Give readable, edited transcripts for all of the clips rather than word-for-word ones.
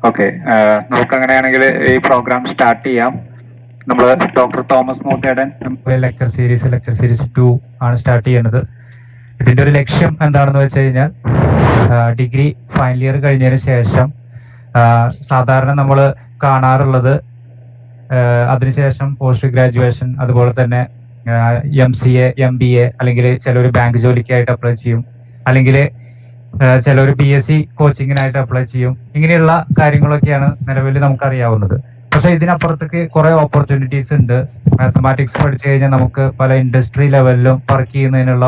Okay, നമുക്ക് അങ്ങനെയാണെങ്കിൽ ഈ പ്രോഗ്രാം സ്റ്റാർട്ട് ചെയ്യാം. നമ്മൾ doctor Thomas Moothedan lecture series 2 ആണ് സ്റ്റാർട്ട് ചെയ്യുന്നത്. ഇതിന്റെ ഒരു ലക്ഷ്യം എന്താണെന്ന് വെച്ച് കഴിഞ്ഞാൽ, ഡിഗ്രി ഫൈനൽ ഇയർ കഴിഞ്ഞതിന് ശേഷം സാധാരണ നമ്മൾ കാണാറുള്ളത് അതിനുശേഷം പോസ്റ്റ് ഗ്രാജുവേഷൻ, അതുപോലെ തന്നെ MCA MBA, അല്ലെങ്കിൽ ചിലർ ബാങ്ക് ജോലിക്കായിട്ട് അപ്ലൈ ചെയ്യും, അല്ലെങ്കിൽ ചിലർ PSC കോച്ചിങ്ങിനായിട്ട് അപ്ലൈ ചെയ്യും. ഇങ്ങനെയുള്ള കാര്യങ്ങളൊക്കെയാണ് നിലവിൽ നമുക്കറിയാവുന്നത്. പക്ഷെ ഇതിനപ്പുറത്തേക്ക് കുറെ ഓപ്പർച്യൂണിറ്റീസ് ഉണ്ട്. മാത്തമാറ്റിക്സ് പഠിച്ചു കഴിഞ്ഞാൽ നമുക്ക് പല ഇൻഡസ്ട്രി ലെവലിലും വർക്ക് ചെയ്യുന്നതിനുള്ള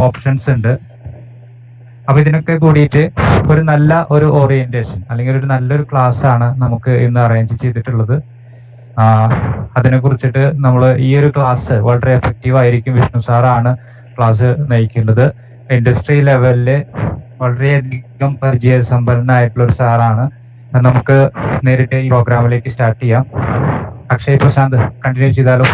ഓപ്ഷൻസ് ഉണ്ട്. അപ്പൊ ഇതിനൊക്കെ കൂടിയിട്ട് ഒരു നല്ല ഒരു ഓറിയന്റേഷൻ അല്ലെങ്കിൽ ഒരു നല്ലൊരു ക്ലാസ് ആണ് നമുക്ക് ഇന്ന് അറേഞ്ച് ചെയ്തിട്ടുള്ളത്. അതിനെ കുറിച്ചിട്ട് നമ്മൾ ഈ ഒരു ക്ലാസ് വളരെ എഫക്റ്റീവ് ആയിരിക്കും. വിഷ്ണു സാറാണ് ക്ലാസ് നയിക്കുന്നത്. ഇൻഡസ്ട്രി ലെവലില് വളരെയധികം പരിചയസമ്പന്നനായിട്ടുള്ള ഒരു സാറാണ്. നമുക്ക് നേരിട്ട് ഈ പ്രോഗ്രാമിലേക്ക് സ്റ്റാർട്ട് ചെയ്യാം. അക്ഷയ് പ്രശാന്ത് കണ്ടിന്യൂ ചെയ്താലോ?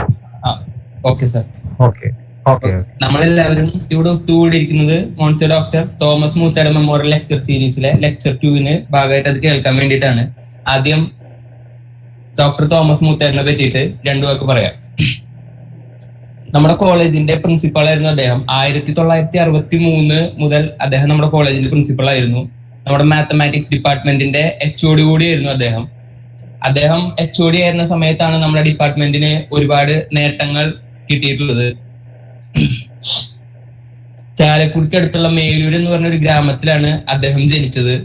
Okay sir. Okay okay. നമ്മളെല്ലാവരും ഇവിടെ ഒത്തുകൂടിയിരിക്കുന്നത് Monsignor doctor Thomas Moothedan memorial lecture സീരീസിലെ ലെക്ചർ 2 ഭാഗമായിട്ട് അത് കേൾക്കാൻ വേണ്ടിയിട്ടാണ്. ആദ്യം ഡോക്ടർ തോമസ് മൂത്തേടനെ പറ്റിയിട്ട് രണ്ടു വാക്ക് പറയാം. നമ്മുടെ കോളേജിന്റെ പ്രിൻസിപ്പൾ ആയിരുന്നു അദ്ദേഹം. 1963 മുതൽ അദ്ദേഹം നമ്മുടെ കോളേജിന്റെ പ്രിൻസിപ്പൾ ആയിരുന്നു. നമ്മുടെ മാത്തമാറ്റിക്സ് ഡിപ്പാർട്ട്മെന്റിന്റെ HOD കൂടിയായിരുന്നു അദ്ദേഹം. HOD ആയിരുന്ന സമയത്താണ് നമ്മുടെ ഡിപ്പാർട്ട്മെന്റിന് ഒരുപാട് നേട്ടങ്ങൾ കിട്ടിയിട്ടുള്ളത്. ചാലക്കുടിക്ക് അടുത്തുള്ള മേലൂർ എന്ന് പറഞ്ഞ ഒരു ഗ്രാമത്തിലാണ് അദ്ദേഹം ജനിച്ചത്.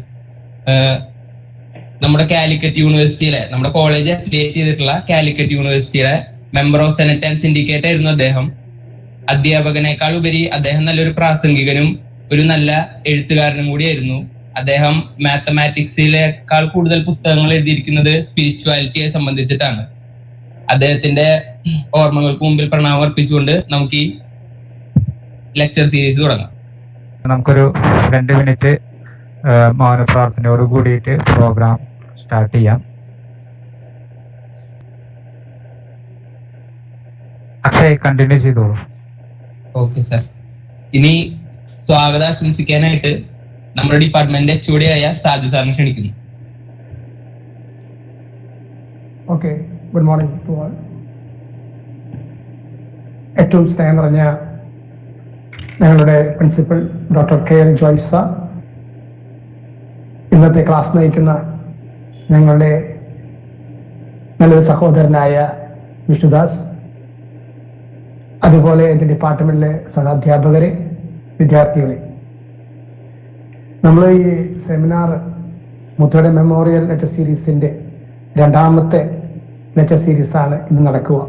നമ്മുടെ കാലിക്കറ്റ് യൂണിവേഴ്സിറ്റിയിലെ, നമ്മുടെ കോളേജ് അഫിലിയേറ്റ് ചെയ്തിട്ടുള്ള കാലിക്കറ്റ് യൂണിവേഴ്സിറ്റിയിലെ member of senate and syndicate ആയിരുന്നു അദ്ദേഹം. അധ്യാപകനേക്കാൾ ഉപരി അദ്ദേഹം നല്ലൊരു പ്രാസംഗികനും ഒരു നല്ല എഴുത്തുകാരനും കൂടിയായിരുന്നു. അദ്ദേഹം മാത്തമാറ്റിക്സിലേക്കാൾ കൂടുതൽ പുസ്തകങ്ങൾ എഴുതിയിരിക്കുന്നത് സ്പിരിച്വാലിറ്റിയെ സംബന്ധിച്ചിട്ടാണ്. അദ്ദേഹത്തിന്റെ ഓർമ്മകൾക്ക് മുമ്പിൽ പ്രണാമം അർപ്പിച്ചുകൊണ്ട് നമുക്ക് ഈ ലെക്ചർ സീരീസ് തുടങ്ങാം. നമുക്കൊരു 2 മിനിറ്റ് മൗന പ്രാർത്ഥനയോട് കൂടിയിട്ട് പ്രോഗ്രാം സ്റ്റാർട്ട് ചെയ്യാം. അക്ഷയ് കണ്ടിന്യൂ ചെയ്തോളൂ. Okay sir. ഇനി സ്വാഗതം ആശംസിക്കാനായിട്ട് നമ്മുടെ ഡിപ്പാർട്ട്മെന്റ് HOD ആയ സാജു സാറിനെ ക്ഷണിക്കുന്നു. Okay, good morning to all. ഏറ്റവും സ്നേഹം നിറഞ്ഞ ഞങ്ങളുടെ principal doctor KL Joyce sir, ഇന്നത്തെ ക്ലാസ് നയിക്കുന്ന ഞങ്ങളുടെ നല്ലൊരു സഹോദരനായ വിഷ്ണുദാസ്, അതുപോലെ എൻ്റെ ഡിപ്പാർട്ട്മെന്റിലെ സഹാധ്യാപകരെ, വിദ്യാർത്ഥികളെ, നമ്മൾ ഈ സെമിനാർ മുത്തേടൻ മെമ്മോറിയൽ ലെക്ചർ സീരീസിന്റെ 2ാമത്തെ ലെക്ചർ സീരീസാണ് ഇന്ന് നടക്കുക.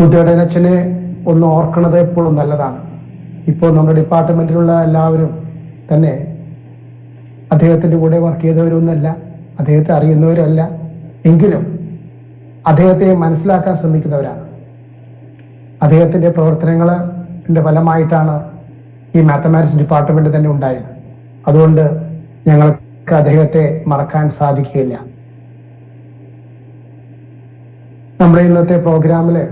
മുത്തേടൻ അച്ഛനെ ഒന്ന് ഓർക്കുന്നത് എപ്പോഴും നല്ലതാണ്. ഇപ്പോൾ നമ്മുടെ ഡിപ്പാർട്ട്മെന്റിലുള്ള എല്ലാവരും തന്നെ അദ്ദേഹത്തിന്റെ കൂടെ വർക്ക് ചെയ്തവരൊന്നല്ല, അദ്ദേഹത്തെ അറിയുന്നവരല്ല, എങ്കിലും അദ്ദേഹത്തെ മനസ്സിലാക്കാൻ ശ്രമിക്കുന്നവരാണ്. അദ്ദേഹത്തിന്റെ പ്രവർത്തനങ്ങളുടെ ഫലമായിട്ടാണ് ഈ മാത്തമാറ്റിക്സ് ഡിപ്പാർട്ട്മെന്റ് തന്നെ ഉണ്ടായത്. അതുകൊണ്ട് ഞങ്ങൾക്ക് അദ്ദേഹത്തെ മറക്കാൻ സാധിക്കുകയില്ല. നമ്മുടെ ഇന്നത്തെ പ്രോഗ്രാമില്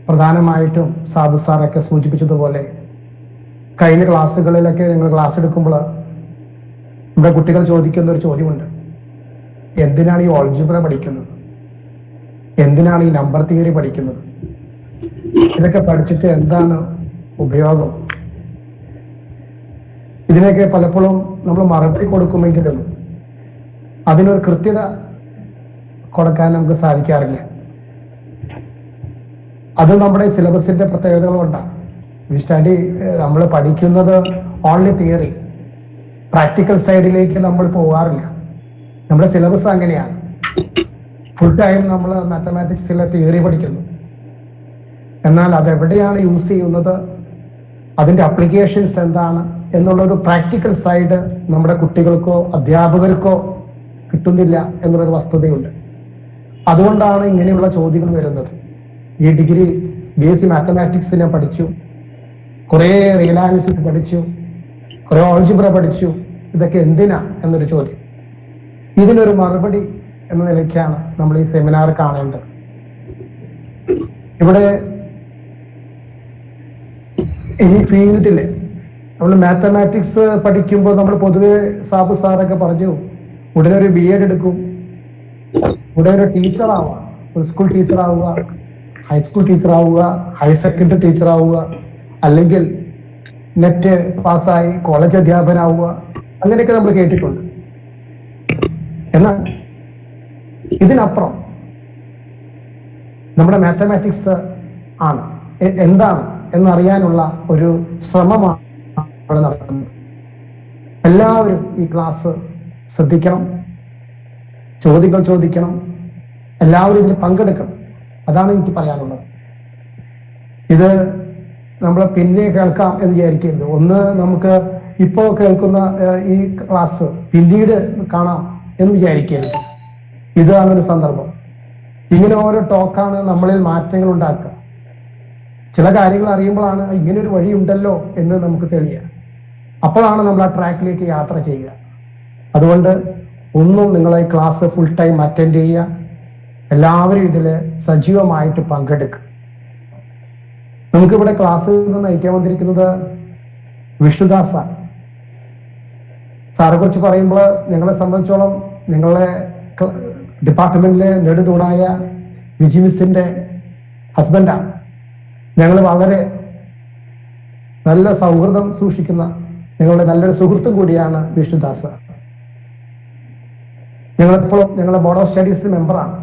പ്രധാനമായിട്ടും സാബു സാറൊക്കെ സൂചിപ്പിച്ചതുപോലെ, കഴിഞ്ഞ ക്ലാസ്സുകളിലൊക്കെ ഞങ്ങൾ ക്ലാസ് എടുക്കുമ്പോൾ നമ്മുടെ കുട്ടികൾ ചോദിക്കുന്ന ഒരു ചോദ്യമുണ്ട്: എന്തിനാണ് ഈ ഓൾജിബ്ര പഠിക്കുന്നത്? എന്തിനാണ് ഈ നമ്പർ തിയറി പഠിക്കുന്നത്? ഇതൊക്കെ പഠിച്ചിട്ട് എന്താണ് ഉപയോഗം? ഇതിനൊക്കെ പലപ്പോഴും നമ്മൾ മറുപടി കൊടുക്കുമെങ്കിലും അതിനൊരു കൃത്യത കൊടുക്കാൻ നമുക്ക് സാധിക്കാറില്ല. അത് നമ്മുടെ സിലബസിന്റെ പ്രത്യേകതകൾ കൊണ്ടാണ്. ഈ സ്റ്റഡി നമ്മൾ പഠിക്കുന്നത് ഓൺലി തിയറി, പ്രാക്ടിക്കൽ സൈഡിലേക്ക് നമ്മൾ പോകാറില്ല. നമ്മുടെ സിലബസ് അങ്ങനെയാണ്. ഫുൾ ടൈം നമ്മൾ മാത്തമാറ്റിക്സിലെ തിയറി പഠിക്കുന്നു. എന്നാൽ അതെവിടെയാണ് യൂസ് ചെയ്യുന്നത്, അതിന്റെ അപ്ലിക്കേഷൻസ് എന്താണ് എന്നുള്ളൊരു പ്രാക്ടിക്കൽ സൈഡ് നമ്മുടെ കുട്ടികൾക്കോ അധ്യാപകർക്കോ കിട്ടുന്നില്ല എന്നുള്ളൊരു വസ്തുതയുണ്ട്. അതുകൊണ്ടാണ് ഇങ്ങനെയുള്ള ചോദ്യങ്ങൾ വരുന്നത്. ഈ ഡിഗ്രി BSc മാത്തമാറ്റിക്സിനെ പഠിച്ചു, കുറെ റിയൽ അനാലിസിസ് പഠിച്ചു, കുറെ ഓൾജിബ്ര പഠിച്ചു, ഇതൊക്കെ എന്തിനാ എന്നൊരു ചോദ്യം. ഇതിനൊരു മറുപടി എന്ന നിലയ്ക്കാണ് നമ്മൾ ഈ സെമിനാർ കാണേണ്ടത്. ഇവിടെ ഈ ഫീൽഡില് നമ്മൾ മാത്തമാറ്റിക്സ് പഠിക്കുമ്പോൾ നമ്മൾ പൊതുവെ സാബു സാറൊക്കെ പറഞ്ഞു ഉടനെ ഒരു BEd എടുക്കും, ഉടനെ ഒരു ടീച്ചർ ആവുക, ഒരു സ്കൂൾ ടീച്ചർ ആവുക, ഹൈസ്കൂൾ ടീച്ചർ ആവുക, ഹയർ സെക്കൻഡറി ടീച്ചർ ആവുക, അല്ലെങ്കിൽ നെറ്റ് പാസ്സായി കോളേജ് അധ്യാപകനാവുക, അങ്ങനെയൊക്കെ നമ്മൾ കേട്ടിട്ടുണ്ട്. എന്നാൽ ഇതിനപ്പുറം നമ്മുടെ മാത്തമാറ്റിക്സ് ആണ് എന്താണ് എന്നറിയാനുള്ള ഒരു ശ്രമമാണ് ഇവിടെ നടക്കുന്നത്. എല്ലാവരും ഈ ക്ലാസ് ശ്രദ്ധിക്കണം, ചോദ്യങ്ങൾ ചോദിക്കണം, എല്ലാവരും ഇതിൽ പങ്കെടുക്കണം. അതാണ് എനിക്ക് പറയാനുള്ളത്. ഇത് നമ്മൾ പിന്നെ കേൾക്കാം എന്ന് വിചാരിക്കരുത്. ഒന്ന്, നമുക്ക് ഇപ്പോ കേൾക്കുന്ന ഈ ക്ലാസ് പിന്നീട് കാണാം എന്ന് വിചാരിക്കരുത്. ഇതാണ് ഒരു സന്ദർഭം. ഇങ്ങനെ ഓരോ ടോക്കാണ് നമ്മളിൽ മാറ്റങ്ങൾ ഉണ്ടാക്കുക. ചില കാര്യങ്ങൾ അറിയുമ്പോഴാണ് ഇങ്ങനെ ഒരു വഴി ഉണ്ടല്ലോ എന്ന് നമുക്ക് തെളിയുക. അപ്പോഴാണ് നമ്മൾ ആ ട്രാക്കിലേക്ക് യാത്ര ചെയ്യുക. അതുകൊണ്ട് ഒന്നും നിങ്ങളെ ക്ലാസ് ഫുൾ ടൈം അറ്റൻഡ് ചെയ്യുക, എല്ലാവരും ഇതിൽ സജീവമായിട്ട് പങ്കെടുക്കുക. നമുക്കിവിടെ ക്ലാസ്സിൽ നിന്ന് നയിക്കാൻ വന്നിരിക്കുന്നത് വിഷ്ണുദാസ് സാർ. സാറെ കുറിച്ച് പറയുമ്പോൾ ഞങ്ങളെ സംബന്ധിച്ചോളം ഞങ്ങളെ ഡിപ്പാർട്ട്മെന്റിലെ നെടുതൂണായ വിജി മിസ്സിന്റെ ഹസ്ബൻഡാണ്. ഞങ്ങൾ വളരെ നല്ല സൗഹൃദം സൂക്ഷിക്കുന്ന ഞങ്ങളുടെ നല്ലൊരു സുഹൃത്തും കൂടിയാണ് വിഷ്ണുദാസ് സാർ. ഞങ്ങളെപ്പോഴും ഞങ്ങളുടെ ബോർഡ് ഓഫ് സ്റ്റഡീസ് മെമ്പറാണ്.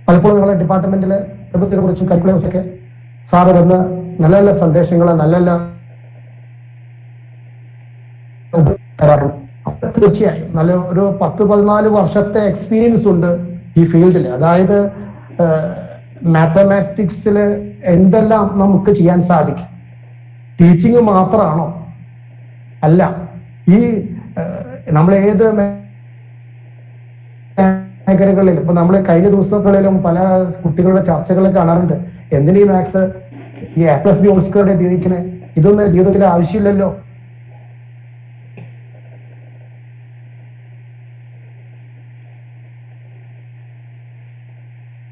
പലപ്പോഴും ഞങ്ങളുടെ ഡിപ്പാർട്ട്മെന്റിലെ സിലബസിനെ കുറിച്ചും കരിക്കുലം ഒക്കെ സാറ് വന്ന് നല്ല നല്ല സന്ദേശങ്ങൾ നല്ല നല്ല തരാറുണ്ട്. തീർച്ചയായും നല്ല ഒരു 10-14 വർഷത്തെ എക്സ്പീരിയൻസ് ഉണ്ട് ഈ ഫീൽഡിൽ. അതായത് മാത്തമാറ്റിക്സിൽ എന്തെല്ലാം നമുക്ക് ചെയ്യാൻ സാധിക്കും. ടീച്ചിങ് മാത്രമാണോ? അല്ല. ഈ നമ്മൾ ഏത് മേഖലകളിൽ ഇപ്പൊ നമ്മൾ കഴിഞ്ഞ ദിവസങ്ങളിലും പല കുട്ടികളുടെ ചർച്ചകൾ കാണാറുണ്ട്. എന്തിനീ മാത്സ് ഈ A+B Msgr ഉപയോഗിക്കണേ? ഇതൊന്നും ജീവിതത്തിൽ ആവശ്യമില്ലല്ലോ.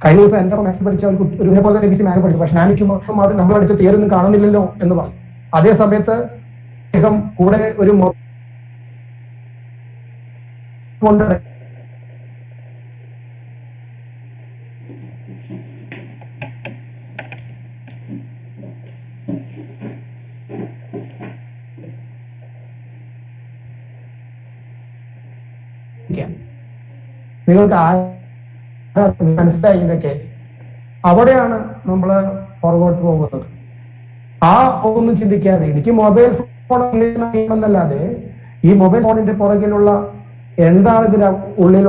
കഴിഞ്ഞ ദിവസം എന്റെ മാത്സ് പഠിച്ച ഒരു പോലെ തന്നെ മാത്സ് പഠിച്ചു. പക്ഷെ ഞാനിക്കുമ്പോൾ അത് നമ്മൾ പഠിച്ച തിയറി ഒന്നും കാണുന്നില്ലല്ലോ എന്ന് പറഞ്ഞു. അതേ സമയത്ത് അദ്ദേഹം കൂടെ ഒരു കൊണ്ട് നിങ്ങൾക്ക് മനസ്സിലായി ഇതൊക്കെ. അവിടെയാണ് നമ്മൾ പുറകോട്ട് പോകുന്നത്. ആ ഒന്നും ചിന്തിക്കാതെ എനിക്ക് മൊബൈൽ ഫോൺ എന്നല്ലാതെ ഈ മൊബൈൽ ഫോണിന്റെ പുറകിലുള്ള എന്താണ് ഇതിന്റെ ഉള്ളിൽ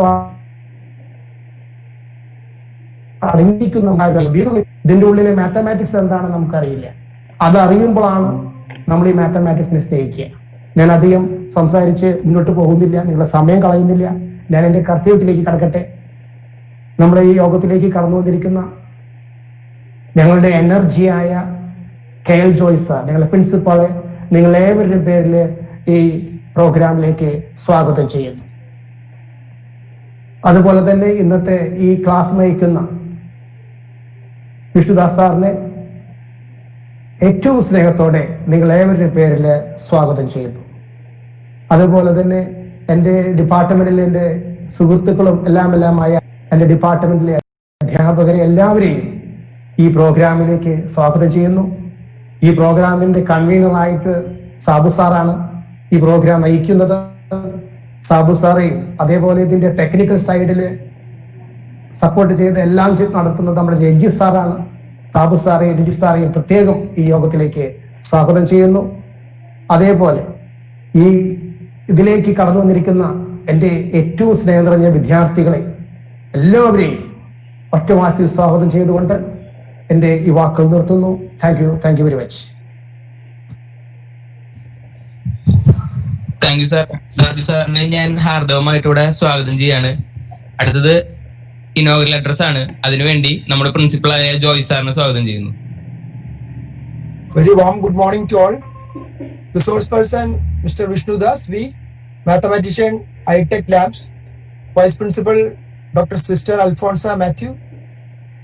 അടങ്ങിയിരിക്കുന്ന ഇതിന്റെ ഉള്ളിലെ മാത്തമാറ്റിക്സ് എന്താണെന്ന് നമുക്കറിയില്ല. അതറിയുമ്പോഴാണ് നമ്മൾ ഈ മാത്തമാറ്റിക്സിനെ സ്നേഹിക്കുക. ഞാൻ അധികം സംസാരിച്ച് മുന്നോട്ട് പോകുന്നില്ല, നിങ്ങളുടെ സമയം കളയുന്നില്ല. ഞാൻ എന്റെ കർത്തവ്യത്തിലേക്ക് കടക്കട്ടെ. നമ്മുടെ ഈ യോഗത്തിലേക്ക് കടന്നു വന്നിരിക്കുന്ന ഞങ്ങളുടെ എനർജിയായ KL ജോയ് സാർ, ഞങ്ങളുടെ പ്രിൻസിപ്പാളെ, നിങ്ങൾ ഏവരുടെ പേരിൽ ഈ പ്രോഗ്രാമിലേക്ക് സ്വാഗതം ചെയ്യുന്നു. അതുപോലെ തന്നെ ഇന്നത്തെ ഈ ക്ലാസ് നയിക്കുന്ന വിഷ്ണുദാസ് സാറിനെ ഏറ്റവും സ്നേഹത്തോടെ നിങ്ങൾ ഏവരുടെ പേരിൽ സ്വാഗതം ചെയ്യുന്നു. അതുപോലെ തന്നെ എൻ്റെ ഡിപ്പാർട്ട്മെന്റിലെ എൻ്റെ സുഹൃത്തുക്കളും എല്ലാമായ എൻ്റെ ഡിപ്പാർട്ട്മെന്റിലെ അധ്യാപകരെ എല്ലാവരെയും ഈ പ്രോഗ്രാമിലേക്ക് സ്വാഗതം ചെയ്യുന്നു. ഈ പ്രോഗ്രാമിന്റെ കൺവീനറായിട്ട് സാബു സാറാണ് ഈ പ്രോഗ്രാം നയിക്കുന്നത്. സാബു സാറേയും അതേപോലെ ഇതിന്റെ ടെക്നിക്കൽ സൈഡില് സപ്പോർട്ട് ചെയ്ത് എല്ലാം നടത്തുന്നത് നമ്മുടെ രഞ്ജി സാറാണ്. സാബു സാറേയും രഞ്ജി സാറേയും പ്രത്യേകം ഈ യോഗത്തിലേക്ക് സ്വാഗതം ചെയ്യുന്നു. അതേപോലെ ഈ ഇതിലേക്ക് കടന്നു വന്നിരിക്കുന്ന എൻ്റെ ഏറ്റവും സ്നേഹം നിറഞ്ഞ വിദ്യാർത്ഥികളെ എല്ലാവരെയും ഒറ്റ വാക്കിൽ സ്വാഗതം ചെയ്തുകൊണ്ട് എൻ്റെ ഈ വാക്കുകൾ നിർത്തുന്നു. Thank you very much. Thank you sir. Saju സാറിനെ ഞാൻ ഹാർദവമായിട്ട് ഇവിടെ സ്വാഗതം ചെയ്യാണ്. അടുത്തത് ഇനോഗ്രൽ അഡ്രസ് ആണ്. അതിനുവേണ്ടി നമ്മുടെ പ്രിൻസിപ്പളായ ജോയ് സാറിനെ സ്വാഗതം ചെയ്യുന്നു. Very warm good morning to all. Resource person Mr. Vishnudas V, Mathematician, iTech Labs, Vice Principal Dr. Sister Alfonsa Matthew,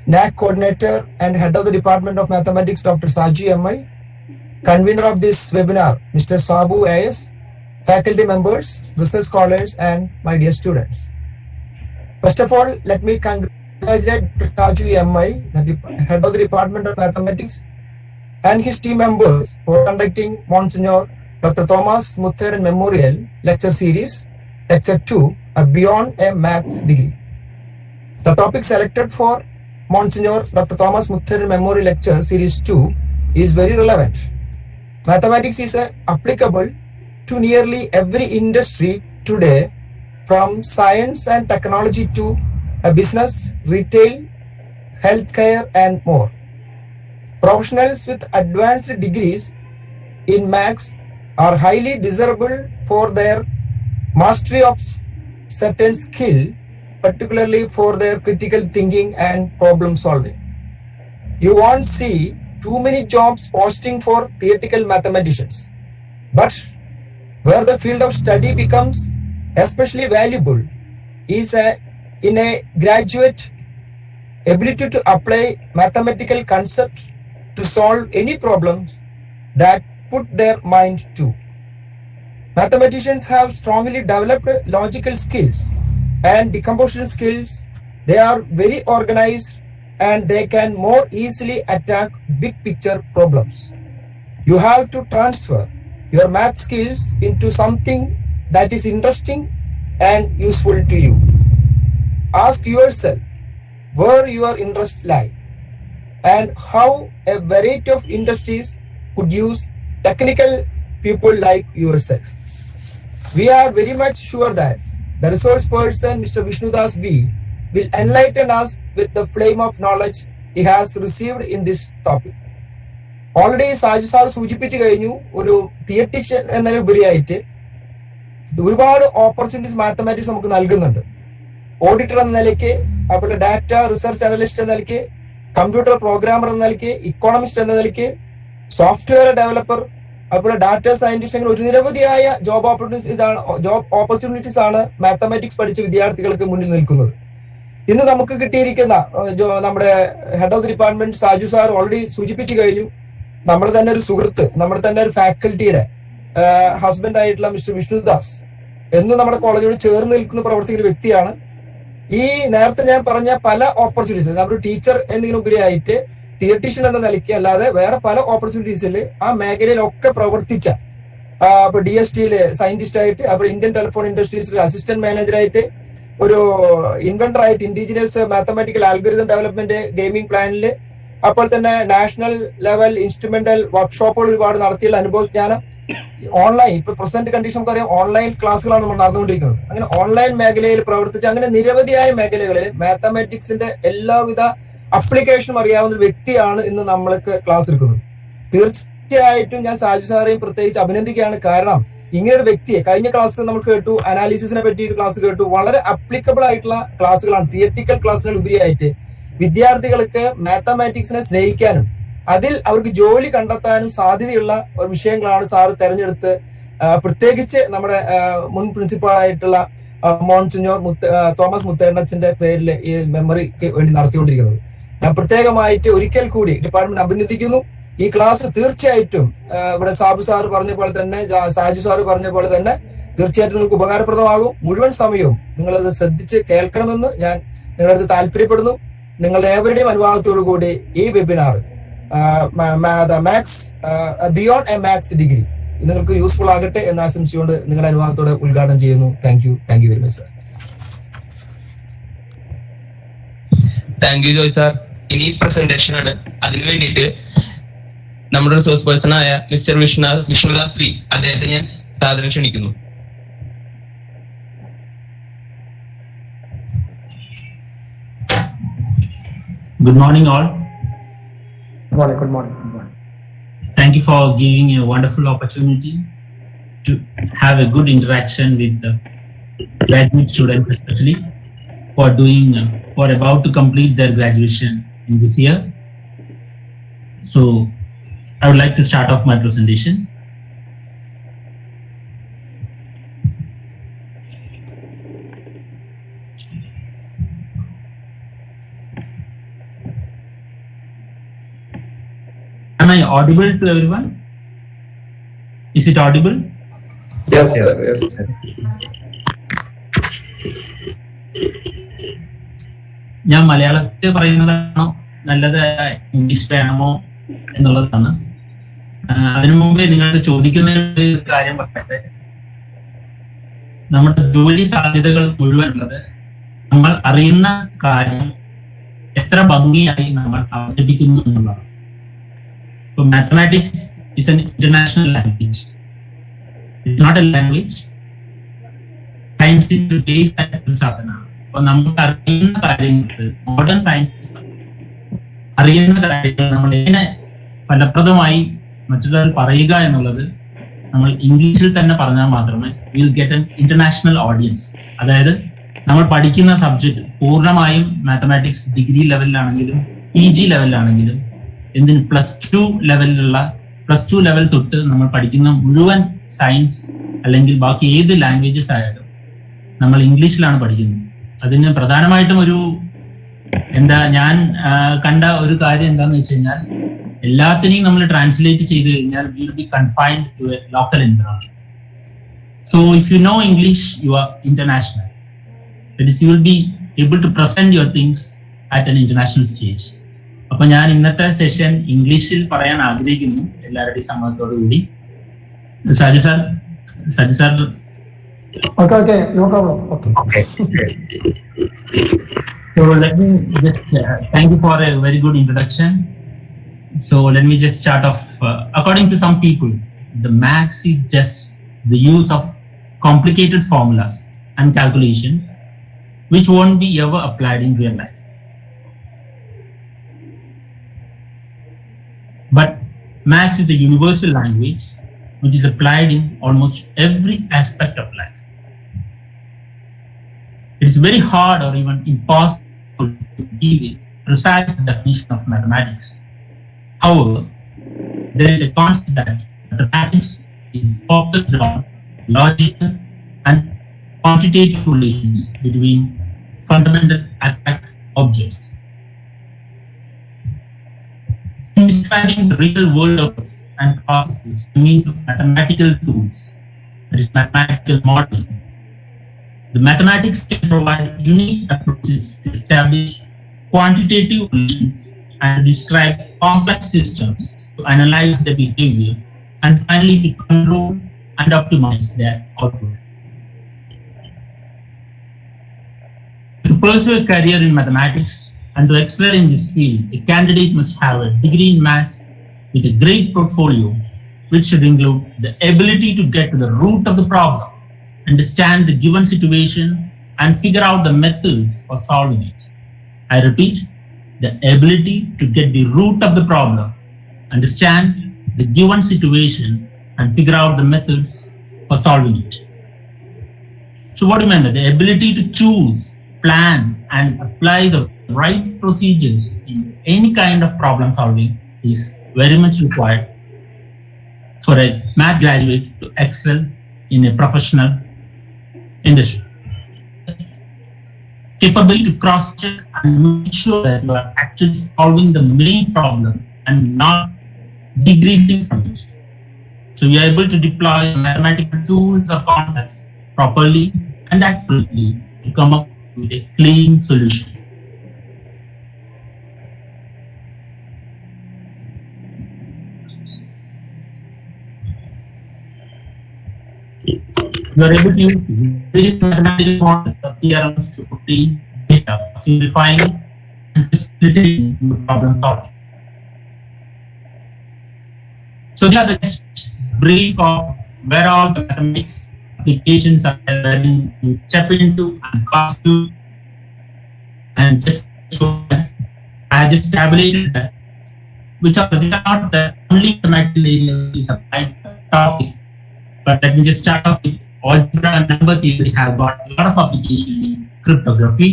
NAC coordinator and head of the Department of Mathematics, Dr. Saji M.I., convener of this webinar, Mr. Sabu A.S., faculty members, research scholars, and my dear students. First of all, let me congratulate Dr. Saji M.I., the head of the Department of Mathematics, and his team members for conducting Msgr Dr. Thomas Moothedan Memorial Lecture Series, Lecture 2, Beyond a Maths Degree. The topic selected for Msgr Dr. Thomas Moothedan Memorial Lecture Series 2 is very relevant. Mathematics is applicable to nearly every industry today, from science and technology to business, retail, healthcare, and more. Professionals with advanced degrees in maths are highly desirable for their mastery of certain skill, particularly for their critical thinking and problem solving. You won't see too many jobs posting for theoretical mathematicians, but where the field of study becomes especially valuable is in a graduate ability to apply mathematical concepts to solve any problems that put their mind to. Mathematicians have strongly developed logical skills and decomposition skills. They are very organized and they can more easily attack big picture problems. You have to transfer your math skills into something that is interesting and useful to you. Ask yourself where your interests lie and how a variety of industries could use technical people like yourself. We are very much sure that the resource person, Mr. Vishnudas V, will enlighten us with the flame of knowledge he has received in this topic. Already Saju sir സൂചിപ്പിച്ചു കഴിഞ്ഞു, ഒരു തിയറ്റിഷ്യൻ എന്നതിലുപരിയായിട്ട് ഒരുപാട് opportunities mathematics നമുക്ക് നൽകുന്നുണ്ട്. Auditor എന്ന നിലയ്ക്ക്, അതുപോലെ data research analyst എന്ന നിലയ്ക്ക്, കമ്പ്യൂട്ടർ പ്രോഗ്രാമർ എന്ന നിലയ്ക്ക്, ഇക്കോണമിസ്റ്റ് എന്ന നിലയ്ക്ക്, സോഫ്റ്റ്വെയർ ഡെവലപ്പർ, അതുപോലെ ഡാറ്റ സയന്റിസ്റ്റ്, അങ്ങനെ ഒരു നിരവധിയായ ജോബ് ഓപ്പർച്യൂണിറ്റീസ് ആണ് മാത്തമാറ്റിക്സ് പഠിച്ച വിദ്യാർത്ഥികൾക്ക് മുന്നിൽ നിൽക്കുന്നത്. ഇന്ന് നമുക്ക് കിട്ടിയിരിക്കുന്ന നമ്മുടെ head of the department Saju sir already സൂചിപ്പിച്ചു കഴിഞ്ഞു. നമ്മുടെ തന്നെ ഒരു സുഹൃത്ത്, നമ്മുടെ തന്നെ ഒരു ഫാക്കൽറ്റിയുടെ ഹസ്ബൻഡ് ആയിട്ടുള്ള മിസ്റ്റർ വിഷ്ണുദാസ് എന്നും നമ്മുടെ കോളേജിനോട് ചേർന്ന് നിൽക്കുന്ന പ്രവർത്തിക്കുന്ന വ്യക്തിയാണ്. ഈ നേരത്തെ ഞാൻ പറഞ്ഞ പല ഓപ്പർച്യൂണിറ്റീസ്, നമ്മുടെ ടീച്ചർ എന്നതിനുപരിയായിട്ട് തിയറ്റീഷ്യൻ എന്ന നിലയ്ക്ക് അല്ലാതെ വേറെ പല ഓപ്പർച്യൂണിറ്റീസിൽ ആ മേഖലയിലൊക്കെ പ്രവർത്തിച്ച, ഇപ്പൊ DSTയില് സയന്റിസ്റ്റ് ആയിട്ട്, അപ്പോൾ ഇന്ത്യൻ ടെലിഫോൺ ഇൻഡസ്ട്രീസിൽ അസിസ്റ്റന്റ് മാനേജറായിട്ട്, ഒരു ഇൻവെന്റർ ആയിട്ട്, indigenous mathematical algorithm development gaming പ്ലാനില്, അപ്പോൾ തന്നെ നാഷണൽ ലെവൽ ഇൻസ്ട്രുമെന്റൽ വർക്ക്ഷോപ്പുകൾ ഒരുപാട് നടത്തിയുള്ള അനുഭവജ്ഞാനം, ഓൺലൈൻ, ഇപ്പൊ പ്രസന്റ് കണ്ടീഷൻ നമുക്കറിയാം ഓൺലൈൻ ക്ലാസ്സുകളാണ് നമ്മൾ നടന്നുകൊണ്ടിരിക്കുന്നത്. അങ്ങനെ ഓൺലൈൻ മേഖലയിൽ പ്രവർത്തിച്ച് അങ്ങനെ നിരവധിയായ മേഖലകളിൽ മാത്തമാറ്റിക്സിന്റെ എല്ലാവിധ അപ്ലിക്കേഷനും അറിയാവുന്ന ഒരു വ്യക്തിയാണ് ഇന്ന് നമ്മൾക്ക് ക്ലാസ് എടുക്കുന്നത്. തീർച്ചയായിട്ടും ഞാൻ സാജു സാറേയും പ്രത്യേകിച്ച് അഭിനന്ദിക്കുകയാണ്. കാരണം ഇങ്ങനെ ഒരു വ്യക്തിയെ, കഴിഞ്ഞ ക്ലാസ് നമ്മൾ കേട്ടു, അനാലിസിസിനെ പറ്റി ഒരു ക്ലാസ് കേട്ടു, വളരെ അപ്ലിക്കബിൾ ആയിട്ടുള്ള ക്ലാസ്സുകളാണ്. തിയറ്റിക്കൽ ക്ലാസ്സുകൾ ഉപരിയായിട്ട് വിദ്യാർത്ഥികൾക്ക് മാത്തമാറ്റിക്സിനെ സ്നേഹിക്കാനും അതിൽ അവർക്ക് ജോലി കണ്ടെത്താനും സാധ്യതയുള്ള വിഷയങ്ങളാണ് സാറ് തെരഞ്ഞെടുത്ത്, പ്രത്യേകിച്ച് നമ്മുടെ മുൻ പ്രിൻസിപ്പാളായിട്ടുള്ള മോൺസിഞ്ഞോർ തോമസ് മുത്തേടച്ചന്റെ പേരിൽ ഈ മെമ്മറിക്ക് വേണ്ടി നടത്തിക്കൊണ്ടിരിക്കുന്നത്. ഞാൻ പ്രത്യേകമായിട്ട് ഒരിക്കൽ കൂടി ഡിപ്പാർട്ട്മെന്റ് അഭിനന്ദിക്കുന്നു. ഈ ക്ലാസ് തീർച്ചയായിട്ടും ഇവിടെ സാബു സാറ് പറഞ്ഞ പോലെ തന്നെ, സാജു സാറ് പറഞ്ഞ പോലെ തന്നെ തീർച്ചയായിട്ടും നിങ്ങൾക്ക് ഉപകാരപ്രദമാകും. മുഴുവൻ സമയവും നിങ്ങളത് ശ്രദ്ധിച്ച് കേൾക്കണമെന്ന് ഞാൻ നിങ്ങളുടെ അടുത്ത് താല്പര്യപ്പെടുന്നു. നിങ്ങളുടെ ഏവരുടെയും അനുവാദത്തോടു കൂടി ഈ webinar maths beyond A maths degree നിങ്ങൾക്ക് യൂസ്ഫുൾ ആകട്ടെ എന്ന് ആശംസിച്ചുകൊണ്ട് നിങ്ങളുടെ അനുവാദത്തോടെ ഉദ്ഘാടനം ചെയ്യുന്നു. Thank you very much sir. Thank you Joy sir. ഇനി പ്രസന്റേഷൻ ആണ്. അതിനു വേണ്ടിയിട്ട് നമ്മുടെ റിസോഴ്സ് പേഴ്സൺ ആയ മിസ്റ്റർ വിഷ്ണുദാസ് വി, അദ്ദേഹത്തെ ഞാൻ സാദരം ക്ഷണിക്കുന്നു. Good morning, all. Good morning. Thank you for giving a wonderful opportunity to have a good interaction with the graduate students, especially for about to complete their graduation in this year. So, I would like to start off my presentation. audible to everyone? Is it audible? Yes, sir. Yes. ഞാൻ മലയാളത്തിൽ പറയുന്നതാണോ നല്ലത് English വേണമോ എന്നുള്ളതാണ്. അതിനു മുമ്പേ നിങ്ങൾക്ക് ചോദിക്കുന്ന ഒരു കാര്യം പറയട്ടെ. നമ്മുടെ ജോലി സാധ്യതകൾ മുഴുവൻ ഉള്ളത് നമ്മൾ അറിയുന്ന കാര്യം എത്ര ഭംഗിയായി നമ്മൾ അവതരിപ്പിക്കുന്നു എന്നുള്ളതാണ്. ഇപ്പൊ mathematics is an international language. It's not a language. സയൻസിന്റെ ബേസ് ആയിട്ടുള്ള സാധനമാണ്. അപ്പൊ നമുക്ക് അറിയുന്ന കാര്യങ്ങൾ, മോഡേൺ സയൻസ് അറിയുന്ന കാര്യങ്ങൾ നമ്മൾ എങ്ങനെ ഫലപ്രദമായി മറ്റുള്ളവർ പറയുക എന്നുള്ളത് നമ്മൾ ഇംഗ്ലീഷിൽ തന്നെ പറഞ്ഞാൽ മാത്രമേ will get an international audience. അതായത് നമ്മൾ പഠിക്കുന്ന സബ്ജക്ട് പൂർണ്ണമായും മാത്തമാറ്റിക്സ് ഡിഗ്രി ലെവലിലാണെങ്കിലും PG ലെവലിലാണെങ്കിലും എന്തിന് പ്ലസ് ടു ലെവൽ തൊട്ട് നമ്മൾ പഠിക്കുന്ന മുഴുവൻ സയൻസ് അല്ലെങ്കിൽ ബാക്കി ഏത് ലാംഗ്വേജസ് ആയാലും നമ്മൾ ഇംഗ്ലീഷിലാണ് പഠിക്കുന്നത്. അതിന് പ്രധാനമായിട്ടും ഞാൻ കണ്ട ഒരു കാര്യം എന്താന്ന് വെച്ച് കഴിഞ്ഞാൽ, എല്ലാത്തിനെയും നമ്മൾ ട്രാൻസ്ലേറ്റ് ചെയ്ത് കഴിഞ്ഞാൽ will be confined to a local environment. So if you know English you are international. That is, you will be able to present your things at an international stage. അപ്പൊ ഞാൻ ഇന്നത്തെ സെഷൻ ഇംഗ്ലീഷിൽ പറയാൻ ആഗ്രഹിക്കുന്നു എല്ലാവരുടെയും സമ്മതത്തോടു കൂടി. Saju sir Okay, no problem. Okay. So let me just thank you for a very good introduction. So let me just start off. According to some people, the maths is just the use of complicated formulas and calculations which won't be ever applied in real life. But maths is a universal language which is applied in almost every aspect of life. It's very hard or even impossible to give a precise definition of mathematics. However, there is a constant that mathematics is focused on logical and quantitative relations between fundamental abstract objects. In describing the real world of and processes by means of mathematical tools, that is mathematical modeling, the mathematics can provide unique approaches to establish quantitative relations and to describe complex systems, to analyze their behavior, and finally to control and optimize their output. To pursue a career in mathematics and to excel in this field, a candidate must have a degree in maths with a great portfolio, which should include the ability to get to the root of the problem, understand the given situation, and figure out the methods for solving it. I repeat, the ability to get the root of the problem, understand the given situation, and figure out the methods for solving it. So what do you mean? The ability to choose, plan, and apply the right procedures in any kind of problem solving is very much required for a math graduate to excel in a professional industry. Capability to cross-check and make sure that you are actually solving the main problem and not degrading from it. So you are able to deploy mathematical tools or concepts properly and accurately to come up with a clean solution. You are able to use various mathematical models of theorems to obtain data, simplifying and facilitating problem solving. So these are the brief of where all the mathematics applications are wherein you step into and pass through, and just so I just tabulated that which are these are not the only mathematical areas which is applied topic, but let me just start off with algebra and number theory have got a lot of application in cryptography.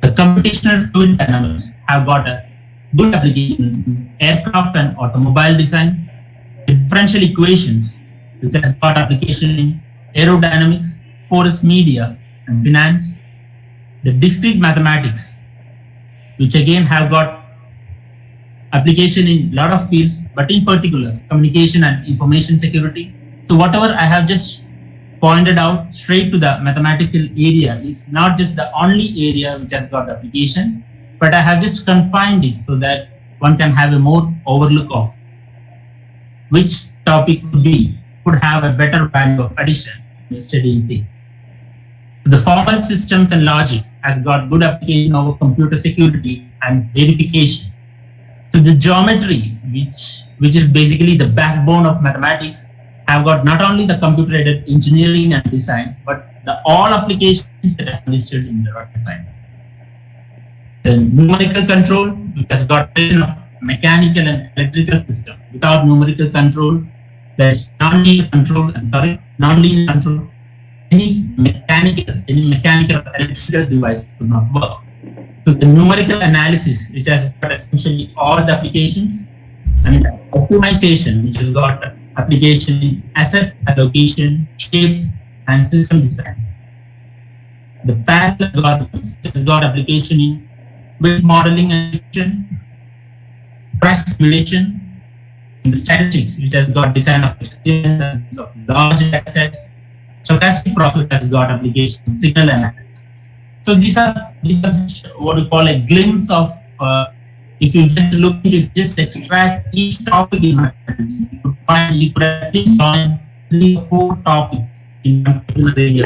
The computational fluid dynamics have got a good application in aircraft and automobile design. The differential equations, which has got application in aerodynamics, forest media, and finance. The discrete mathematics, which again have got application in a lot of fields, but in particular communication and information security. So whatever I have just pointed out straight to the mathematical area is not just the only area which has got application, but I have just confined it so that one can have a more overlook of which topic could have a better value of addition in studying thing. The formal systems and logic has got good application over computer security and verification. So the geometry, which is basically the backbone of mathematics, have got not only the computer-aided engineering and design, but the all applications that are listed in the rocket science. The numerical control, which has got mechanical and electrical system. Without numerical control, there is non-linear control. Any mechanical or electrical device could not work. So the numerical analysis, which has got essentially all the applications, and optimization, which has got application in asset allocation, shape, and system design. The parallel algorithms has got application in with modeling and prediction, price simulation, and the statistics, which has got design of experience of large asset. Stochastic process has got application in signal analysis. So these are just what we call a glimpse of. If you just extract each topic in mathematics, you could at least find 3 or 4 topics in one particular area.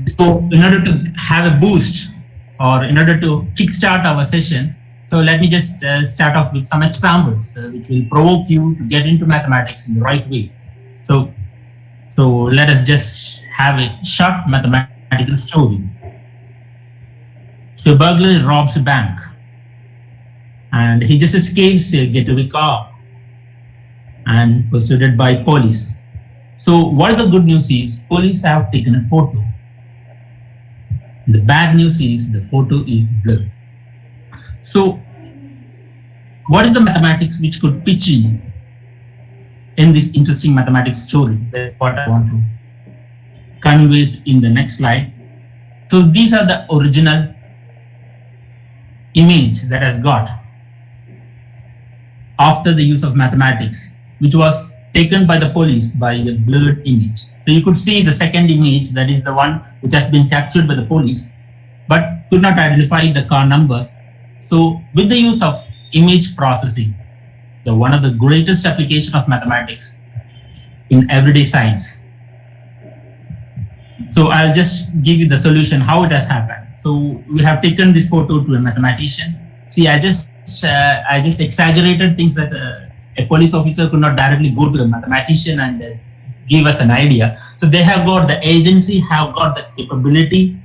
So in order to have a boost or in order to kickstart our session, so let me just start off with some examples which will provoke you to get into mathematics in the right way. So let us just have a short mathematical story. So a burglar robs a bank and he just escapes a getaway car and pursued by police. So what the good news is, police have taken a photo. The bad news is the photo is blurred. So what is the mathematics which could pitch in this interesting mathematics story? That's what I want to convey in the next slide. So these are the original image that has got after the use of mathematics, which was taken by the police by a blurred image. So you could see the second image, that is the one which has been captured by the police, but could not identify the car number. So with the use of image processing, one of the greatest application of mathematics in everyday science. So I'll just give you the solution, how it has happened. So we have taken this photo to a mathematician. See, I just exaggerated things that a police officer could not directly go to a mathematician and give us an idea. So they have got, the agency have got the capability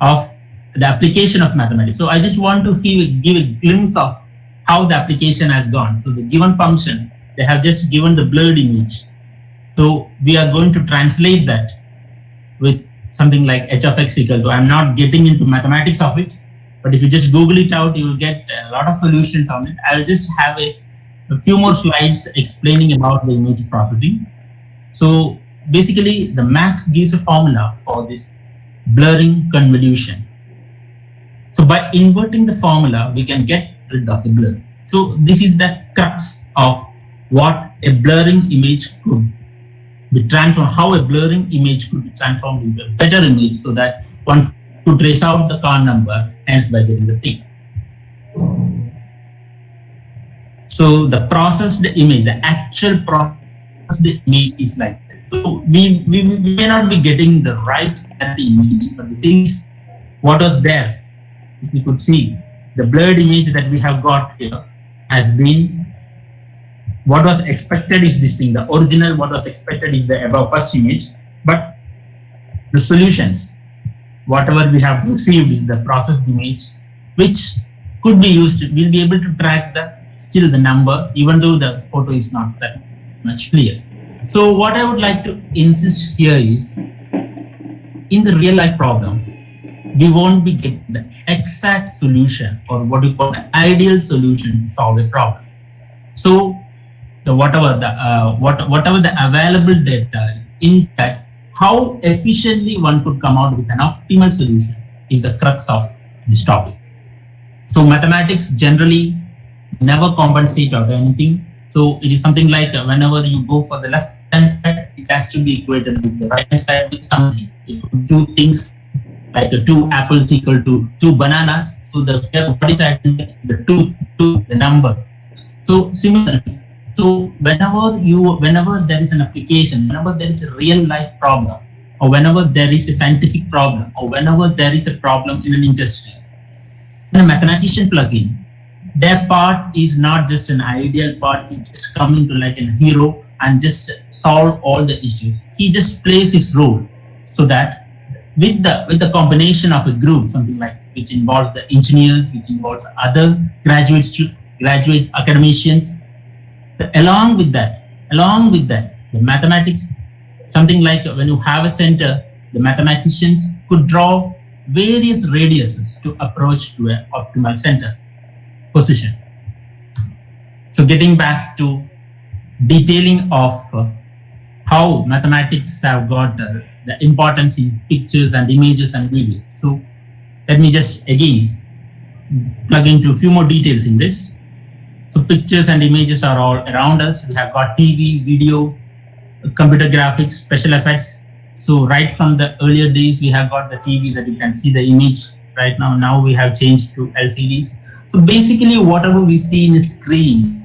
of the application of mathematics. So I just want to give a glimpse of how the application has gone. So the given function, they have just given the blurred image. So we are going to translate that with something like h of x equal to, I'm not getting into mathematics of it, but if you just Google it out, you will get a lot of solutions on it. I will just have a few more slides explaining about the image processing. So basically the Max gives a formula for this blurring convolution. So by inverting the formula, we can get rid of the blur. So this is the crux of what a blurring image could be transformed, how a blurring image could be transformed into a better image so that one could trace out the car number, hence by getting the thief. So the processed image, the actual processed image is like that. So we may not be getting the right image, but the thing is, what was there, if you could see, the blurred image that we have got here has been, what was expected is this thing, the original, what was expected is the above first image, but the solutions, whatever we have received is the processed image, which could be used, we'll be able to track still the number, even though the photo is not that much clear. So what I would like to insist here is, in the real life problem, we won't be getting the exact solution or what we call an ideal solution to solve a problem. So whatever the available data in that, how efficiently one could come out with an optimal solution is the crux of this topic. So mathematics generally never compensate out anything. So it is something like whenever you go for the left hand side, it has to be equated with the right hand side with something. You could do things like 2 apples equal to 2 bananas. So the what is the two, the number. So similarly, so whenever there is an application, whenever there is a real life problem, or whenever there is a scientific problem, or whenever there is a problem in an industry, when a mathematician plugin, their part is not just an ideal part. He just come into like a hero and just solve all the issues. He just plays his role so that with the combination of a group, something like which involves the engineers, which involves other graduate academicians, along with that, the mathematics, something like when you have a center, the mathematicians could draw various radiuses to approach to an optimal center position. So getting back to detailing of how mathematics have got the importance in pictures and images and videos. So let me just again plug into a few more details in this. So pictures and images are all around us. We have got TV, video, computer graphics, special effects. So right from the earlier days, we have got the TV that you can see the image right now. Now we have changed to LCDs. So basically whatever we see in the screen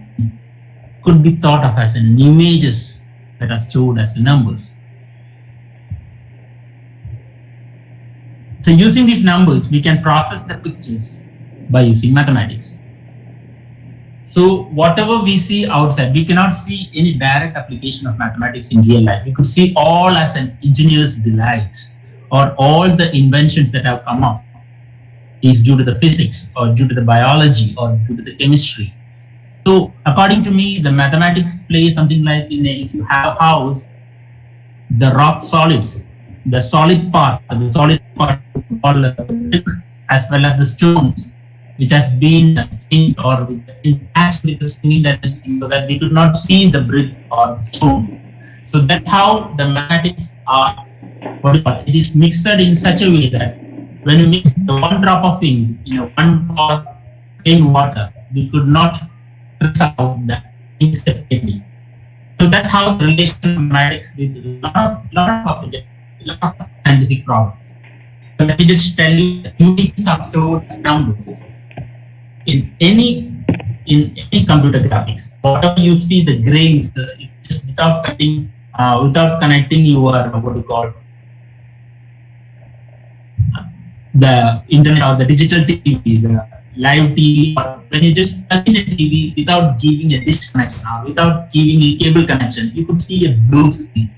could be thought of as an images that are stored as numbers. So using these numbers, we can process the pictures by using mathematics. So whatever we see outside, we cannot see any direct application of mathematics in real life. We could see all as an engineer's delight, or all the inventions that have come up is due to the physics or due to the biology or due to the chemistry. So according to me, the mathematics play something like if you have a house, the rock solids, the solid part all as well as the stones, which has been changed or attached with the screen so that we could not see the brick or the stone. So that's how the mathematics are. It is mixed in such a way that when you mix the one drop of ink in one pot in water, we could not press out the ink separately. So that's how the relation of mathematics with a lot of scientific problems. So let me just tell you, units are stored as numbers. In any computer graphics, whatever you see the grains, it's just without connecting your what you call the internet or the digital TV, the live TV, or when you just plug in a TV without giving a dish connection or without giving a cable connection, you could see a blue screen.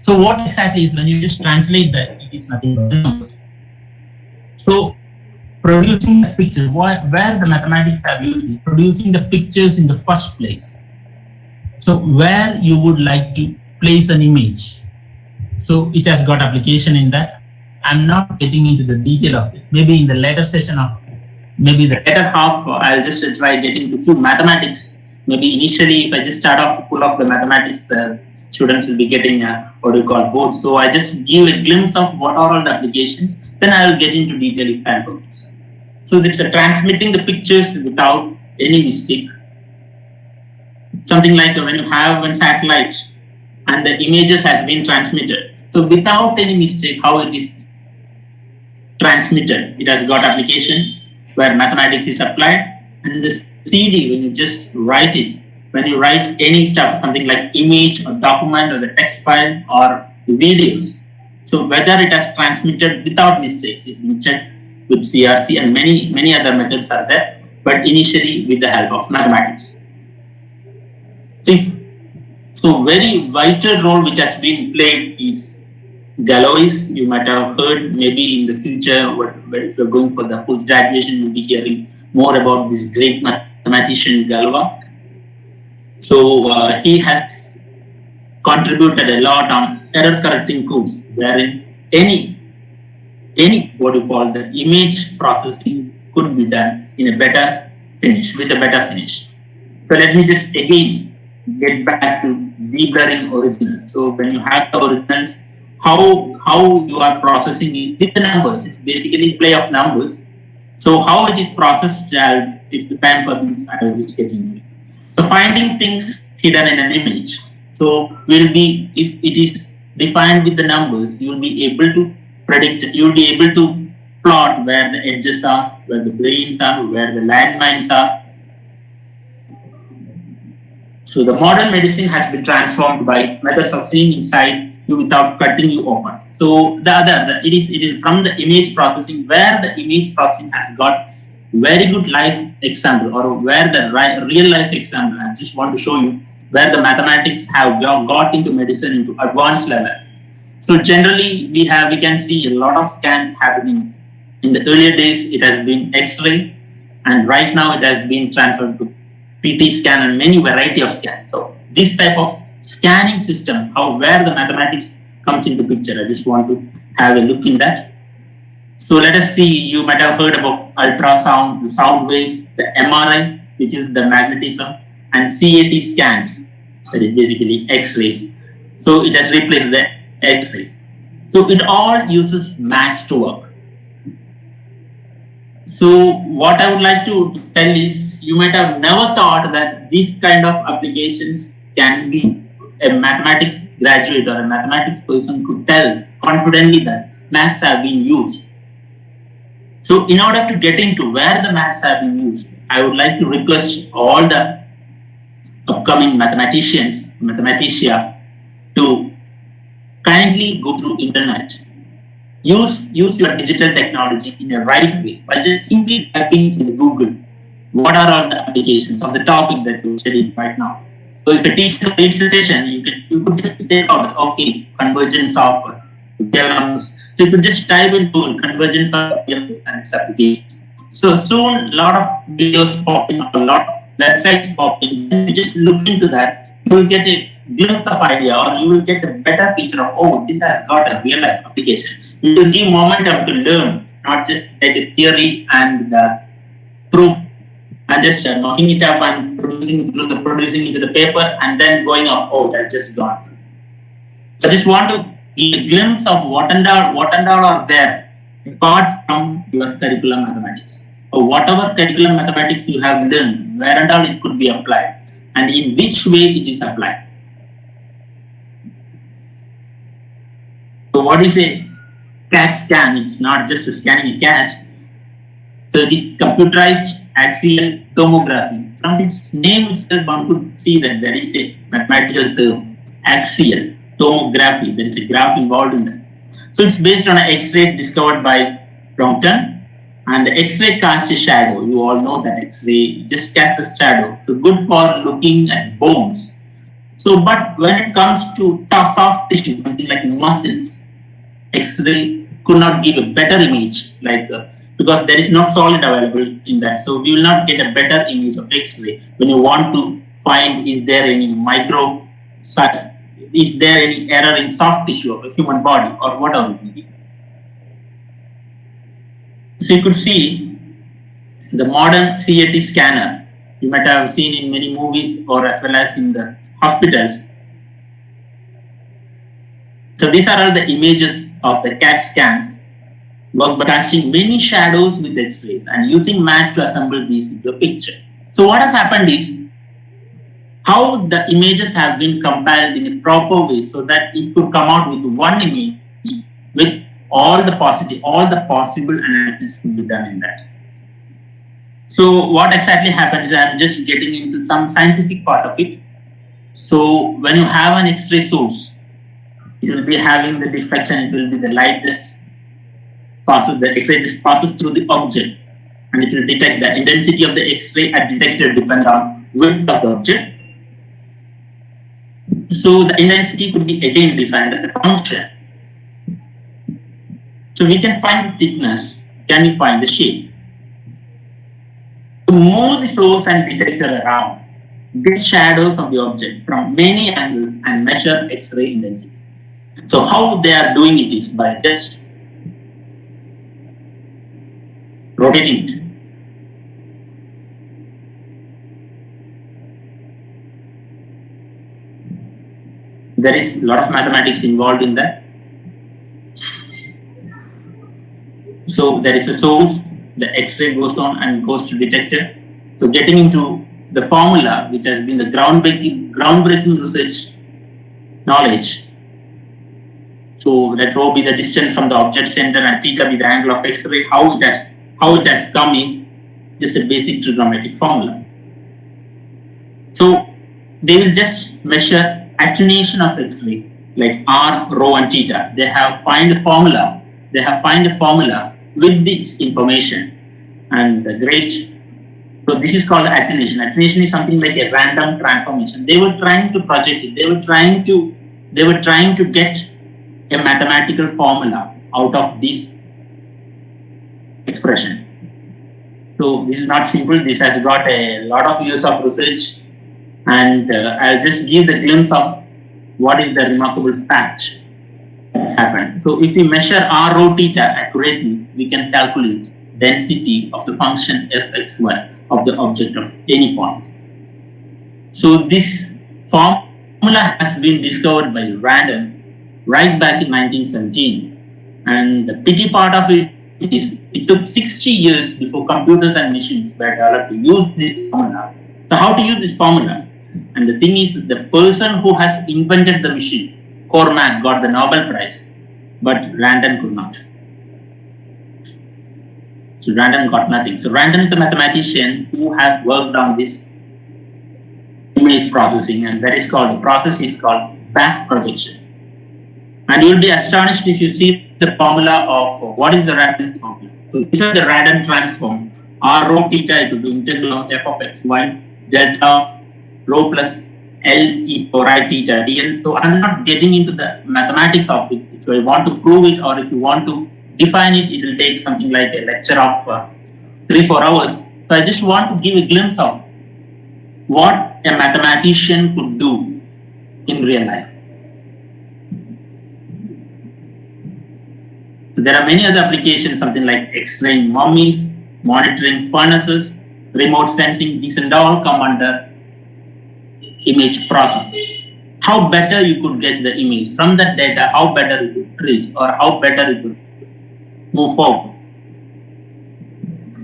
So what exactly is when you just translate that, it is nothing but numbers. So producing the pictures, where the mathematics have used it, producing the pictures in the first place. So where you would like to place an image. So it has got application in that. I'm not getting into the detail of it. Maybe in the later session of, maybe the later half, I'll just try getting to few mathematics. Maybe initially, if I just start off full of the mathematics, students will be getting what we call bored. So I just give a glimpse of what are all the applications. Then I will get into detail if time permits. So this is transmitting the pictures without any mistake. Something like when you have one satellite and the images has been transmitted. So without any mistake, how it is transmitted, it has got application where mathematics is applied. And the CD, when you just write it, when you write any stuff, something like image or document or the text file or the videos. So whether it has transmitted without mistakes is being checked with CRC, and many other methods are there, but initially with the help of mathematics. So very vital role which has been played is galloys. You might have heard maybe in the future, if you're going for the post-graduation, you'll be hearing more about this great mathematician Galois. So he has contributed a lot on error correcting codes, wherein any what you call the image processing could be done in a better finish, with a better finish. So let me just again get back to deblurring originals. So when you have the originals, how you are processing it with the numbers. It's basically play of numbers. So how it is processed is the time per minute I was just getting. So finding things hidden in an image. So will be, if it is defined with the numbers, you will be able to predict, you will be able to plot where the edges are, where the brains are, where the landmines are. So the modern medicine has been transformed by methods of seeing inside you without cutting you open. So it is from the image processing, where the image processing has got very good life example, or where the real life example. I just want to show you where the mathematics have got into medicine into advanced level. So generally we can see a lot of scans happening. In the earlier days it has been X-ray, and right now it has been transferred to PT scan and many variety of scans. So this type of scanning system, where the mathematics comes into picture, I just want to have a look in that. So let us see, you might have heard about ultrasound, the sound waves, the MRI, which is the magnetism, and CAT scans, that is basically X-rays. So it has replaced the X-rays. So it all uses maths to work. So what I would like to tell is, you might have never thought that this kind of applications can be a mathematics graduate or a mathematics person could tell confidently that maths have been used. So in order to get into where the maths have been used, I would like to request all the upcoming mathematicians, mathematician, to kindly go through internet. Use your digital technology in a right way by just simply typing in Google what are all the applications of the topic that you're studying right now. So if a teacher leads a session, you could just take out, okay, convergent software, numbers. So you could just type in Google convergent and its application. So soon a lot of videos pop in, a lot of websites pop in. And you just look into that, you will get a glimpse of idea, or you will get a better picture of, oh, this has got a real life application. It will give momentum to learn, not just take a theory and the proof and just knocking it up and producing into the paper and then going off, oh, that's just gone. So I just want to give a glimpse of what and all are there apart from your curriculum mathematics, or whatever curriculum mathematics you have learned, where and all it could be applied and in which way it is applied. So what is a CAT scan? It's not just scanning a cat. So it is computerized axial tomography. From its name itself, one could see that there is a mathematical term, axial tomography. There is a graph involved in that. So it's based on X-rays discovered by Crompton, and the X-ray casts a shadow. You all know that X-ray just casts a shadow. So good for looking at bones. So, but when it comes to soft tissue, something like muscles, X-ray could not give a better image, because there is no solid available in that. So we will not get a better image of X-ray when you want to find is there any is there any error in soft tissue of a human body or whatever it may be. So you could see the modern CAT scanner. You might have seen in many movies or as well as in the hospitals. So these are all the images of the CAT scans, work by casting many shadows with X-rays and using math to assemble these into a picture. So what has happened is, how the images have been compiled in a proper way so that it could come out with one image with all the possible analysis could be done in that. So what exactly happens is, I'm just getting into some scientific part of it. So when you have an X-ray source, it will be having the diffraction, it will be the light just passes, the X-ray just passes through the object, and it will detect the intensity of the X-ray at detector depend on width of the object. So the intensity could be again defined as a function. So we can find the thickness, can we find the shape? To move the source and detector around, get shadows of the object from many angles and measure X-ray intensity. So how they are doing it is by just rotating it. There is a lot of mathematics involved in that. there is a source, the X-ray goes on and goes to detector. So getting into the formula, which has been the groundbreaking research knowledge. So let rho be the distance from the object center and theta be the angle of X-ray. How it has come is just a basic trigonometric formula. So they will just measure attenuation of X-ray like R, rho, and theta. They have find a formula. They have find a formula with this information, and the great. So this is called attenuation. Attenuation is something like a random transformation. They were trying to project it. They were trying to get a mathematical formula out of this expression. So this is not simple. This has got a lot of years of research, and I'll just give the glimpse of what is the remarkable fact that happened. So if we measure r rho theta accurately, we can calculate density of the function fxy of the object of any point. So this formula has been discovered by Random right back in 1917, and the pity part of it is it took 60 years before computers and machines were developed to use this formula. So how to use this formula? And the thing is, the person who has invented the machine, Cormac, got the Nobel Prize, but Random could not. So Random got nothing. So Random is the mathematician who has worked on this image processing, and that is called, the process is called back projection. And you will be astonished if you see the formula of what is the Random formula. So these are the Random transform. R rho theta equal to integral of f of x y delta of rho plus L e power I theta dl. So I'm not getting into the mathematics of it. If I want to prove it or if you want to define it, it will take something like a lecture of 3-4 hours. So I just want to give a glimpse of what a mathematician could do in real life. So there are many other applications, something like X-raying mummies, monitoring furnaces, remote sensing. These and all come under image processing. How better you could get the image from that data, how better you could treat, or how better you could move forward.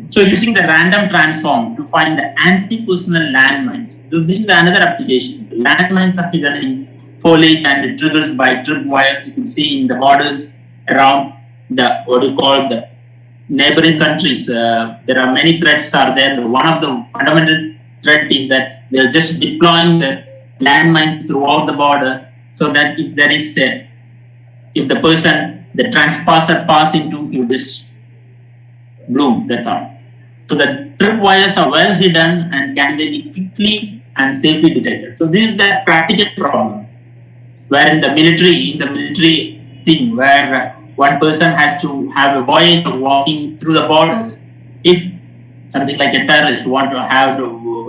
So using the random transform to find the anti-personal landmines. So this is another application. The landmines are hidden in foliage and triggers by tripwires. You can see in the borders around the what you call the neighboring countries. There are many threats are there. One of the fundamental threat is that they are just deploying the landmines throughout the border, so that if there is if the person, the transpasser pass into, you just bloom. That's all. So the tripwires are well hidden and can be quickly and safely detected. So this is the practical problem, where in the military thing, where one person has to have a voyage of walking through the borders. If something like a terrorist want to have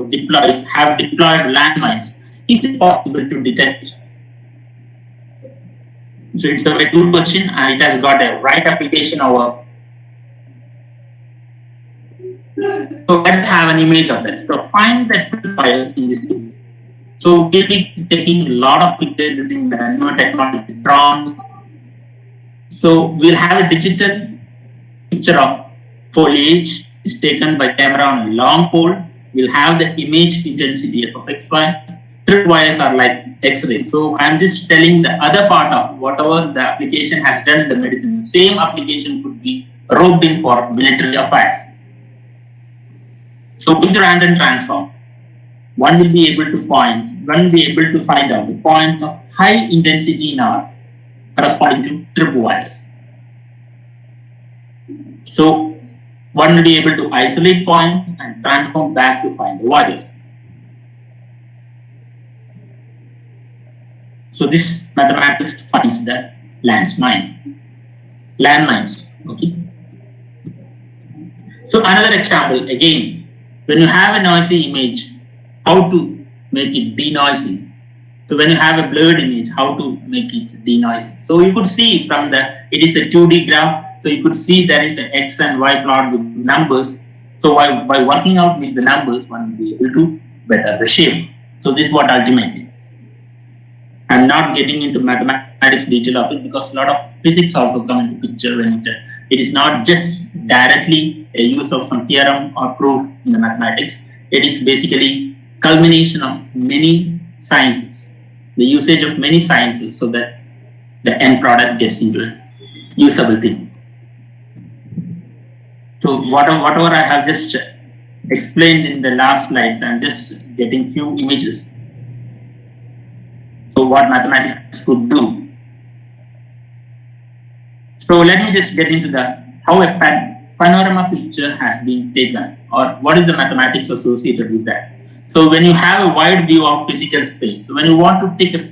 deployed landmines, is it possible to detect? So it's a very good question, and it has got a right application over. So let's have an image of that. So find the tripwires in this image. So we'll be taking a lot of pictures using the newer technology, drones. So we'll have a digital picture of foliage is taken by camera on a long pole. We'll have the image intensity f of xy. Tripwires are like X-rays. So I'm just telling the other part of whatever the application has done in the medicine. The same application could be roped in for military affairs. So with random transform, one will be able to find out the points of high intensity in R corresponding to tripwires. So one will be able to isolate points and transform back to find the wires. So this mathematics finds the landmines. Okay. So another example again. When you have a noisy image, how to make it denoising. So when you have a blurred image, how to make it denoising. So you could see from it is a 2D graph. So you could see there is an X and Y plot with numbers. So by working out with the numbers, one will be able to better the shape. So this is what ultimately. I'm not getting into mathematics detail of it because a lot of physics also come into picture when It is not just directly a use of some theorem or proof in the mathematics. It is basically culmination of many sciences, the usage of many sciences, so that the end product gets into a usable thing. So whatever I have just explained in the last slides, I'm just getting few images. So what mathematics could do. So let me just get into how a panorama picture has been taken, or what is the mathematics associated with that. So when you have a wide view of physical space, so when you want to take a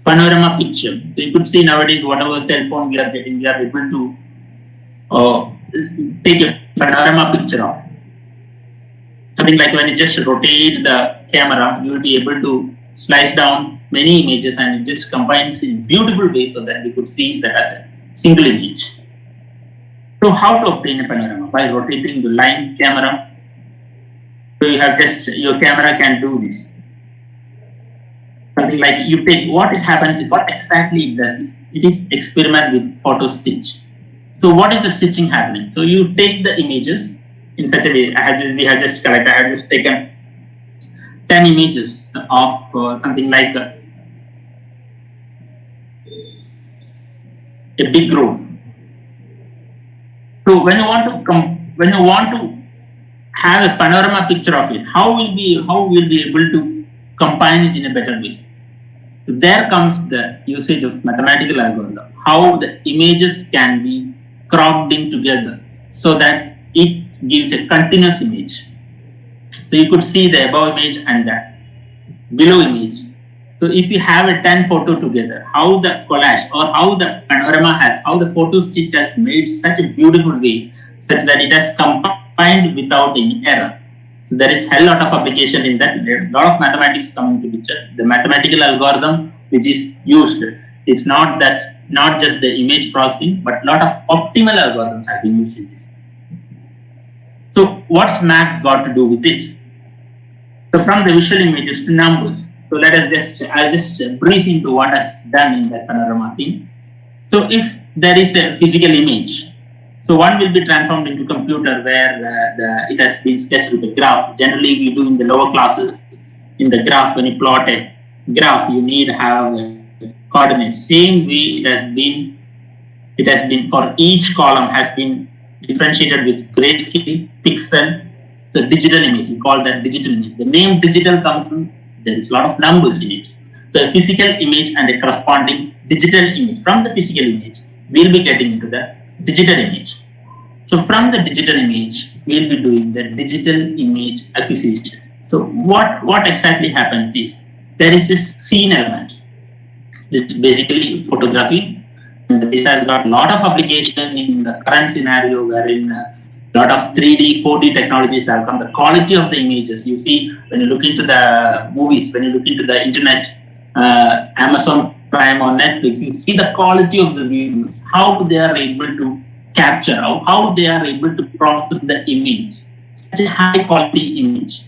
panorama picture, so you could see nowadays whatever cell phone we are getting, we are able to take a panorama picture of. Something like when you just rotate the camera, you will be able to slice down many images and it just combines in beautiful ways so that we could see that as a single image. So how to obtain a panorama? By rotating the line camera. So you have just, your camera can do this. Something like you take what it happens, what exactly it does is, it is experiment with photo stitch. So what is the stitching happening? So you take the images in such a way, we have just collected, I have just taken 10 images of something like a big road. So when you want to have a panorama picture of it, how will be able to combine it in a better way? So there comes the usage of mathematical algorithm, how the images can be cropped in together so that it gives a continuous image. So you could see the above image and the below image. So if you have a 10 photo together, how the collage or how the panorama how the photo stitch has made such a beautiful way, such that it has combined without any error. So there is a lot of application in that. There is a lot of mathematics coming to picture. The mathematical algorithm which is used, it's not just the image processing, but a lot of optimal algorithms have been used in this. So what's math got to do with it? So from the visual images to numbers. So I'll just brief into what is done in that panorama thing. So if there is a physical image, so one will be transformed into computer where it has been sketched with a graph. Generally we do in the lower classes, in the graph, when you plot a graph, you need to have coordinates. Same way it has been for each column has been differentiated with grayscale, pixel, the digital image. We call that digital image. The name digital comes from, there is a lot of numbers in it. So a physical image and a corresponding digital image. From the physical image, we'll be getting into the digital image. So from the digital image, we'll be doing the digital image acquisition. So what exactly happens is, there is this scene element. It's basically photography. And it has got a lot of application in the current scenario wherein a lot of 3D, 4D technologies have come. The quality of the images, you see, when you look into the movies, when you look into the internet, Amazon Prime or Netflix, you see the quality of the videos, how they are able to capture, how they are able to process the image, such a high quality image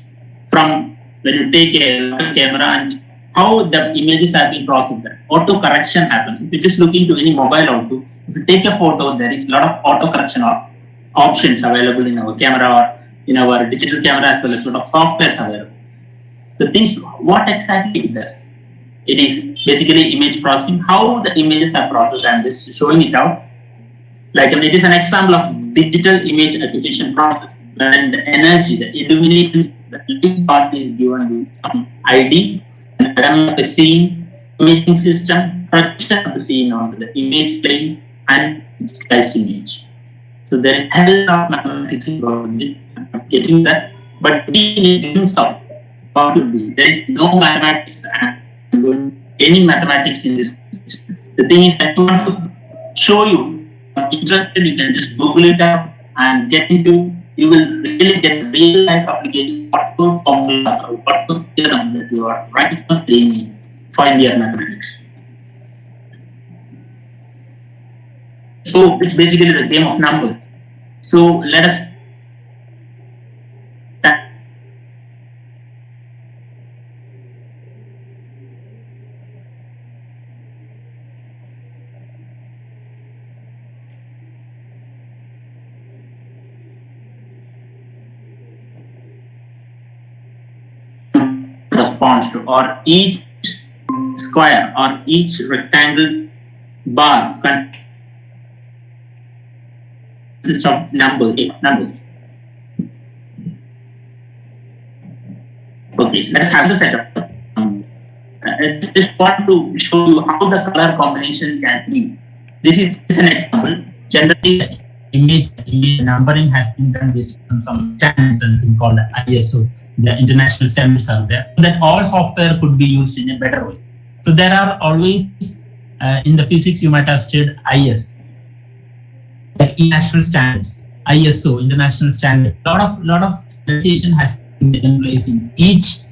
from when you take a camera and how the images have been processed. Auto correction happens. If you just look into any mobile also, if you take a photo, there is a lot of auto correction or options available in our camera or in our digital camera, as well as a lot of softwares available. The things, what exactly it does? It is basically image processing, how the images are processed. I'm just showing it out. Like it is an example of digital image acquisition process, and the energy, the illumination, the light part is given with some ID, and element of the scene, imaging system, projection of the scene onto the image plane, and sliced image. So there is a hell of mathematics involved in getting that, but in terms of what will be, there is no mathematics and any mathematics in this. The thing is, I want to show you. If you're interested, you can just Google it up and get into. You will really get real life application, what good formulas or what good theorems that you are right now studying for Indian mathematics. So it's basically the game of numbers. So let us corresponds to, or each square or each rectangle bar consists of numbers. Okay, let's have the setup. I just want to show you how the color combination can be. This is an example. Generally, image numbering has been done based on some standards and thing called ISO. The international standards are there, so that all software could be used in a better way. So there are always in the physics you might have studied IS, like international standards, ISO, international standard. Lot of standardization has been taken place in each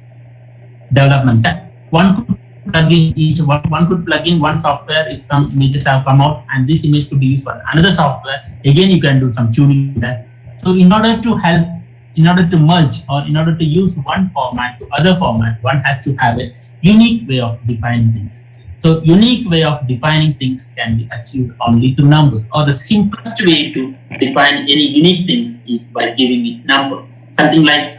development. One could plug in one could plug in one software if some images have come out, and this image could be used for another software. Again, you can do some tuning there. So in order to merge, or in order to use one format to other format, one has to have a unique way of defining things. So unique way of defining things can be achieved only through numbers, or the simplest way to define any unique things is by giving it number. Something like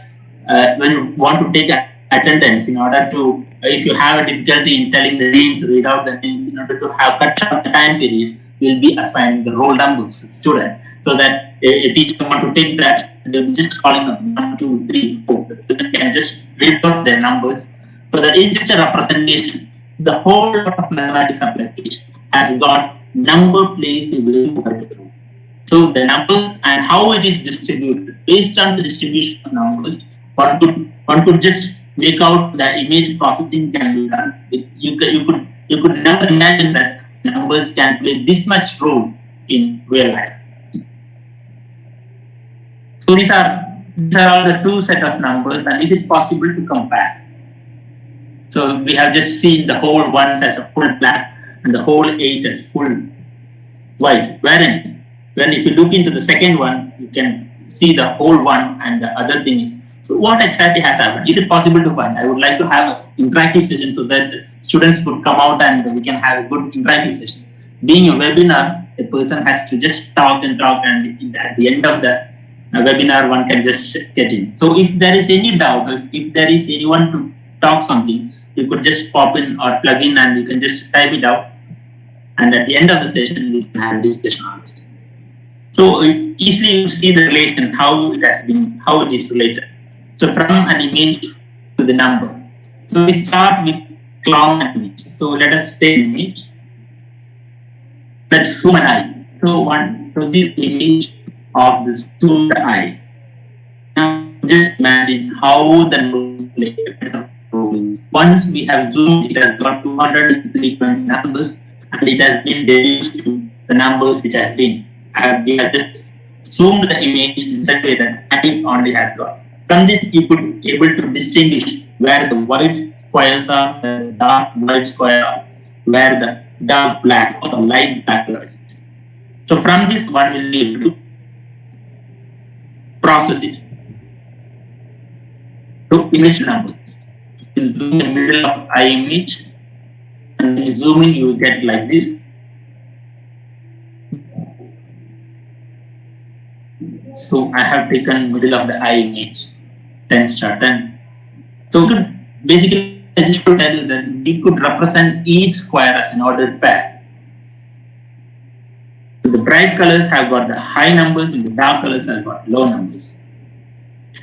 when you want to take attendance, in order to, if you have a difficulty in telling the names, read out the names, in order to have cut short the time period, we'll be assigning the roll numbers to the student, so that a teacher want to take that, they'll just calling them 1, 2, 3, 4. They can just read out their numbers. So that is just a representation. The whole of mathematics application has got number plays a very vital role. So the numbers and how it is distributed, based on the distribution of numbers, one could just make out that image processing can be done. You could never imagine that numbers can play this much role in real life. So these are all the two set of numbers, and is it possible to compare? So we have just seen the whole ones as a full black and the whole 8 as full white. When if you look into the second one, you can see the whole one and the other things. So what exactly has happened? Is it possible to find? I would like to have an interactive session so that students could come out and we can have a good interactive session. Being a webinar, a person has to just talk, and at the end of the webinar, one can just get in. So if there is any doubt, if there is anyone to talk something, you could just pop in or plug in and you can just type it out. And at the end of the session, we can have a discussion on it. So easily you see the relation, how it is related. So from an image to the number. So we start with clown image. So let us take an image. Let's zoom an eye. So this image of this zoomed eye. Now just imagine how the numbers play a better role. Once we have zoomed, it has got 203 numbers, and it has been reduced to the numbers which has been. We have just zoomed the image in such a way that I only has got. From this, you could be able to distinguish where the white squares are, where the dark white square are, where the dark black or the light black is. So from this, one will be able to process it to image numbers. You zoom in the middle of eye image, and when you zoom in, you will get like this. So I have taken middle of the eye image, 10 star 10. So we could basically, I just to tell you that we could represent each square as an ordered pair. So the bright colors have got the high numbers and the dark colors have got low numbers.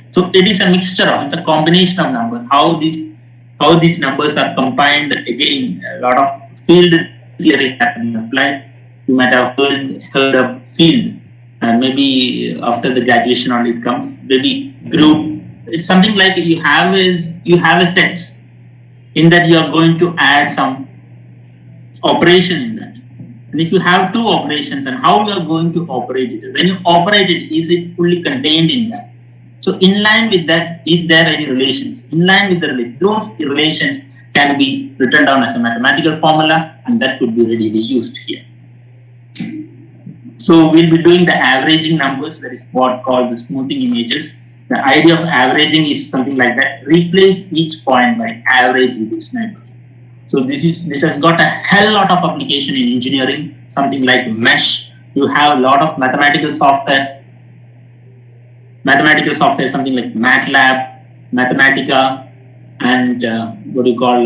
So it is a mixture of, it's a combination of numbers. How these numbers are combined, again, a lot of field theory has been applied. You might have heard of field. And maybe after the graduation only it comes, maybe group. It's something like you have a set in that you are going to add some operation in that. And if you have two operations, and how you are going to operate it, when you operate it, is it fully contained in that? So in line with that, is there any relations? In line with the relations, those relations can be written down as a mathematical formula, and that could be readily used here. So we'll be doing the averaging numbers, that is what called the smoothing images. The idea of averaging is something like that. Replace each point by average with its numbers. So this has got a hell lot of application in engineering, something like mesh. You have a lot of mathematical software, something like MATLAB, Mathematica, and what do you call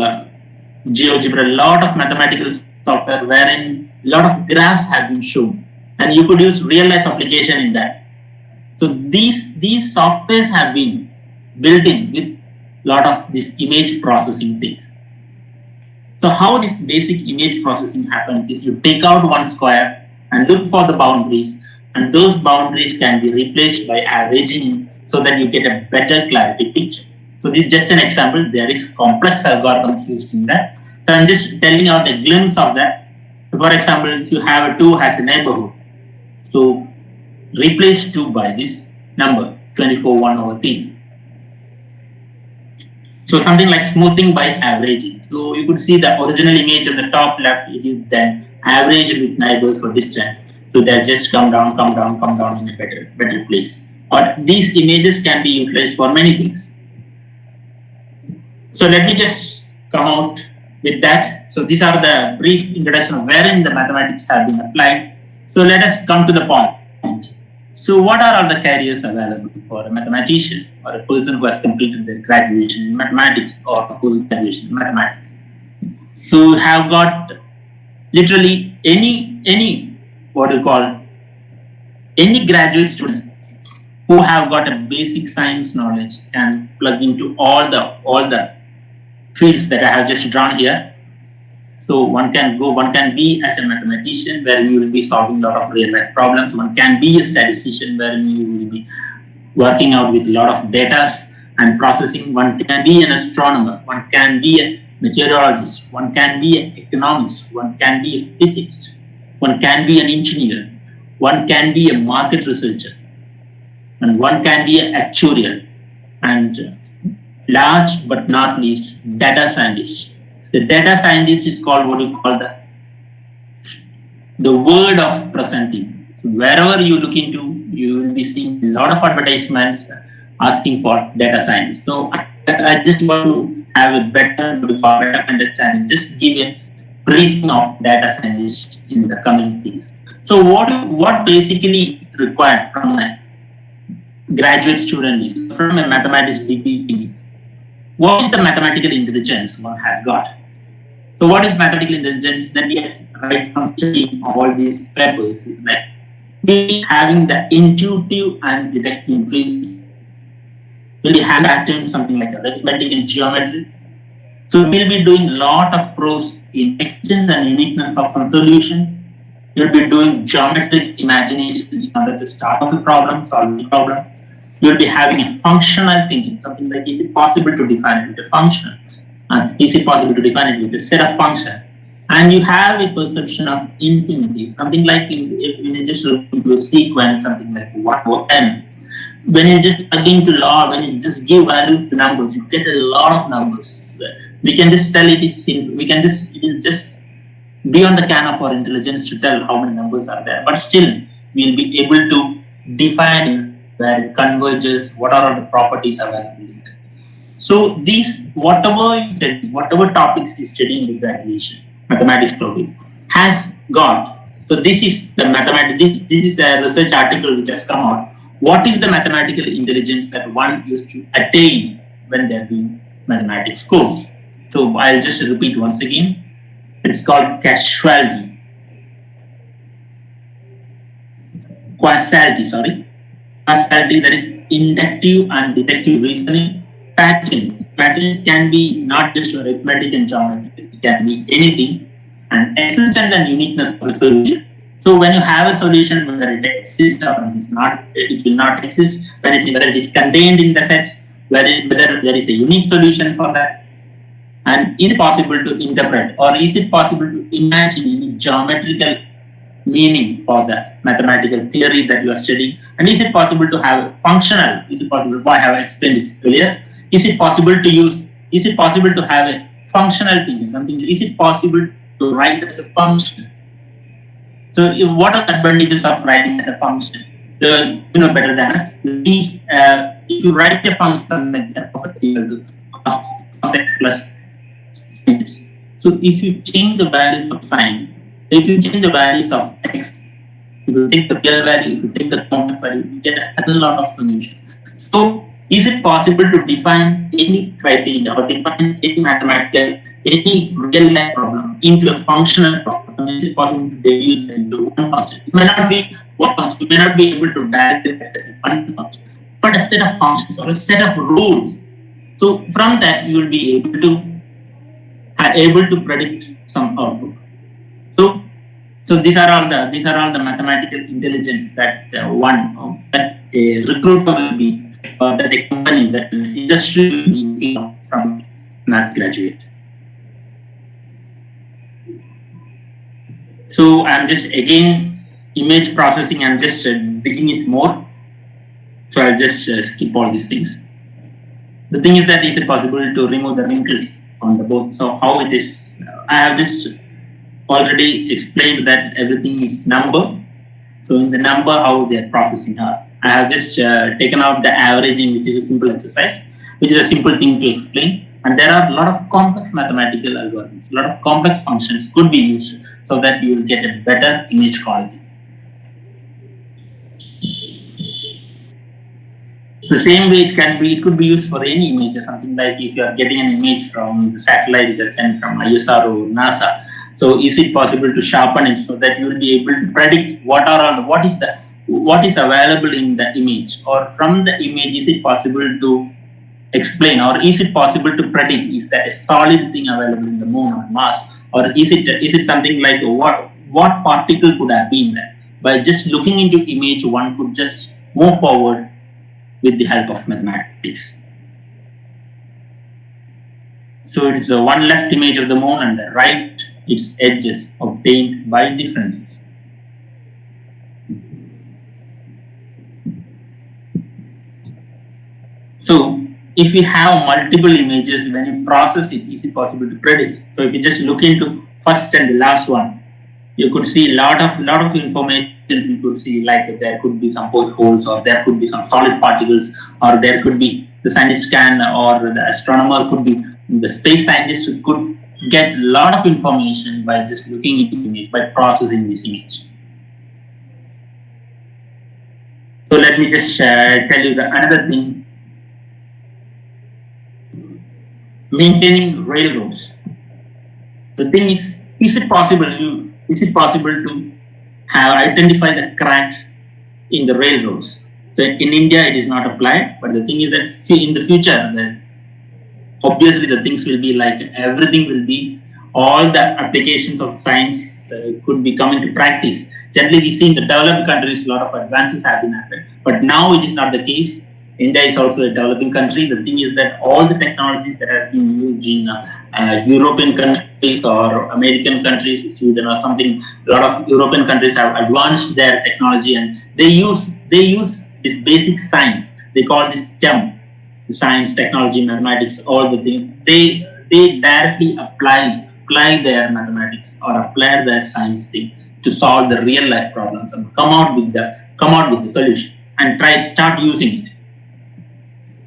GeoGebra, a lot of mathematical software wherein a lot of graphs have been shown, and you could use real life application in that. So these softwares have been built in with a lot of this image processing things. So how this basic image processing happens is you take out one square and look for the boundaries, and those boundaries can be replaced by averaging so that you get a better clarity picture. So this is just an example. There is complex algorithms used in that. So I'm just telling out a glimpse of that. For example, if you have a 2 as a neighborhood, so replace 2 by this number 24/1/3. So something like smoothing by averaging. So you could see the original image on the top left. It is then averaged with neighbors for distance. So they just come down in a better place. Or these images can be utilized for many things. So let me just come out with that. So these are the brief introduction of wherein the mathematics have been applied. So let us come to the point. So what are all the careers available for a mathematician or a person who has completed their graduation in mathematics or post-graduation in mathematics? So you have got literally any what do you call any graduate students who have got a basic science knowledge can plug into all the fields that I have just drawn here. So one can be as a mathematician where you will be solving a lot of real life problems. One can be a statistician where you will be working out with a lot of data and processing. One can be an astronomer. One can be a meteorologist. One can be an economist. One can be a physicist. One can be an engineer. One can be a market researcher. And one can be an actuarial. And last but not least, data scientist. The data scientist is called what you call the word of presenting. So wherever you look into, you will be seeing a lot of advertisements asking for data science. So I just want to have a better understanding. Just give a briefing of data scientist in the coming things. So what basically required from a graduate student is from a mathematics degree things. What is the mathematical intelligence one has got? So what is mathematical intelligence? That we have right from studying all these papers is like we having the intuitive and deductive reasoning. We'll have pattern something like arithmetic and geometry. So we'll be doing a lot of pros in extent and uniqueness of some solution. You'll be doing geometric imagination in order to start off a problem, solve the problem. You'll be having a functional thinking, something like is it possible to define it with a function? And is it possible to define it with a set of functions? And you have a perception of infinity, something like when you just look into a sequence, something like 1 over n. When you just plug into law, when you just give values to numbers, you get a lot of numbers. We can just tell it is simple. It is just beyond the can of our intelligence to tell how many numbers are there. But still, we'll be able to define where it converges, what are all the properties available. So these, whatever you study, whatever topics you study in the graduation, mathematics topic, has got. So this is the mathematics. This is a research article which has come out. What is the mathematical intelligence that one used to attain when they're doing mathematics course? So I'll just repeat once again. It's called causality. Causality, that is inductive and deductive reasoning. Patterns can be not just arithmetic and geometry, it can be anything. And existence and uniqueness of a solution. So when you have a solution, whether it exists or it will not exist, whether it is contained in the set, whether there is a unique solution for that, and is it possible to interpret or is it possible to imagine any geometrical meaning for the mathematical theory that you are studying, and is it possible to have a functional, is it possible, I have explained it earlier, is it possible to have a functional thinking, something, is it possible to write as a function? So what are the advantages of writing as a function? You know better than us. Means, if you write a function like that, equal to cos x plus x. So if you change the values of sine, if you change the values of x, if you take the real value, if you take the complex value, you get a lot of solution. So Is it possible to define any criteria or define any mathematical, any real life problem into a functional problem? Is it possible to deduce it into one function? It may not be one function, you may not be able to directly as one function, but a set of functions or a set of rules. So from that you will be able to predict some output. So these are all the mathematical intelligence that that a recruiter will be, or that a company, that an industry will be using from math graduate. So I'm just again image processing. I'm just digging it more. So I'll just skip all these things. The thing is that is it possible to remove the wrinkles on the both? So how it is? I have just already explained that everything is number. So in the number, how they are processing are. I have just taken out the averaging, which is a simple exercise, which is a simple thing to explain. And there are a lot of complex mathematical algorithms, a lot of complex functions could be used so that you will get a better image quality. So same way it could be used for any image, or something like if you are getting an image from the satellite which is sent from ISR or NASA. So is it possible to sharpen it so that you will be able to predict what is available in the image, or from the image is it possible to explain, or is it possible to predict is that a solid thing available in the moon or Mars, or is it something like what particle could have been there? By just looking into image, one could just move forward with the help of mathematics. So it is the one left image of the moon and the right its edges obtained by differences. So if you have multiple images, when you process it, is it possible to predict? So if you just look into first and the last one, you could see a lot of information. You could see like there could be some potholes, or there could be some solid particles, or there could be the scientist can, or the astronomer could be, the space scientist could get a lot of information by just looking into the image, by processing this image. So let me just tell you another thing. Maintaining railroads. The thing is it possible to have identify the cracks in the railroads? So in India it is not applied, but the thing is that in the future, obviously the things will be like everything will be, all the applications of science could be coming to practice. Generally we see in the developed countries a lot of advances have been happened, but now it is not the case. India is also a developing country. The thing is that all the technologies that have been used in European countries or American countries, Sweden or something, a lot of European countries have advanced their technology, and they use this basic science. They call this STEM, science, technology, mathematics, all the things. They directly apply their mathematics or apply their science thing to solve the real life problems and come out with the solution and start using it.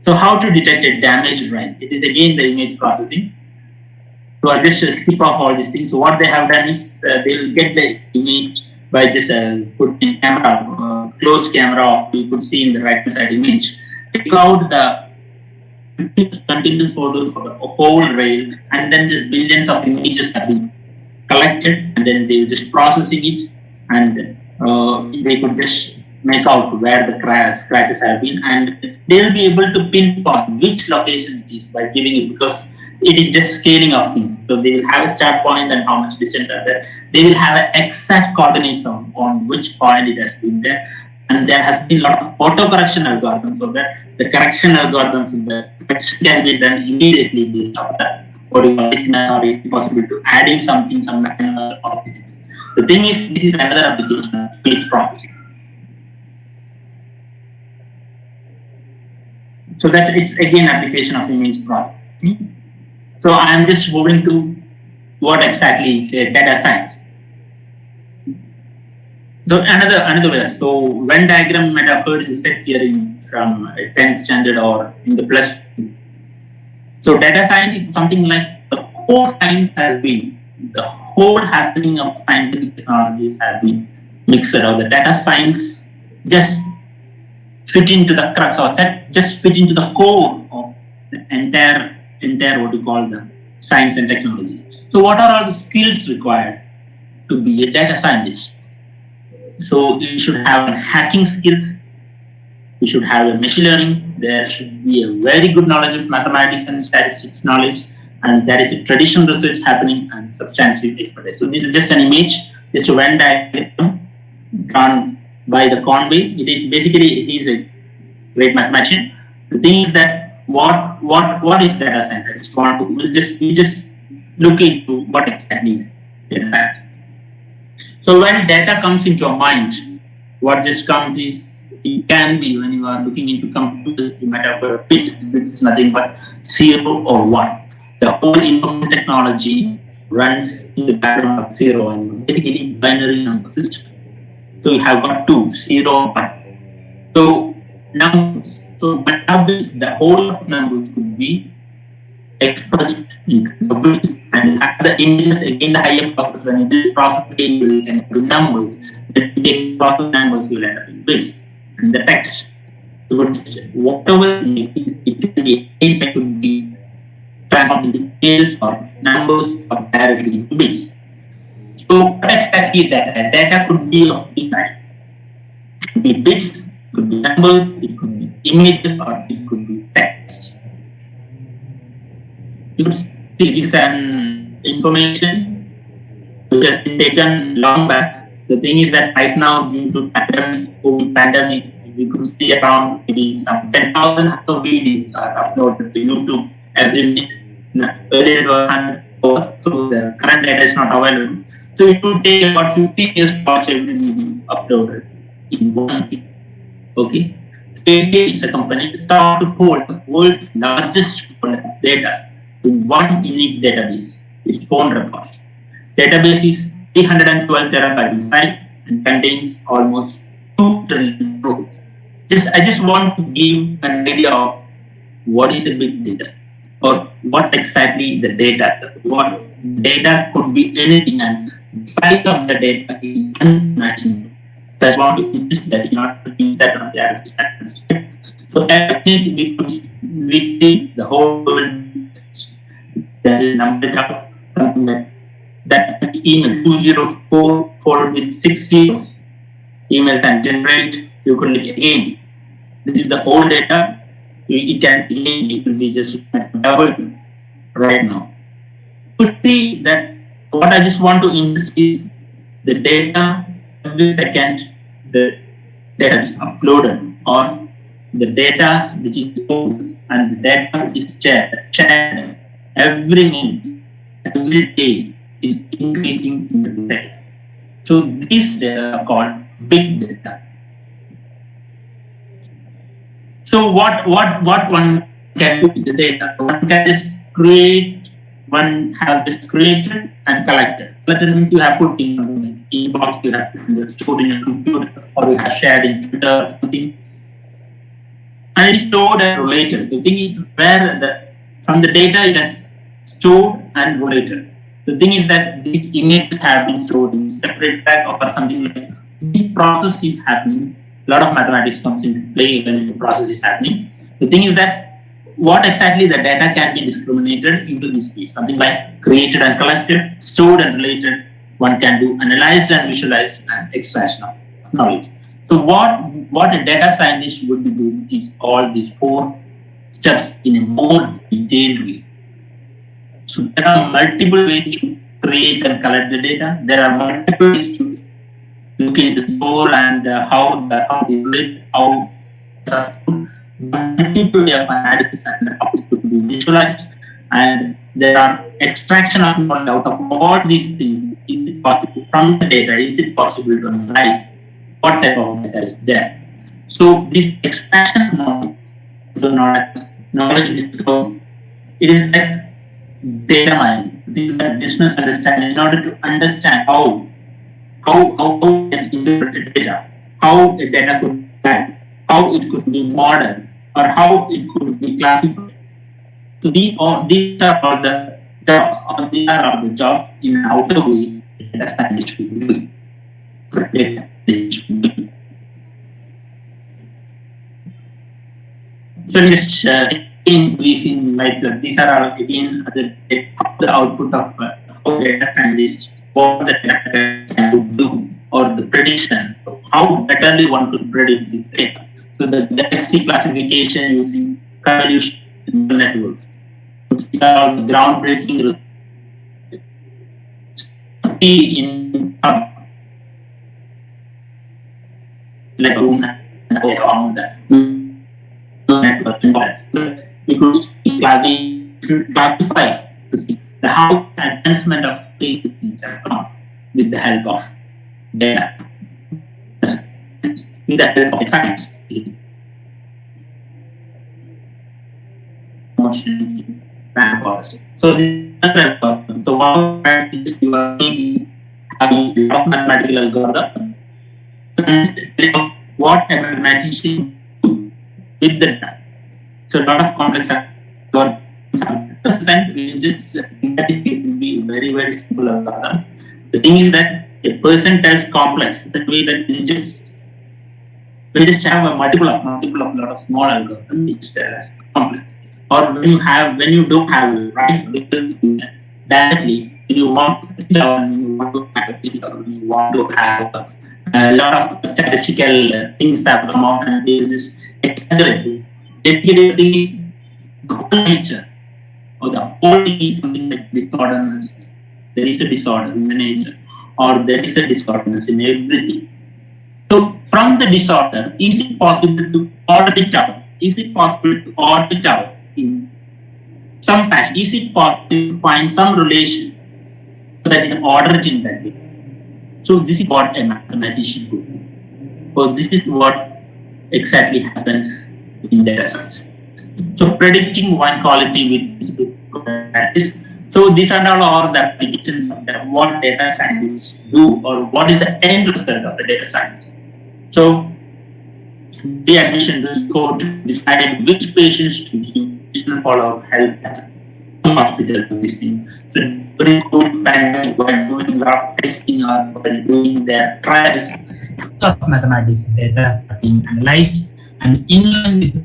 So how to detect a damaged rail? It is again the image processing. So I just skip off all these things. So what they have done is they will get the image by just putting camera, closed camera off. You could see in the right side image. Take out the continuous photos for the whole rail, and then just billions of images have been collected, and then they will just processing it, and they could just make out where the scratches have been, and they will be able to pinpoint which location it is by giving it, because it is just scaling of things. So they will have a start point and how much distance are there. They will have an exact coordinates on which point it has been there. And there has been a lot of auto correction algorithms, so that the correction algorithms in the correction can be done immediately based on that. Or is it possible to adding something, some manual options. The thing is, this is another application of image processing. So it's again application of image processing. So I am just moving to what exactly is data science. So another way. So Venn diagram might have heard in set theory from 10th standard or in the plus 2. So data science is something like the whole science has been, the whole happening of scientific technologies have been mixed, or the data science just fit into the crux, or that just fit into the core of the entire what you call the science and technology. So what are all the skills required to be a data scientist? So you should have a hacking skills, you should have a machine learning, there should be a very good knowledge of mathematics and statistics knowledge, and there is a traditional research happening and substantive expertise. So this is just an image, just a Venn diagram drawn by the Conway. It is basically, he is a great mathematician. The thing is that what is data science? I just want to we just look into what exactly is data science. So when data comes into your mind, what just comes is, it can be when you are looking into computers, you might have a bit, which is nothing but 0 or 1. The whole information technology runs in the background of 0 and basically binary number system. So you have got 2, 0, 1. So numbers. So numbers, the whole of numbers could be expressed in terms of bits, and you have the images again, the higher process. When you do this process, you will end up in numbers. Then you take process numbers, you will end up in bits. And the text, so whatever it can be, it could be transformed into bits or numbers or directly into bits. So what exactly data? Data could be of any kind. It could be bits, it could be numbers, it could be images, or it could be text. You could see this is an information which has been taken long back. The thing is that right now, due to pandemic, we could see around maybe some 10,000 videos are uploaded to YouTube every minute. Earlier it was 100, so the current data is not available. So it would take about 15 years to watch every video uploaded in 1 week. Okay. So it's a company that to hold the world's largest data in one unique database, its phone records. Database is 312 terabytes in size and contains almost 2 trillion rows. I just want to give an idea of what is a big data, or what exactly the data. What data could be anything, and the size of the data is unimaginable. So I want to insist that in order to use that on the average. So everything we see the whole world. There is a number of that email 204 followed with 6 zeros. Emails can generate. You could look again. This is the old data. It can again, it will be just double right now. You could see that what I just want to insist is the data every second the data is uploaded, or the data which is stored and the data which is shared every minute, every day is increasing in the data. So these data are called big data. So what one can do with the data? One can just create, one have just created and collected. Collected means you have put in an inbox, you have stored in a computer, or you have shared in Twitter or something. And it is stored and related. The thing is where from the data it has stored and related. The thing is that these images have been stored in separate bag or something like this process is happening. A lot of mathematics comes into play when the process is happening. The thing is that what exactly the data can be discriminated into this piece. Something like created and collected, stored and related. One can do analyzed and visualized and extraction of knowledge. So what a data scientist would be doing is all these 4 steps in a more detailed way. So there are multiple ways to create and collect the data. There are multiple ways to look into the store and how they relate, how multiple way of analysis and how it could be visualized. And there are extraction of knowledge out of all these things. Is it possible from the data? Is it possible to analyze what type of data is there? So this extraction of knowledge, so knowledge is so it is like data mining, the business understanding in order to understand how we can interpret data, how a data could be planned, how it could be modeled, or how it could be classified. So these are all the jobs, or these are all the jobs in an outer way data scientists should be doing. So just again briefing, like these are all again the output of how data scientists, what the data can do, or the prediction, how betterly one could predict the data. So the galaxy classification using convolutional networks. These are all groundbreaking results in like room and around that network because we classify the how advancement of things are come with the help of data, with the help of science. So this so one practice you are having mathematical algorithm. What a mathematician do with the data. So a lot of complex algorithms. Sometimes we just it will be very, very simple algorithms. The thing is that a person tells complex in a way that we just have a multiple of lot of small algorithms which tell us complex. Or when you don't have it, right, directly you want to have a lot of statistical things have come out and they just accelerate. Basically, the whole nature or the whole thing is something like disorderness. There is a disorder in the nature, or there is a disorderness in everything. So, from the disorder, is it possible to order it out? Is it possible to order it out in some fashion? Is it possible to find some relation so that you can order it in that way? So this is what a mathematician would do. So this is what exactly happens in data science. So predicting one quality with practice. So these are not all the applications of what data scientists do or what is the end result of the data science. So the admission to code decided which patients to use follow health hospital this thing. So during COVID pandemic, while doing a lot of testing or while doing their trials, of mathematics data are being analyzed, and in line with the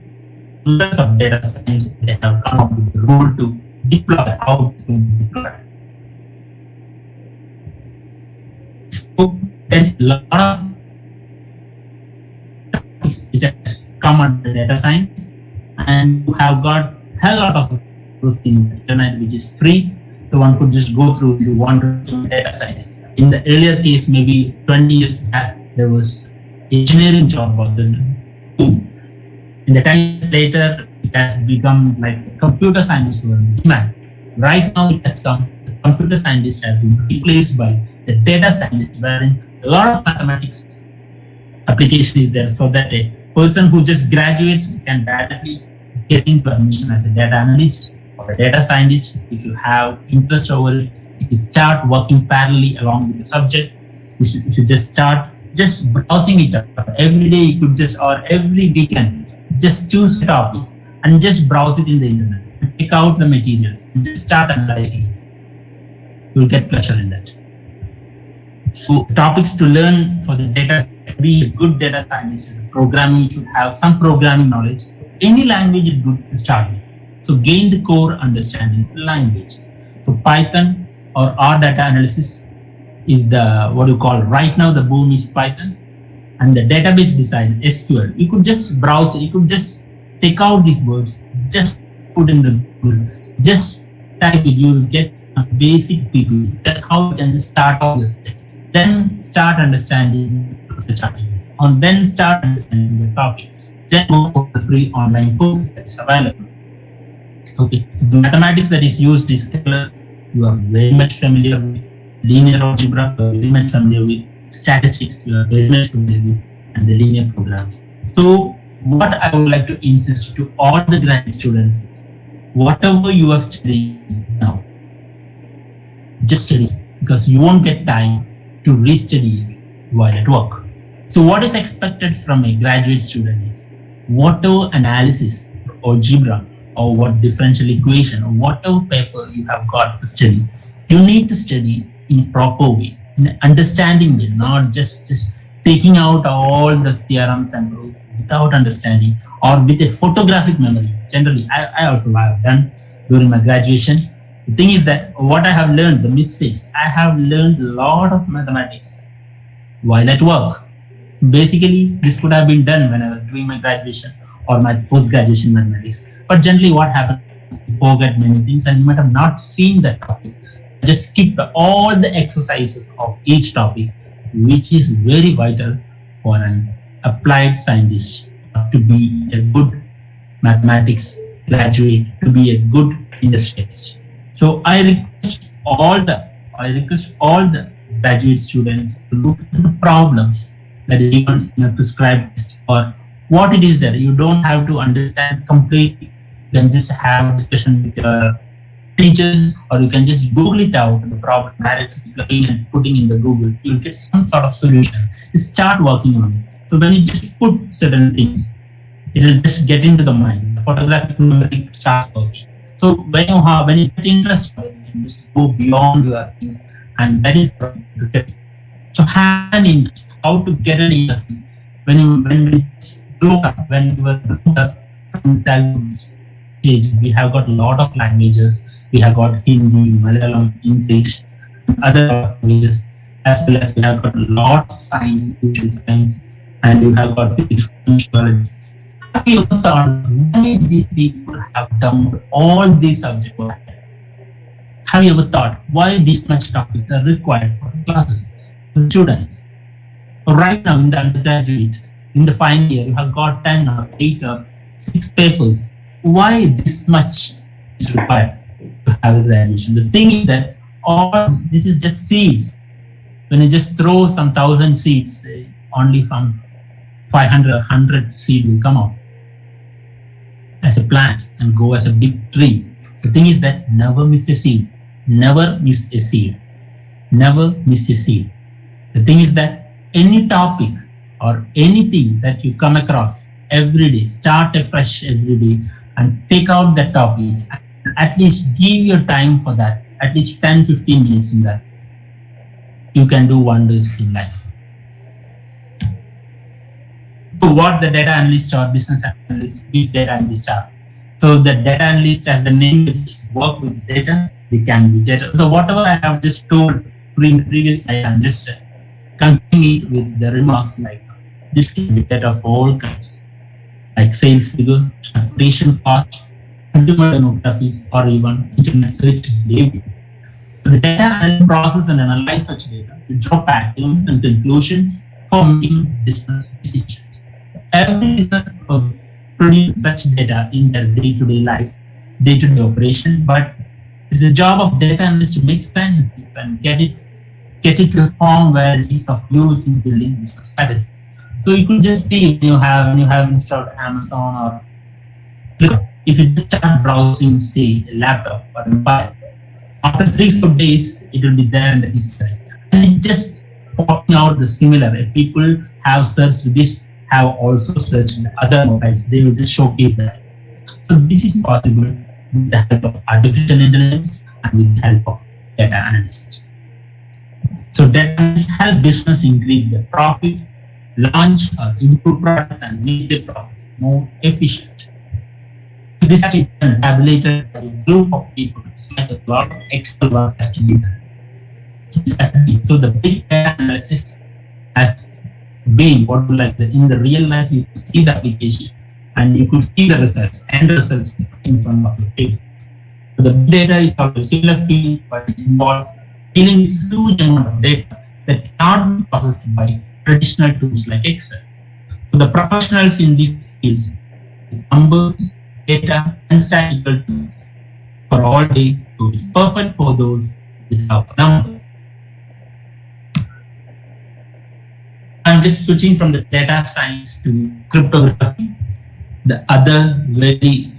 results of data science, they have come up with the rule to deploy, how to deploy. So there's a lot of topics which has come under data science, and you have got a lot of in the internet which is free, so one could just go through if you want to do data science. In the earlier case, maybe 20 years back, there was engineering job or the boom. In the 10 years later, it has become like computer science was demand. Right now, it has come. The computer scientists have been replaced by the data scientists, wherein a lot of mathematics application is there, so that a person who just graduates can directly get into admission as a data analyst or a data scientist. If you have interest over it, you start working parallelly along with the subject. You should just start just browsing it up. Every day you could just, or every weekend, just choose a topic and just browse it in the internet and pick out the materials and just start analyzing it. You'll get pleasure in that. So topics to learn for the data, to be a good data scientist, programming, you should have some programming knowledge. Any language is good to start with. So gain the core understanding of the language. So Python or R data analysis is the, what you call, right now the boom is Python. And the database design, SQL, you could just browse it, you could just take out these words, just put in the Google, just type it, you will get a basic PPT. That's how you can just start all this. Then start understanding the charting, and then start understanding the topic. Then go for the free online courses that is available. Okay, the mathematics that is used is scalar. You are very much familiar with linear algebra, you are very much familiar with statistics, you are very much familiar with, and the linear programming. So what I would like to insist to all the graduate students, whatever you are studying now, just study, because you won't get time to restudy while at work. So what is expected from a graduate student is whatever analysis or algebra or what differential equation or whatever paper you have got to study, you need to study in proper way, in an understanding way, not just taking out all the theorems and proofs without understanding or with a photographic memory. Generally, I also have done during my graduation. The thing is that what I have learned, the mistakes, I have learned a lot of mathematics while at work. So basically, this could have been done when I was doing my graduation or my post-graduation mathematics. But generally what happens, you forget many things and you might have not seen that topic. Just skip all the exercises of each topic, which is very vital for an applied scientist to be a good mathematics graduate, to be a good industrialist. So I request all the graduate students to look at the problems that is given in a prescribed test or what it is there. You don't have to understand completely. You can just have a discussion with your teachers, or you can just Google it out, the problem directly plugging and putting in the Google. You'll get some sort of solution. You start working on it. So when you just put certain things, it will just get into the mind. The photographic memory starts working. So when you get interested, you can just go beyond your things, and that is what you get. So have an interest. How to get an interest? When we grew up, when we were growing up from childhood stage, we have got a lot of languages. We have got Hindi, Malayalam, English, and other languages, as well as we have got a lot of science, social science, and we have got physics, biology. Have you ever thought why these people have dumped all these subjects? Have you ever thought why these much topics are required for classes, for students? Right now in the undergraduate, in the final year, you have got 10 or 8 or 6 papers. Why this much is required to have a graduation? The thing is that all this is just seeds. When you just throw some 1,000 seeds, only from 500 or 100 seed will come out as a plant and go as a big tree. The thing is that never miss a seed. Never miss a seed. Never miss a seed. The thing is that any topic or anything that you come across every day, start afresh every day and take out that topic and at least give your time for that, at least 10-15 minutes in that. You can do wonders in life. So what the data analyst or business analyst, big data analyst are. So the data analyst, as the name is, work with data. They can be data. So whatever I have just told previously, I am just continue with the remarks like this can be data of all kinds, like sales figure, transportation cost, consumer demographics, or even internet search behavior. So the data analysis process and analyze such data to draw patterns and conclusions for making business decisions. Every business produces such data in their day-to-day life, day-to-day operation, but it's the job of data analysts to make sense and get it to a form where it is of use in building business strategy. So you could just see when you have installed Amazon or if you just start browsing, say, a laptop or a mobile, after 3-4 days, it will be there in the history. And it just popping out the similar. If people have searched this, have also searched other mobiles, they will just showcase that. So this is possible with the help of artificial intelligence and with the help of data analysts. So data analysts help business increase their profit, launch or improve products, and make the process more efficient. This has been tabulated by a group of people. It's like a lot of Excel work has to be done. So the big data analysis has been what like in the real life you could see the application and you could see the results, end results in front of your table. So the big data is of a similar field, but it involves dealing with huge amount of data that cannot be processed by traditional tools like Excel. So the professionals in these fields with numbers, data, and statistical tools for all day to be perfect for those without numbers. I'm just switching from the data science to cryptography, the other very,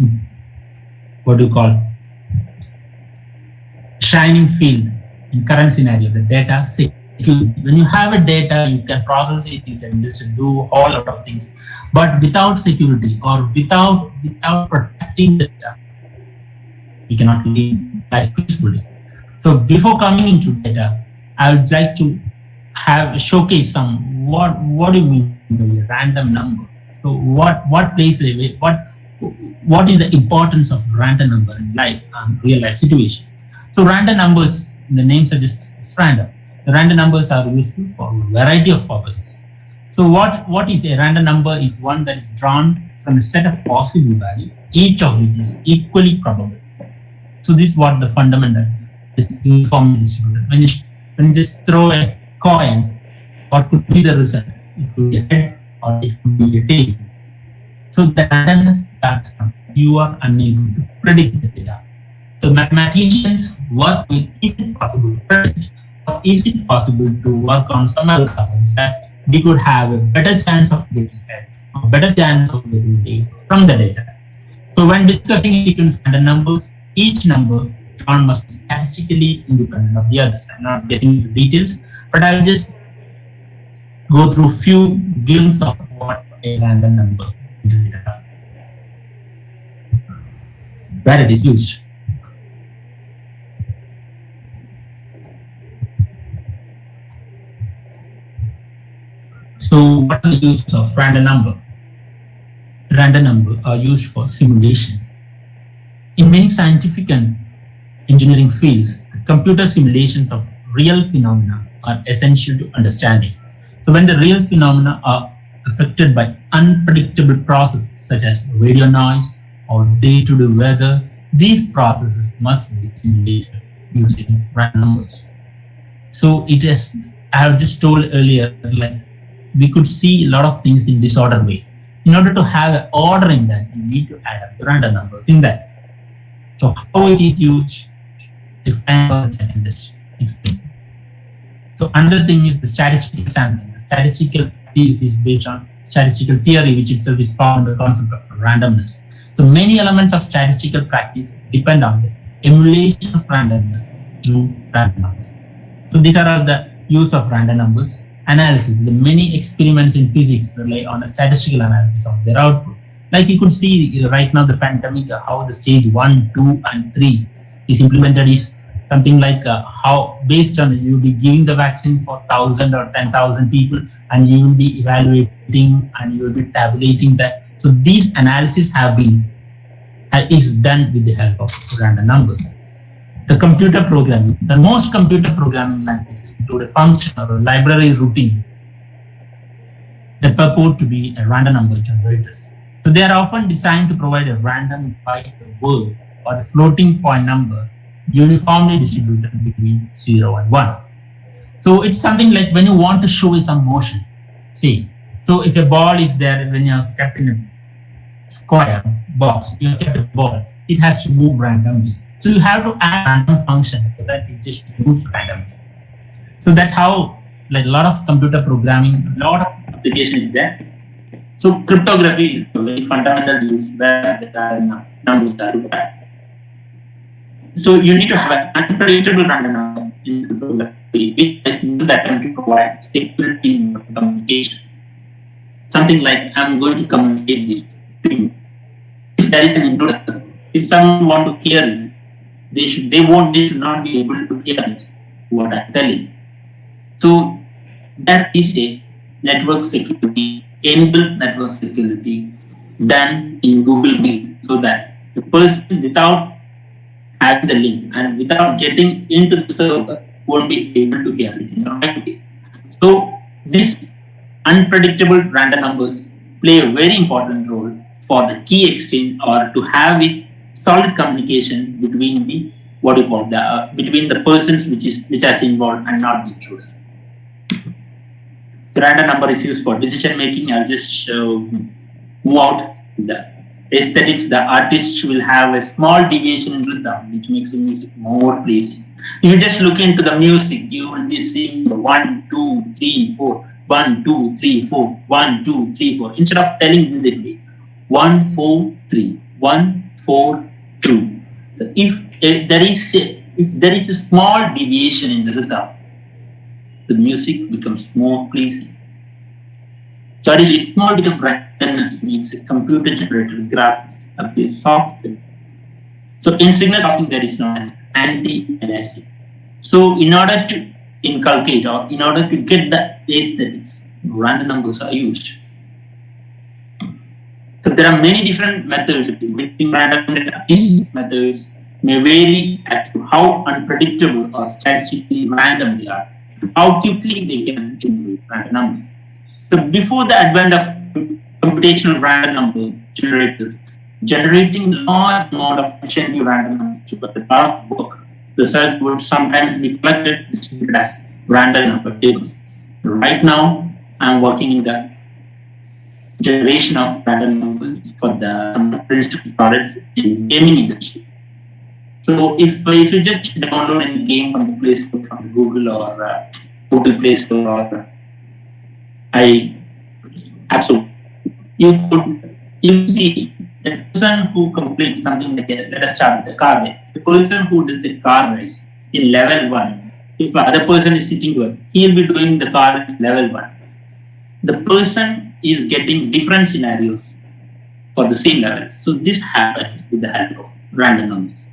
shining field in current scenario, the data security. When you have a data, you can process it, you can just do a whole lot of things. But without security or without protecting the data, you cannot live life peacefully. So before coming into data, I would like to have showcase some what do you mean by a random number. So what plays a what is the importance of random number in life and real life situation. So random numbers, the name suggests it's random. The random numbers are useful for a variety of purposes. So what is a random number is one that is drawn from a set of possible values, each of which is equally probable. So this is what the fundamental is uniformly distributed. When you just throw a coin, what could be the result? It could be a head or it could be a tail. So the randomness starts from you are unable to predict the data. So mathematicians work with, is it possible to predict, or is it possible to work on some algorithms that we could have a better chance of getting head, or better chance of getting tail from the data. So when discussing sequence random numbers, each number drawn must be statistically independent of the others. I'm not getting into details, but I'll just go through few glimpses of what a random number is, where it is used. So what are the uses of random number? Random number are used for simulation. In many scientific and engineering fields, the computer simulations of real phenomena are essential to understanding. So when the real phenomena are affected by unpredictable processes such as radio noise or day-to-day weather, these processes must be simulated using random numbers. So it is, I have just told earlier, like we could see a lot of things in disorder way. In order to have an order in that, you need to add up the random numbers in that. So how it is used, if I can just explain. So another thing is the statistical sampling. The statistical theory is based on statistical theory, which itself is found in the concept of randomness. So many elements of statistical practice depend on the emulation of randomness through random numbers. So these are all the use of random numbers. Analysis. The many experiments in physics rely on a statistical analysis of their output. Like you could see right now the pandemic, how the stage 1, 2, and 3 is implemented is something like how based on you will be giving the vaccine for 1,000 or 10,000 people, and you will be evaluating and you will be tabulating that. So these analyses have been is done with the help of random numbers. The computer programming, the most computer programming languages include a function or a library routine that purport to be a random number generators. So they are often designed to provide a random byte word or a floating point number uniformly distributed between 0 and 1. So it's something like when you want to show some motion. See, so if a ball is there, when you're kept in a square box, you kept a ball, it has to move randomly. So you have to add a random function so that it just moves randomly. So that's how, like a lot of computer programming, a lot of applications there. So cryptography is a very fundamental use where the numbers are required. So you need to have an unpredictable random number in cryptography, which is that can provide security in communication. Something like I'm going to communicate this to you. If there is an intruder, if someone want to hear it, they should not be able to hear it, what I'm telling. So that is a network security, enabled network security done in Google Meet, so that the person without having the link and without getting into the server won't be able to hear it in the right way. So this unpredictable random numbers play a very important role for the key exchange or to have a solid communication between the between the persons which are involved and not the intruder. The random number is used for decision making. I'll just move out the aesthetics. The artist will have a small deviation in rhythm, which makes the music more pleasing. You just look into the music, you will be seeing 1, 2, 3, 4, 1, 2, 3, 4, 1, 2, 3, 4. Instead of telling the way 1, 4, 3, 1, 4, 2. So if there is a small deviation in the rhythm, the music becomes more pleasing. So it is a small bit of randomness makes a computer generated graphics appear soft. So in signal processing there is no anti-aliasing. So in order to inculcate or in order to get the aesthetics, random numbers are used. So there are many different methods between random data. These methods may vary as to how unpredictable or statistically random they are, how quickly they can generate random numbers. So before the advent of computational random number generators, generating large amount of efficiently random numbers took a lot of work. Results would sometimes be collected distributed as random number tables. Right now, I'm working in the generation of random numbers for the principal products in gaming industry. So if you just download any game from the Play Store, from Google or Google Play Store or App Store, you see the person who completes something like let us start with the car race. The person who does the car race in level 1, if the other person is sitting to it, he will be doing the car race level 1. The person is getting different scenarios for the same level. So this happens with the help of random numbers.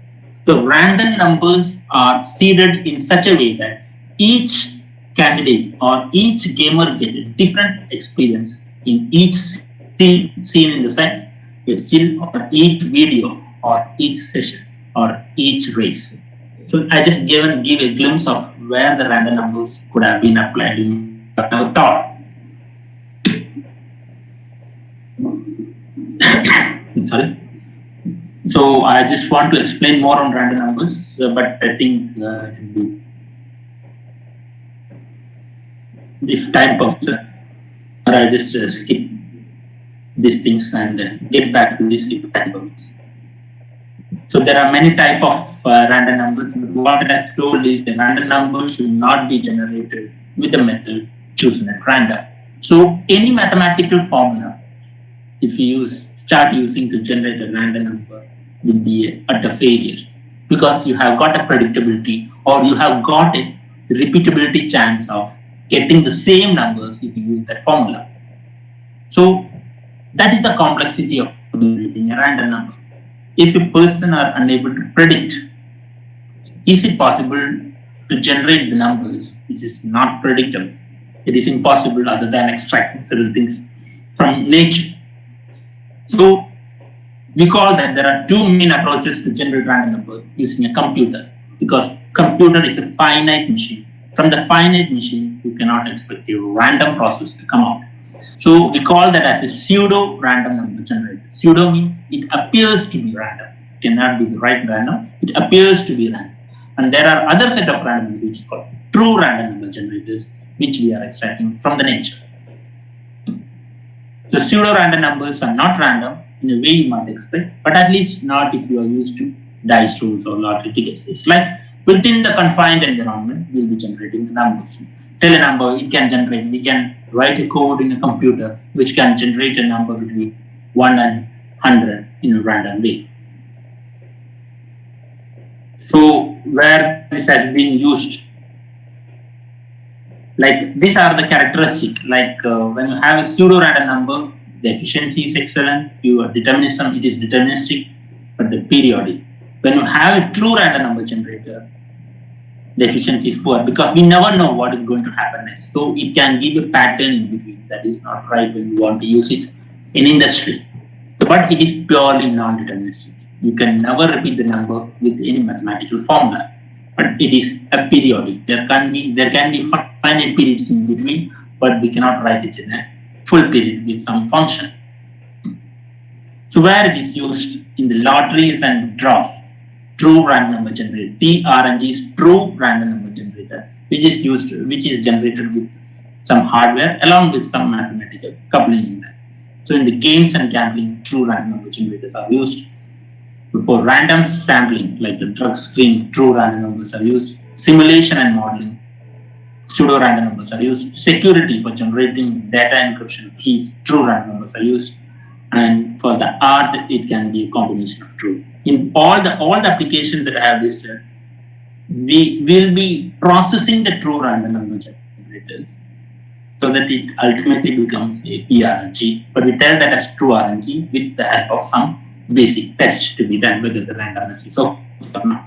So random numbers are seeded in such a way that each candidate or each gamer gets a different experience in each scene in the sense, still or each video or each session or each race. So I just give a glimpse of where the random numbers could have been applied in our thought. Sorry. So I just want to explain more on random numbers, but I think if time permits, or I just skip these things and get back to this if time permits. So there are many type of random numbers. But what it has told is the random number should not be generated with the method chosen at random. So any mathematical formula, if you start using to generate a random number, will be at a failure because you have got a predictability or you have got a repeatability chance of getting the same numbers if you use that formula. So that is the complexity of generating a random number. If a person are unable to predict, is it possible to generate the numbers which is not predictable? It is impossible other than extracting certain things from nature. So we call that there are two main approaches to generate random number using a computer, because computer is a finite machine. From the finite machine, you cannot expect a random process to come out. So we call that as a pseudo random number generator. Pseudo means it appears to be random. It cannot be the right random. It appears to be random. And there are other set of random numbers which is called true random number generators, which we are extracting from the nature. So pseudo random numbers are not random in a way you might expect, but at least not if you are used to dice rolls or lottery tickets. It's like within the confined environment, we'll be generating the numbers. Tell a number, it can generate, we can write a code in a computer which can generate a number between 1 and 100 in a random way. So where this has been used, like these are the characteristics, like when you have a pseudo random number, the efficiency is excellent, your determinism, it is deterministic, but the periodic. When you have a true random number generator, the efficiency is poor because we never know what is going to happen next. So it can give a pattern in between that is not right when you want to use it in industry. But it is purely non-deterministic. You can never repeat the number with any mathematical formula. But it is a periodic. There can be finite periods in between, but we cannot write it in a full period with some function. So where it is used in the lotteries and draws, true random number generator. TRNG is true random number generator, which is generated with some hardware along with some mathematical coupling in that. So in the games and gambling, true random number generators are used. For random sampling, like the drug screen, true random numbers are used. Simulation and modeling, pseudo random numbers are used. Security for generating data encryption keys, true random numbers are used. And for the art, it can be a combination of true. In all the applications that I have listed, we will be processing the true random number generators so that it ultimately becomes a PRNG. But we tell that as true RNG with the help of some basic test to be done whether the randomness is so or not.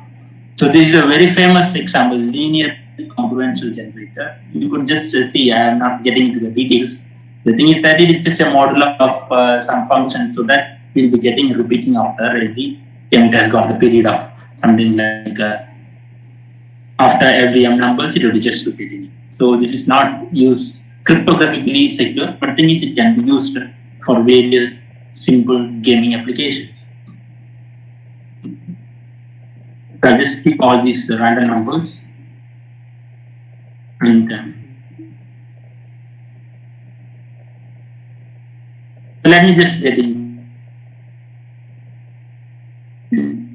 So this is a very famous example, linear confidential generator. You could just see, I am not getting into the details. The thing is that it is just a model of some function, so that we'll be getting repeating after every it has got the period of something like after every m numbers, it will be just repeating. So this is not used cryptographically secure, but the thing is it can be used for various simple gaming applications. So I just keep all these random numbers and let me just get in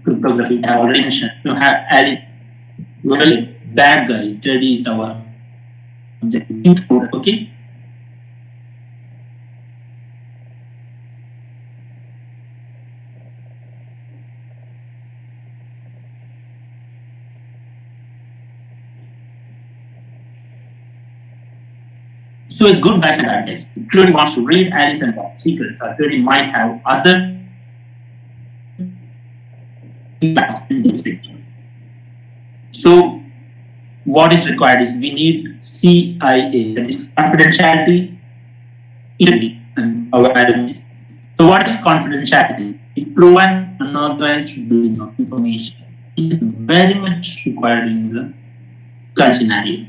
cryptography. I already mentioned you have Ali, well, bad guy. Teddy is our okay. So a good bad test clearly wants to read Alice and Bob's secrets, or clearly might have other so what is required is we need CIA, that is confidentiality, and availability. So what is confidentiality? It proven unauthorized building of information. It is very much required in the current scenario.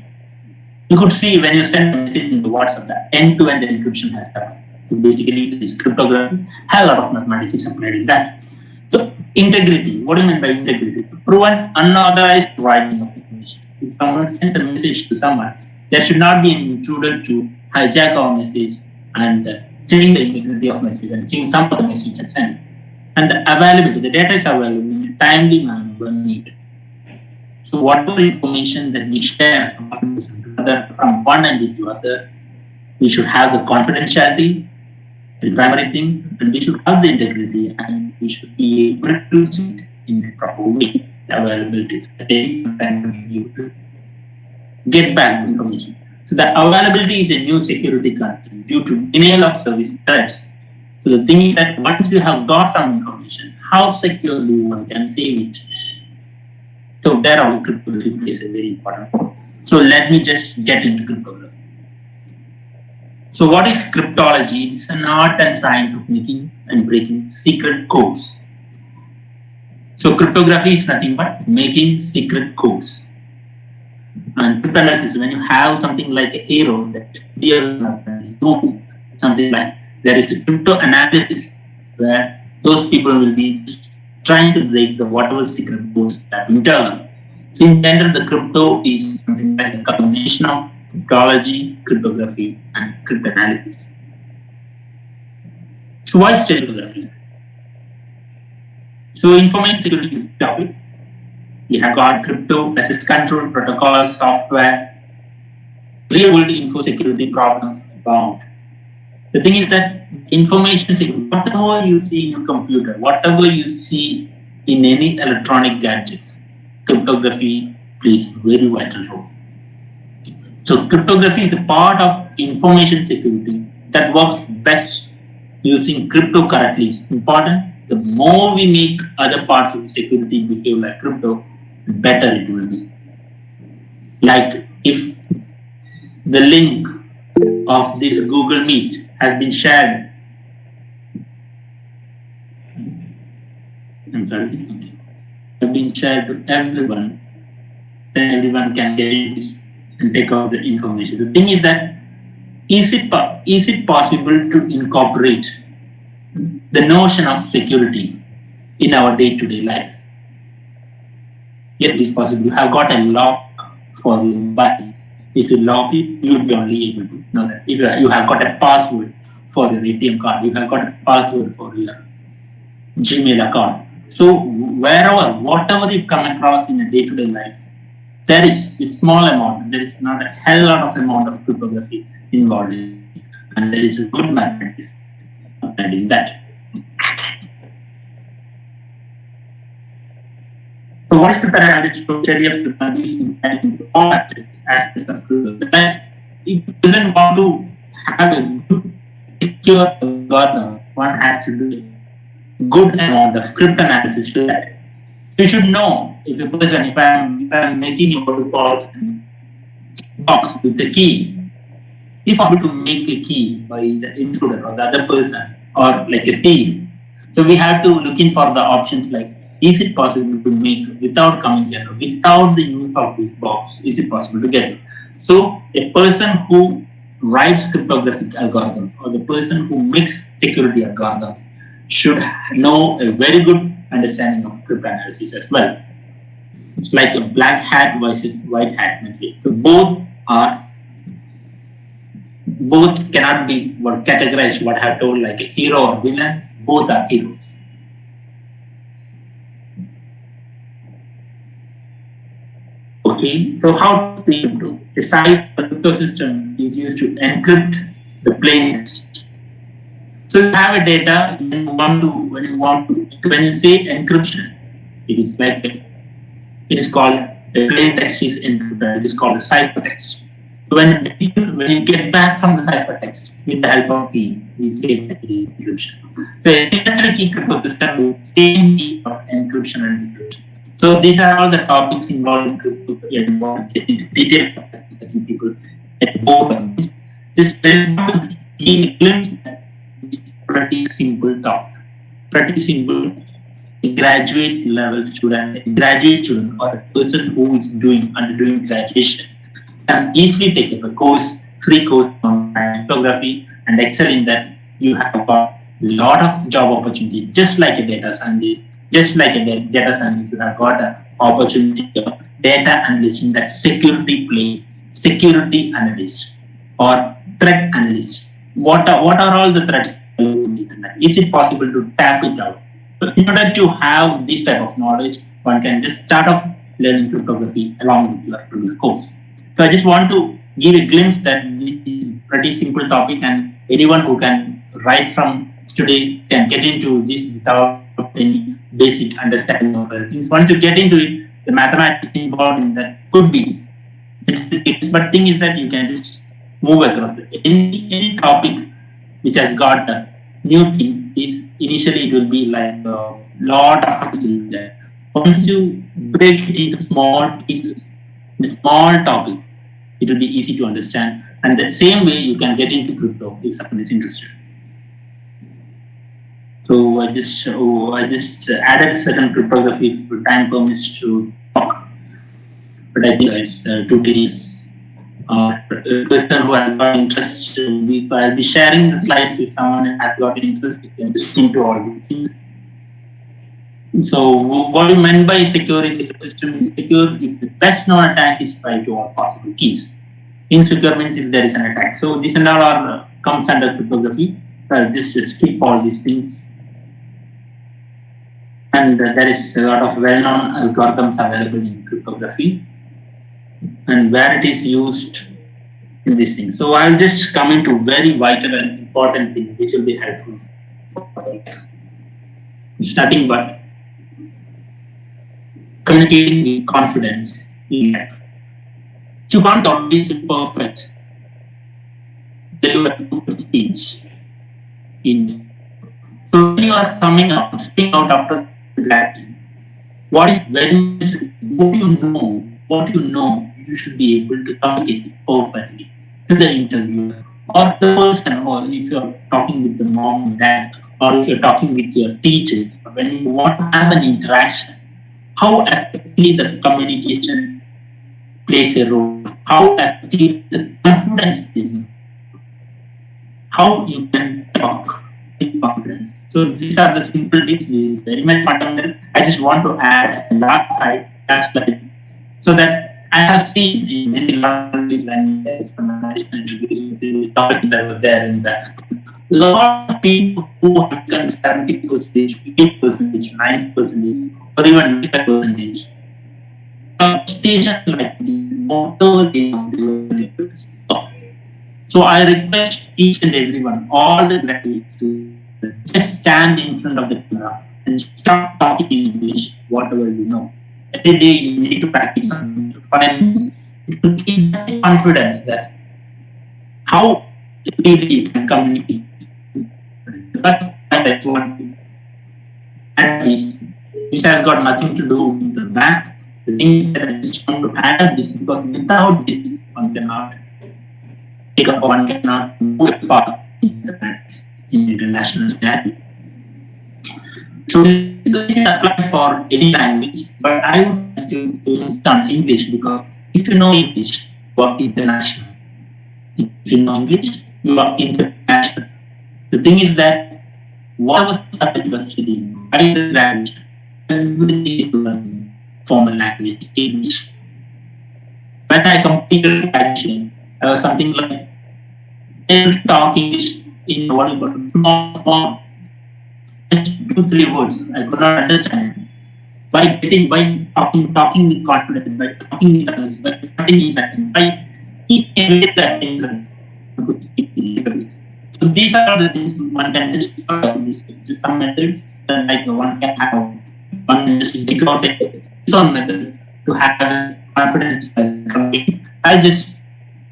You could see when you send a message in the WhatsApp that end-to-end encryption has happened. So basically, this cryptography, a lot of mathematics is applied in that. So integrity, what do you mean by integrity? So proven unauthorized writing of information. If someone sends a message to someone, there should not be an intruder to hijack our message and change the integrity of message and change some of the message and send. And the availability, the data is available in a timely manner when needed. So whatever information that we share from one entity to other, we should have the confidentiality, the primary thing, and we should have the integrity, and we should be able to use it in a proper way. The availability, get back the information. So the availability is a new security concern due to denial of service threats. So the thing is that once you have got some information, how securely one can save it. So there our cryptography plays a very important role. So let me just get into cryptography. So what is cryptology? It's an art and science of making and breaking secret codes. So cryptography is nothing but making secret codes. And cryptanalysis, when you have something like a hero that something like there is a crypto analysis where those people will be trying to break the whatever secret codes that we learn. So in general, the crypto is something like a combination of cryptology, cryptography, and cryptanalysis. So why is cryptography? So information security topic. We have got crypto, access control, protocol, software, real-world info security problems abound. The thing is that information security, whatever you see in your computer, whatever you see in any electronic gadgets, cryptography plays a very vital role. So cryptography is a part of information security that works best using crypto correctly. It's important. The more we make other parts of security behave like crypto, the better it will be. Like if the link of this Google Meet has been shared. I'm sorry. Have been shared to everyone, then everyone can get this and take out the information. The thing is that is it possible to incorporate the notion of security in our day-to-day life? Yes, it is possible. You have got a lock for your body. If you lock it, you will be only able to know that. If you have got a password for your ATM card, you have got a password for your Gmail account. So wherever, whatever you come across in a day-to-day life, there is a small amount, there is not a hell lot of amount of cryptography involved in it. And there is a good mathematics in that. So what is cryptanalysis? Theory of cryptography in all aspects of cryptography. If you doesn't want to have a good secure algorithm, one has to do a good amount of cryptanalysis to that. So you should know if a person, if I'm making a protocol, box with the key, if able to make a key by the intruder or the other person or like a thief, so we have to look in for the options like, is it possible to make without coming here, without the use of this box, is it possible to get it? So a person who writes cryptographic algorithms or the person who makes security algorithms should know a very good understanding of cryptanalysis as well. It's like a black hat versus white hat method. So both cannot be categorized what I have told like a hero or villain. Both are heroes. Okay, so how do we do? A crypto system is used to encrypt the plain text. So you have a data when you say encryption, it is called a plain text is encrypted. It is called a ciphertext. So when you get back from the ciphertext with the help of key, we say that it is encryption. So a symmetric key crypto system with same key of encryption and decryption. So these are all the topics involved in crypto. We want to get into detail that you people get bored on this. Just give a glimpse at pretty simple talk. Pretty simple. A graduate level student, or a person who is undergoing graduation can easily take up a course, free course on cryptography and excel in that. You have got a lot of job opportunities, just like a data scientist. You have got an opportunity of data analyst in that security place, security analyst or threat analyst. What are all the threats? Is it possible to tap it out? So in order to have this type of knowledge, one can just start off learning cryptography along with your course. So I just want to give a glimpse that it is a pretty simple topic, and anyone who can right from today can get into this without any basic understanding of things. Once you get into it, the mathematics involved in that could be. But thing is that you can just move across it. Any topic which has got a new thing is initially it will be like a lot of things there. Once you break it into small pieces, a small topic, it will be easy to understand. And the same way you can get into crypto if someone is interested. So I just added certain cryptography if time permits to talk. But I think it's 2 days. Person who has got interest, if I'll be sharing the slides, if someone has got interest, you can just into all these things. So what you meant by secure is if the system is secure if the best known attack is tried to all possible keys. Insecure means if there is an attack. So this and all are comes under cryptography. I'll just skip all these things. And there is a lot of well-known algorithms available in cryptography and where it is used in this thing. So I'll just come into very vital and important thing which will be helpful for life. It's nothing but communicating with confidence in life. You can't always be perfect. Deliver a speech in. So when you are coming out, speaking out after that, what is very much what you know, you should be able to communicate perfectly to the interviewer or the person, or if you're talking with the mom and dad, or if you're talking with your teacher, when you want to have an interaction, how effectively the communication plays a role, how effectively the confidence is, how you can talk with confidence. So these are the simple things. This is very much fundamental. I just want to add the last slide, so that I have seen in many languages when there is conversation introduced topic that was there in that. A lot of people who have done 70%, 80%, 90%, or even 95%, stations like the motto they do. So I request each and everyone, all the graduates, to just stand in front of the camera and start talking in English, whatever you know. Every day you need to practice something for 5 minutes. It will give you confidence that how you can communicate. The first point I want to add is this has got nothing to do with the math. The thing that I just want to add this because without this, one cannot take up, one cannot move a part in international scenario. So this is applied for any language, but I would like to insist on English because if you know English, you are international. If you know English, you are international. The thing is that whatever subject you are studying, either language, everything is learning formal language, English. When I completed graduation, I was something like able to talk English in what you call small form. Just 2-3 words. I could not understand. By talking with confidence, by talking with others, by starting interacting, by keeping with that interest, I could speak literally. So these are the things one can just some methods like one can have one just dig out his own method to have confidence while talking. I just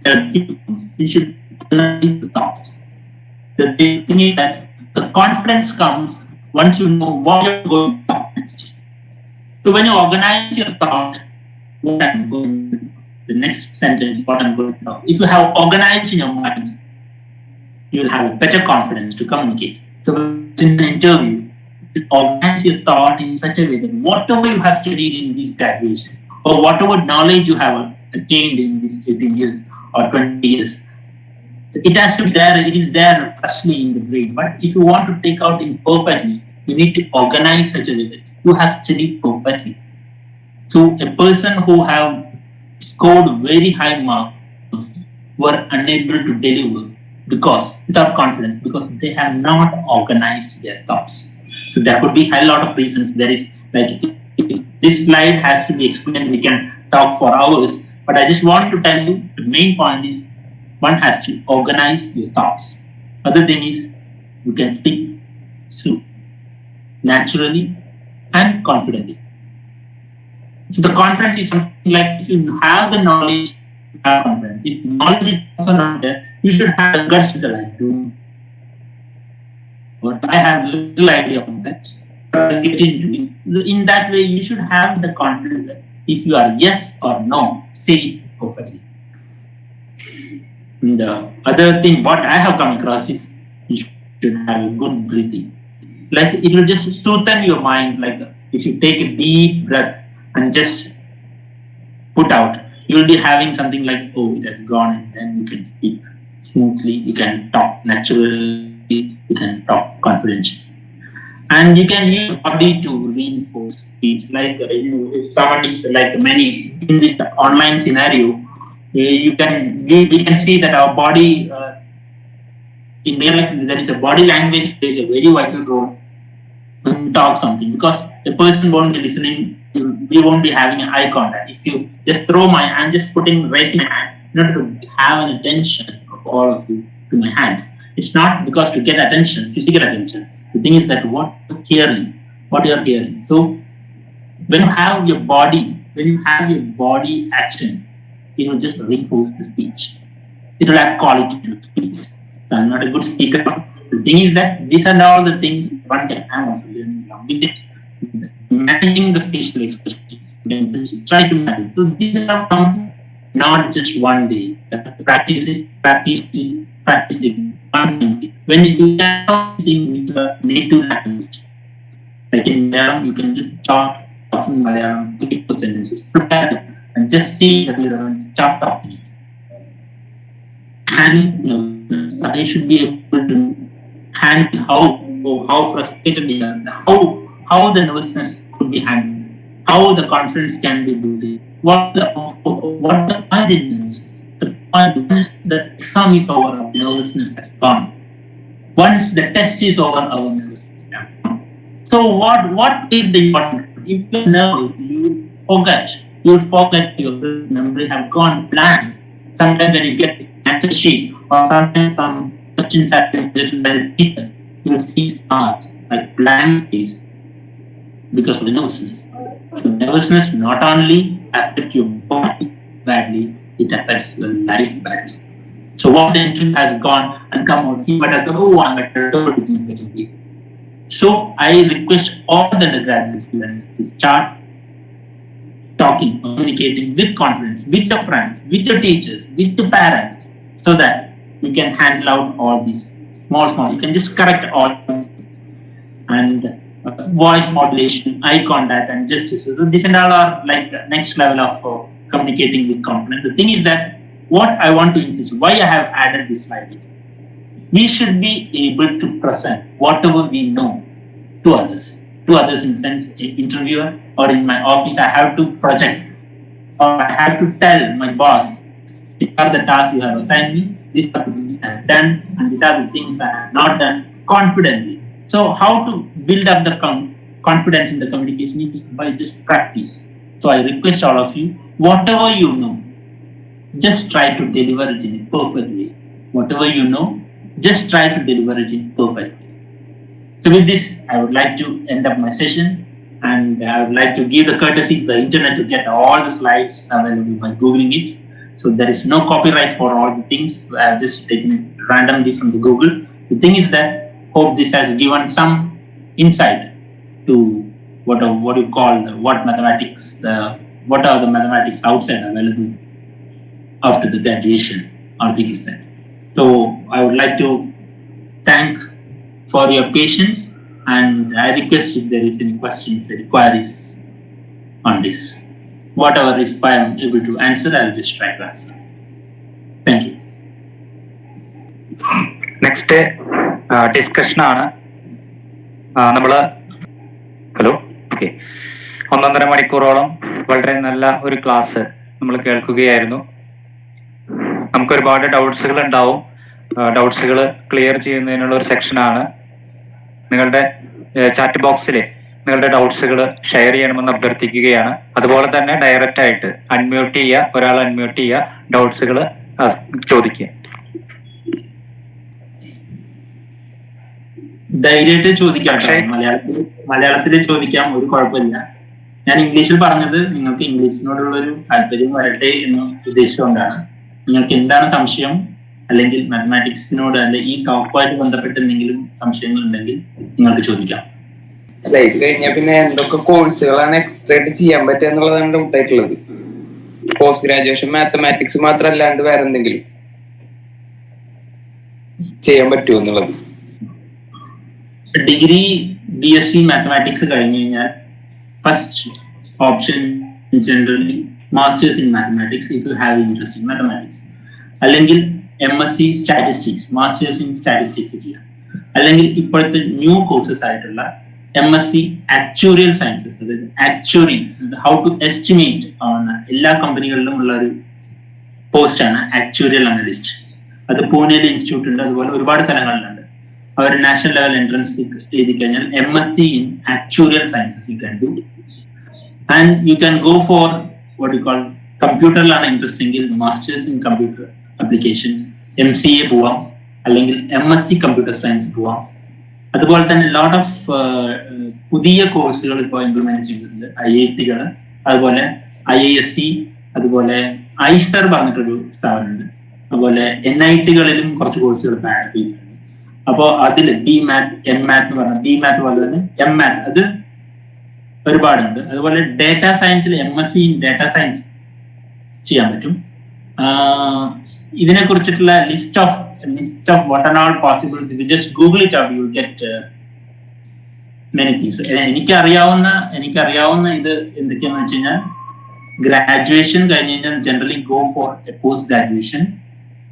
tell people you should learn the thoughts. The thing is that the confidence comes once you know what you're going to talk next. So when you organize your thought, what I'm going to, the next sentence, what I'm going to talk. If you have organized in your mind, you will have a better confidence to communicate. So in an interview, you organize your thought in such a way that whatever you have studied in this graduation, or whatever knowledge you have attained in these 18 years or 20 years, so it has to be there, it is there freshly in the brain. But if you want to take out it perfectly, you need to organize such a way that you have studied perfectly. So a person who have scored very high marks were unable to deliver because without confidence, because they have not organized their thoughts. So there could be a lot of reasons. There is like if this slide has to be explained, we can talk for hours. But I just want to tell you the main point is one has to organize your thoughts. Other thing is you can speak slow, naturally and confidently. So the confidence is something like if you have the knowledge, have confidence. If knowledge is also not there, you should have the guts to tell I do. But I have little idea of that. Get into it. In that way, you should have the confidence that if you are yes or no, say it perfectly. And the other thing, what I have come across is you should have a good breathing. Like it will just soothe your mind. Like if you take a deep breath and just put out, you will be having something like, oh, it has gone, and then you can speak smoothly, you can talk naturally, you can talk confidentially. And you can use body to reinforce speech. Like if someone is like many in this online scenario, we can see that our body in real life there is a body language plays a very vital role when you talk something, because the person won't be listening, we won't be having an eye contact. If you just I'm just raising my hand in order to have an attention of all of you to my hand. It's not because to get attention, physical attention. The thing is that what you're hearing. So when you have your body action, it will just reinforce the speech. It will add quality to the speech. So I'm not a good speaker. The thing is that these are all the things one can have also learning along with it. Managing the facial expressions, then just try to manage. So these are comes not just one day. Practice it. When you do that with the native language, like in Malayalam, you can just start talking Malayalam, 3 sentences, prepare it, and just see that you start talking it. And I should be able to handle how frustrated they are, how the nervousness could be handled, how the confidence can be built, what the point is. The point is the exam is over, our nervousness has gone. Once the test is over, our nervousness has gone. So what is the important? If you're nervous, you forget. You forget, your memory have gone blank. Sometimes when you get the answer sheet, or sometimes some questions have been written by the teacher, you will see start like blank space because of the nervousness. So nervousness not only affects your body badly, it affects your life badly. So what the engine has gone and come out, he might have thought, oh, I'm a terrible teacher. So I request all the undergraduate students to start talking, communicating with confidence, with your friends, with your teachers, with your parents, so that you can handle out all these small, you can just correct all and voice modulation, eye contact, and gestures. So these and all are like next level of communicating with confidence. The thing is that what I want to insist, why I have added this slide is, we should be able to present whatever we know to others. To others in the sense, interviewer or in my office, I have to project, or I have to tell my boss, these are the tasks you have assigned me, these are the things I have done, and these are the things I have not done confidently. So how to build up the confidence in the communication is by just practice. So I request all of you, whatever you know, just try to deliver it in a perfect way. Whatever you know, just try to deliver it in perfect way. So with this, I would like to end up my session, and I would like to give the courtesy to the internet to get all the slides available by Googling it. So there is no copyright for all the things. I have just taken it randomly from the Google. The thing is that, hope this has given some insight to what you call what are the mathematics outside available after the graduation or the extent. So I would like to thank for your patience, and I request if there is any questions or queries on this. Whatever, if I am able to answer, I will just try to answer. Thank you. Next discussion ആണ്. Hello, okay. 1.5 മണിക്കൂറോളം വളരെ നല്ല ഒരു class നമ്മൾ കേൾക്കുകയായിരുന്നു. നമുക്ക് ഒരുപാട് ഡൗട്ട്സുകൾ ഉണ്ടാവും. ഡൗട്ട്സുകൾ clear ചെയ്യുന്നതിനുള്ള ഒരു സെക്ഷനാണ്. നിങ്ങളുടെ ചാറ്റ് ബോക്സിൽ നിങ്ങളുടെ ഡൗട്ട്സുകൾ ഷെയർ ചെയ്യണമെന്ന് അഭ്യർത്ഥിക്കുകയാണ്. അതുപോലെ തന്നെ ഡയറക്റ്റ് ആയിട്ട് അൺമ്യൂട്ട് ചെയ്യുക, ഒരാൾ അൺമ്യൂട്ട് ചെയ്യുക, ഡൗട്ട്സുകൾ ചോദിക്കുക. ധൈര്യമായിട്ട് ചോദിക്കാം, മലയാളത്തിൽ ചോദിക്കാം, ഒരു കുഴപ്പമില്ല. ഞാൻ ഇംഗ്ലീഷിൽ പറഞ്ഞത് നിങ്ങൾക്ക് ഇംഗ്ലീഷിനോടുള്ള ഒരു താല്പര്യം വരട്ടെ എന്ന് ഉദ്ദേശിച്ചുകൊണ്ടാണ്. നിങ്ങൾക്ക് എന്താണ് സംശയം, അല്ലെങ്കിൽ മാത്തമാറ്റിക്സിനോട് അല്ലെ ഈ ടോക്കുമായിട്ട് ബന്ധപ്പെട്ട് എന്തെങ്കിലും സംശയങ്ങൾ ഉണ്ടെങ്കിൽ നിങ്ങൾക്ക് ചോദിക്കാം. അല്ല, ഇത് കഴിഞ്ഞാൽ പിന്നെ എന്തൊക്കെ കോഴ്സുകളാണ് എക്സ്ട്രാ ആയിട്ട് ചെയ്യാൻ പറ്റുക എന്നുള്ളതാണ് ഡൗട്ട് ആയിട്ടുള്ളത്. പോസ്റ്റ് ഗ്രാജുവേഷൻ മാത്തമാറ്റിക്സ് മാത്രമല്ലാണ്ട് വേറെ എന്തെങ്കിലും ചെയ്യാൻ പറ്റുമോ എന്നുള്ളത്. ഡിഗ്രി BSc മാത്തമാറ്റിക്സ് കഴിഞ്ഞു കഴിഞ്ഞാൽ first option generally masters in mathematics if you have interest in mathematics, അല്ലെങ്കിൽ MSc statistics, masters in statistics ചെയ്യാം. അല്ലെങ്കിൽ ഇപ്പോഴത്തെ ന്യൂ കോഴ്സസ് ആയിട്ടുള്ള MSc ആക്ച്വറിയൽ സയൻസസ്, അതായത് ആക്ച്വറി, ഹൗ ടു എസ്റ്റിമേറ്റ് ആണ് എല്ലാ കമ്പനികളിലും ഉള്ള ഒരു പോസ്റ്റാണ് ആക്ച്വറിയൽ അനലിസ്റ്റ്. അത് പൂനെയിൽ ഇൻസ്റ്റിറ്റ്യൂട്ട് ഉണ്ട്, അതുപോലെ ഒരുപാട് സ്ഥലങ്ങളിലുണ്ട്. അവർ നാഷണൽ ലെവൽ എൻട്രൻസ് എഴുതി കഴിഞ്ഞാൽ MSc in actuarial sciences you can do, and you can go for what you call computerലാണ് ഇൻട്രസ്റ്റ് എങ്കിൽ masters in computer applications, MCA പോവാം, അല്ലെങ്കിൽ MSc കമ്പ്യൂട്ടർ സയൻസ് പോവാം. അതുപോലെ തന്നെ ലോട്ട് ഓഫ് പുതിയ കോഴ്സുകൾ ഇപ്പോൾ ഇംപ്ലിമെന്റ് ചെയ്തിട്ടുണ്ട്. IIT-കൾ, അതുപോലെ IISc, അതുപോലെ ഐസർ പറഞ്ഞിട്ടൊരു സ്ഥാപനമുണ്ട്, അതുപോലെ NIT-കളിലും കുറച്ച് കോഴ്സുകൾ ആഡ് ചെയ്തിട്ടുണ്ട്. അപ്പോൾ അതിൽ BMath, MMath എന്ന് പറഞ്ഞ BMath പോലെ തന്നെ MMath അത് ഒരുപാടുണ്ട്. അതുപോലെ ഡേറ്റാ സയൻസിൽ MSc ഇൻ ഡേറ്റാ സയൻസ് ചെയ്യാൻ പറ്റും. ഇതിനെ കുറിച്ചിട്ടുള്ള list of what are all possible, if you just Google it out you will get many things. എനിക്കറിയാവുന്ന ഇത് എന്തൊക്കെയാണെന്ന് വെച്ച് കഴിഞ്ഞാൽ, ഗ്രാജുവേഷൻ കഴിഞ്ഞ് കഴിഞ്ഞാൽ generally go for a post graduation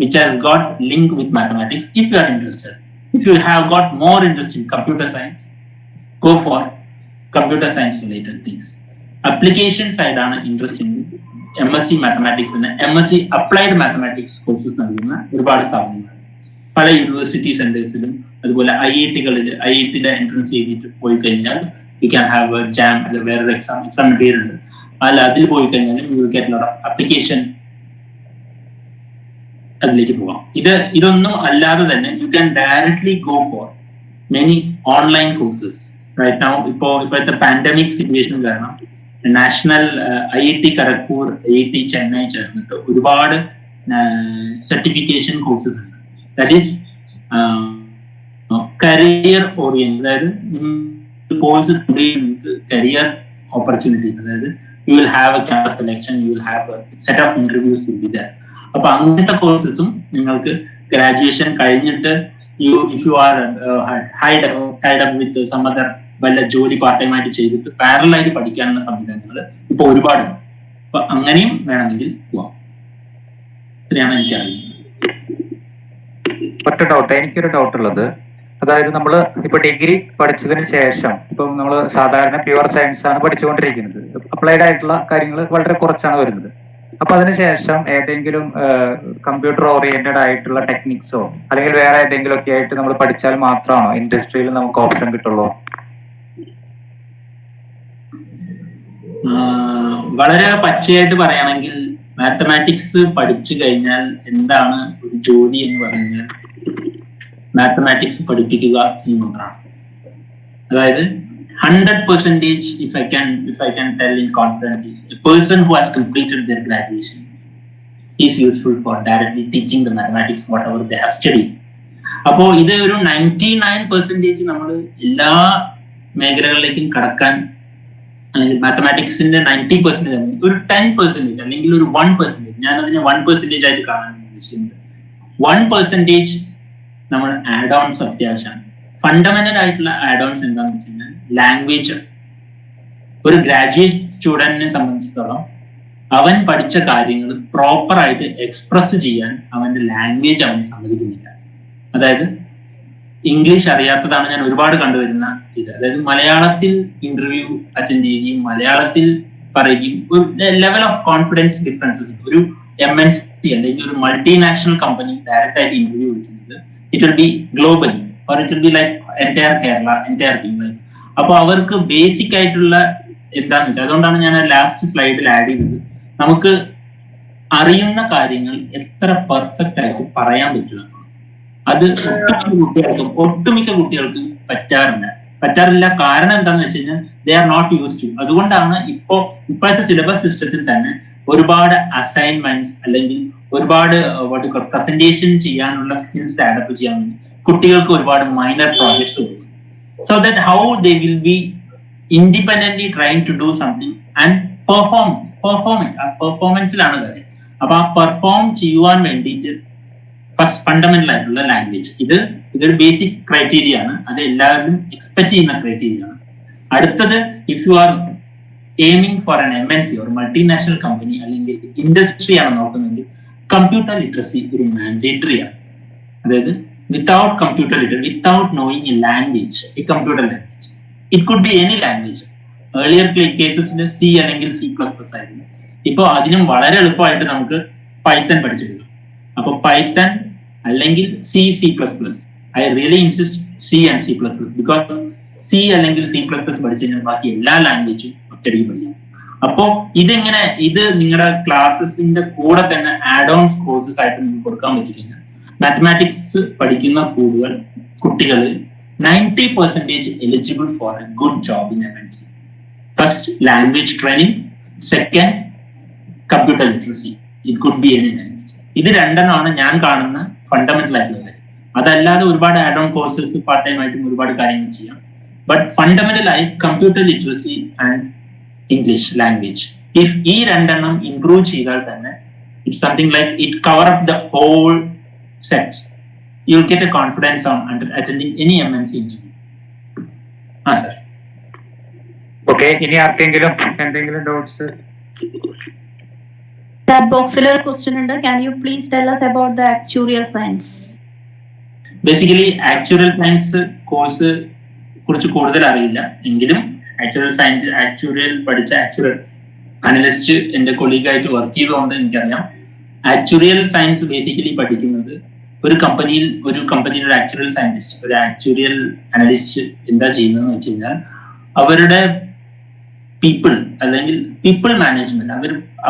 which has got link with mathematics if you are interested. If you have got more interest in computer science, go for computer science related things. Application side ആണ് interest in MSc mathematics and MSc applied mathematics courses നൽകുന്ന ഒരുപാട് സ്ഥാപനങ്ങൾ പല university സെന്റേഴ്സിലും, അതുപോലെ IIT-യുടെ entrance ചെയ്തിട്ട് പോയി കഴിഞ്ഞാൽ you can have a JAM, അത് വേറൊരു എക്സാം പേരുണ്ട്. അതിൽ പോയി കഴിഞ്ഞാൽ you will get a lot of application, അതിലേക്ക് പോവാം. ഇതൊന്നും അല്ലാതെ തന്നെ you can directly go for many online courses. Right now ഇപ്പോഴത്തെ പാൻഡമിക് സിറ്റുവേഷൻ കാരണം national IIT Kharagpur, IIT Chennai ചേർന്നിട്ട് ഒരുപാട് സർട്ടിഫിക്കേഷൻ കോഴ്സസ് ഉണ്ട്. ദാറ്റ് ഈസ് കരിയർ ഓറിയന്റഡ്, അതായത് കോഴ്സ് നിങ്ങൾക്ക് കരിയർ ഓപ്പർച്യൂണിറ്റീസ്, അതായത് you will have a campus selection, you will have a set of interviews will be there. അപ്പൊ അങ്ങനത്തെ കോഴ്സസും നിങ്ങൾക്ക് ഗ്രാജുവേഷൻ കഴിഞ്ഞിട്ട് if you are tied up with some other വല്ല ജോലി part time ആയിട്ട് ചെയ്തിട്ട് പാരലൽ ആയിട്ട് പഠിക്കാനുള്ള സംവിധാനങ്ങൾ ഇപ്പൊ ഒരുപാടുണ്ട്. അപ്പൊ അങ്ങനെയും വേണമെങ്കിൽ പോവാം. ഇത്രയാണ് എനിക്കറിയുന്നത്. ഒറ്റ ഡൗട്ട്, എനിക്കൊരു ഡൗട്ട് ഉള്ളത്, അതായത് നമ്മൾ ഇപ്പൊ ഡിഗ്രി പഠിച്ചതിന് ശേഷം ഇപ്പം നമ്മൾ സാധാരണ പ്യുവർ സയൻസ് ആണ് പഠിച്ചുകൊണ്ടിരിക്കുന്നത്, അപ്ലൈഡ് ആയിട്ടുള്ള കാര്യങ്ങൾ വളരെ കുറച്ചാണ് വരുന്നത്. അപ്പൊ അതിനുശേഷം ഏതെങ്കിലും കമ്പ്യൂട്ടർ ഓറിയന്റഡ് ആയിട്ടുള്ള ടെക്നിക്സോ അല്ലെങ്കിൽ വേറെ ഏതെങ്കിലും ഒക്കെ ആയിട്ട് നമ്മൾ പഠിച്ചാൽ മാത്രമാണോ ഇൻഡസ്ട്രിയിൽ നമുക്ക് ഓപ്ഷൻ കിട്ടുള്ളൂ? വളരെ പച്ചയായിട്ട് പറയുകയാണെങ്കിൽ മാത്തമാറ്റിക്സ് പഠിച്ചു കഴിഞ്ഞാൽ എന്താണ് ഒരു ജോലി എന്ന് പറഞ്ഞാൽ മാത്തമാറ്റിക്സ് പഠിപ്പിക്കുക എന്ന് മാത്രമാണ്. അതായത് 100% if I can tell in confidence, a person who has completed their graduation is useful for directly teaching the mathematics whatever they have studied. അപ്പോ ഇത് ഒരു 99% നമ്മൾ എല്ലാ മേഖലകളിലേക്കും കടക്കാൻ അല്ലെങ്കിൽ മാത്തമാറ്റിക്സിന്റെ 90% ഒരു 10% അല്ലെങ്കിൽ ഒരു 1%, ഞാൻ അതിനെ 1% ആയിട്ട് കാണാൻ ഉദ്ദേശിക്കുന്നത്. 1% നമ്മൾ ആഡ് ഓൺസ് അത്യാവശ്യമാണ്. ഫണ്ടമെന്റൽ ആയിട്ടുള്ള ആഡ് ഓൺസ് എന്താണെന്ന് വെച്ച് കഴിഞ്ഞാൽ ലാംഗ്വേജ്. ഒരു ഗ്രാജുവേറ്റ് സ്റ്റുഡന്റിനെ സംബന്ധിച്ചിടത്തോളം അവൻ പഠിച്ച കാര്യങ്ങൾ പ്രോപ്പർ ആയിട്ട് എക്സ്പ്രസ് ചെയ്യാൻ അവന്റെ ലാംഗ്വേജ് അവനെ സമ്മതിക്കുന്നില്ല. അതായത് ഇംഗ്ലീഷ് അറിയാത്തതാണ് ഞാൻ ഒരുപാട് കണ്ടുവരുന്ന ഇത്. അതായത് മലയാളത്തിൽ ഇന്റർവ്യൂ അറ്റൻഡ് ചെയ്യുകയും മലയാളത്തിൽ പറയുകയും ഒരു ലെവൽ ഓഫ് കോൺഫിഡൻസ് ഡിഫറൻസസ്. ഒരു MNC അല്ലെങ്കിൽ ഒരു മൾട്ടിനാഷണൽ കമ്പനി ഡയറക്റ്റ് ആയിട്ട് ഇന്റർവ്യൂ വിളിക്കുന്നത് it will be globally or it will be like entire Kerala, entire thing like. അപ്പൊ അവർക്ക് ബേസിക് ആയിട്ടുള്ള എന്താന്ന് വെച്ചാൽ, അതുകൊണ്ടാണ് ഞാൻ ലാസ്റ്റ് സ്ലൈഡിൽ ആഡ് ചെയ്തത്, നമുക്ക് അറിയുന്ന കാര്യങ്ങൾ എത്ര പെർഫെക്റ്റ് ആയിട്ട് പറയാൻ പറ്റുക. അത് ഒട്ടുമിക്ക കുട്ടികൾക്കും പറ്റാറില്ല. കാരണം എന്താന്ന് വെച്ച് കഴിഞ്ഞാൽ they are not used to. അതുകൊണ്ടാണ് ഇപ്പോഴത്തെ സിലബസ് സിസ്റ്റത്തിൽ തന്നെ ഒരുപാട് അസൈൻമെന്റ്സ് അല്ലെങ്കിൽ ഒരുപാട് പ്രസന്റേഷൻ ചെയ്യാനുള്ള സ്കിൽസ് ഡെവലപ്പ് ചെയ്യാൻ വേണ്ടി കുട്ടികൾക്ക് ഒരുപാട് മൈനർ പ്രോജക്ട്സ് കൊടുക്കും. So that how they will be independently trying to do something and performance. ആ പെർഫോമൻസിലാണ് കാര്യം. അപ്പൊ ആ പെർഫോം ചെയ്യുവാൻ വേണ്ടിയിട്ട് ഫസ്റ്റ് ഫണ്ടമെന്റൽ ആയിട്ടുള്ള ലാംഗ്വേജ്, ഇതൊരു ബേസിക് ക്രൈറ്റീരിയ ആണ്. അത് എല്ലാവരും എക്സ്പെക്ട് ചെയ്യുന്ന ക്രൈറ്റീരിയ ആണ്. അടുത്തത്, if you are aiming for an MNC ഒരു മൾട്ടിനാഷണൽ കമ്പനി അല്ലെങ്കിൽ ഇൻഡസ്ട്രി ആണ് നോക്കുന്നെങ്കിൽ കമ്പ്യൂട്ടർ ലിറ്ററസി ഒരു മാൻഡേറ്ററി ആണ്. അതായത് without computer literacy, without knowing a language, A computer language, it could be any language. Earlier കേസസിൽ C അല്ലെങ്കിൽ C++ ആയിരുന്നു. ഇപ്പൊ അതിനും വളരെ എളുപ്പമായിട്ട് നമുക്ക് പൈത്തൺ പഠിച്ചെടുക്കാം. അപ്പൊ പൈത്തൺ അല്ലെങ്കിൽ C++, I really insist C and C++, because C അല്ലെങ്കിൽ C++ പഠിച്ചു കഴിഞ്ഞാൽ ബാക്കി എല്ലാ ലാംഗ്വേജും ഒറ്റയടിക്ക് പഠിക്കാം. അപ്പോ ഇത് നിങ്ങളുടെ ക്ലാസ്സസിന്റെ കൂടെ തന്നെ ആഡ് ഓൺ കോഴ്സസ് ആയിട്ട് നിങ്ങൾക്ക് കൊടുക്കാൻ പറ്റിക്കഴിഞ്ഞാൽ മാത്തമാറ്റിക്സ് പഠിക്കുന്ന കുട്ടികൾ 90% eligible for a good job in MNC. First language training, second computer literacy, it could be any language. ഇത് രണ്ടെണ്ണമാണ് ഞാൻ കാണുന്ന ഫണ്ടമെന്റൽ ആയിട്ടുള്ള കാര്യം. അതല്ലാതെ ഒരുപാട് add on courses part time ആയിട്ടും ഒരുപാട് കാര്യങ്ങൾ ചെയ്യാം. ബട്ട് ഫണ്ടമെന്റൽ ആയി computer literacy and English language, if ഈ രണ്ടെണ്ണം ഇംപ്രൂവ് ചെയ്താൽ തന്നെ it's something like it cover up the whole set. You will get a confidence on attending any MNC interview. ആ സർ. ഓക്കെ, ഇനി ആർക്കെങ്കിലും എന്തെങ്കിലും ഡൗട്ട്സ്? Chat box ഒരു question ഉണ്ട്. Can you please tell us about the actuarial science? Basically actuarial science course കുറിച്ച് കൂടുതൽ അറിയില്ല എങ്കിലും ആക്ച്വറിയൽ പഠിച്ച ആക്ച്വറൽ അനലിസ്റ്റ് എന്റെ കൊളീഗായിട്ട് വർക്ക് ചെയ്തുകൊണ്ട് എനിക്കറിയാം. ആക്ച്വറിയൽ സയൻസ് ബേസിക്കലി പഠിക്കുന്നത് ഒരു കമ്പനിയുടെ ആക്ച്വറിയൽ സയന്റിസ്റ്റ്, ഒരു ആക്ച്വറിയൽ അനലിസ്റ്റ് എന്താ ചെയ്യുന്നതെന്ന് വെച്ച് കഴിഞ്ഞാൽ അവരുടെ അല്ലെങ്കിൽ പീപ്പിൾ മാനേജ്മെന്റ്,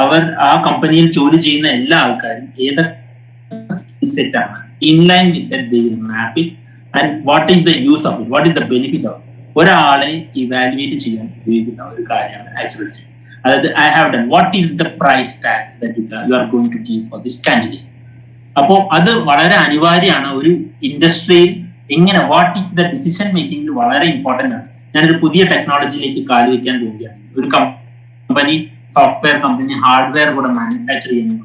അവർ ആ കമ്പനിയിൽ ജോലി ചെയ്യുന്ന എല്ലാ ആൾക്കാരും ഏതൊക്കെ സെറ്റ് ആണ് inline with that they will map it and what is the use of it, what is the benefit of it. ഒരാളെ ഇവാലുവേറ്റ് ചെയ്യാൻ ഉപയോഗിക്കുന്ന ഒരു കാര്യമാണ് ആക്ച്വറൽ സയൻസ്. അതായത് I have done, what is the price tag that you are going to give for this candidate. അപ്പോ അത് വളരെ അനിവാര്യമാണ്. ഒരു ഇൻഡസ്ട്രിയിൽ എങ്ങനെ what is the decision making വളരെ ഇമ്പോർട്ടന്റ് ആണ്. ഞാനൊരു പുതിയ ടെക്നോളജിയിലേക്ക് കാലുവെക്കാൻ പോവുകയാണ്. ഒരു കമ്പനി software company, hardware ಕೂಡ manufacture ചെയ്യുന്നു.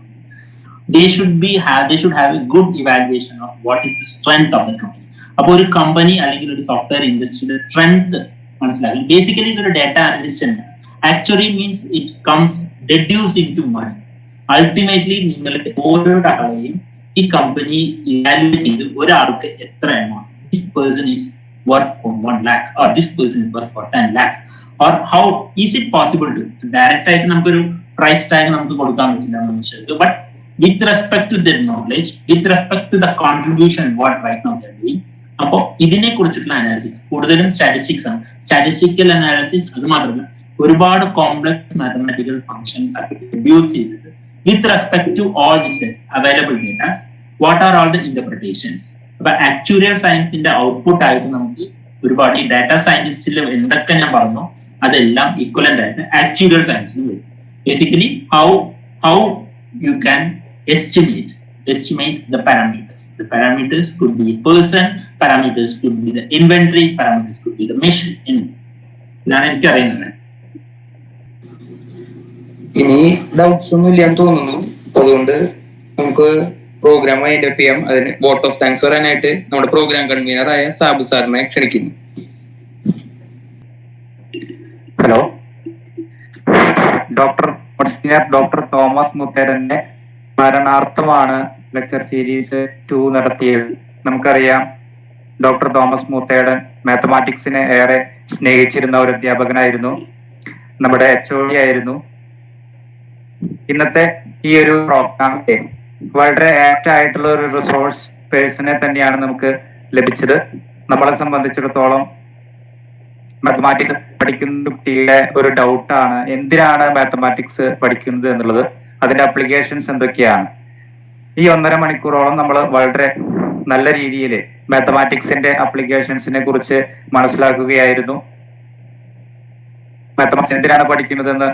They should have a good evaluation of what is the strength of the company. അപ്പോൾ ഒരു കമ്പനി അല്ലെങ്കിൽ ഒരു സോഫ്റ്റ്വെയർ ഇൻഡസ്ട്രിയുടെ സ്ട്രെങ്ത് മനസ്സിലാക്കി. ബേസിക്കലി ഇതൊരു ഡാറ്റ അനലിസ്റ്റ് ആണ്. Actually means it comes deduce in to money. Ultimately നിങ്ങളുടെ ഓരോ ഡാറ്റയും ഈ കമ്പനി ഇവാലുവേറ്റ് ചെയ്ത് ഒരാൾക്ക് എത്ര amount, this person is worth for 1 lakh or this person is worth for 10 lakh or how is it possible to direct ആയിട്ട് നമുക്കൊരു price tag നമുക്ക് കൊടുക്കാൻ പറ്റില്ല മനുഷ്യർക്ക്. But with respect to their knowledge, with respect to the contribution what right now they are doing. അപ്പോ ഇതിനെ കുറിച്ചിട്ടുള്ള analysis കൂടുതലും സ്റ്റാറ്റിസ്റ്റിക്സ് ആണ്. സ്റ്റാറ്റിസ്റ്റിക്കൽ അനാലിസിസ് അത് മാത്രമല്ല ഒരുപാട് കോംപ്ലക്സ് മാത്തമാറ്റിക്കൽ ഫംഗ്ഷൻസ് ഒക്കെ പ്രൊഡ്യൂസ് ചെയ്തിട്ട് with respect to all this available datas what are all the interpretations. അപ്പൊ ആക്ച്വറിയൽ സയൻസിന്റെ ഔട്ട്പുട്ട് ആയിട്ട് നമുക്ക് ഒരുപാട് ഈ ഡാറ്റാ സയന്റിസ്റ്റിൽ എന്തൊക്കെ ഞാൻ പറഞ്ഞോ അതെല്ലാം ഈക്വലന്റ് ആയിട്ട് ആക്ച്വറിയൽ സയൻസിൽ വരും. Basically how you can estimate the parameters. The parameters could be a person, parameters could be the inventory, parameters could be the machine. ഇതാണ് എനിക്ക് അറിയുന്നത്. ഇനി ഡൗട്ട്സ് ഒന്നും ഇല്ലാന്ന് തോന്നുന്നു. അതുകൊണ്ട് നമുക്ക് പ്രോഗ്രാം വൈൻഡപ്പ് ചെയ്യാം. അതിന് വോട്ട് ഓഫ് താങ്ക്സ് പറയാനായിട്ട് നമ്മുടെ പ്രോഗ്രാം കൺവീനറായ സാബു സാറിനെ ക്ഷണിക്കുന്നു. ഹലോ, ഡോക്ടർ തോമസ് മുത്തേടന്റെ സ്മരണാർത്ഥമാണ് ലെക്ചർ സീരീസ് 2 നടത്തിയത്. നമുക്കറിയാം ഡോക്ടർ തോമസ് മുത്തേടൻ മാത്തമാറ്റിക്സിനെ ഏറെ സ്നേഹിച്ചിരുന്ന ഒരു അധ്യാപകനായിരുന്നു, നമ്മുടെ HOD ആയിരുന്നു. ഇന്നത്തെ ഈ ഒരു പ്രോഗ്രാമിലെ വളരെ ആപ്റ്റ് ആയിട്ടുള്ള ഒരു റിസോഴ്സ് പേഴ്സണെ തന്നെയാണ് നമുക്ക് ലഭിച്ചത്. നമ്മളെ സംബന്ധിച്ചിടത്തോളം മാത്തമാറ്റിക്സ് പഠിക്കുന്ന കുട്ടിയുടെ ഒരു ഡൗട്ടാണ് എന്തിനാണ് മാത്തമാറ്റിക്സ് പഠിക്കുന്നത് എന്നുള്ളത്, അതിന്റെ അപ്ലിക്കേഷൻസ് എന്തൊക്കെയാണ്. ഈ 1.5 മണിക്കൂറോളം നമ്മൾ വളരെ നല്ല രീതിയിൽ മാത്തമാറ്റിക്സിന്റെ അപ്ലിക്കേഷൻസിനെ കുറിച്ച് മനസ്സിലാക്കുകയായിരുന്നു. മാത്തമാറ്റിക്സ് എന്തിനാണ് പഠിക്കുന്നതെന്ന്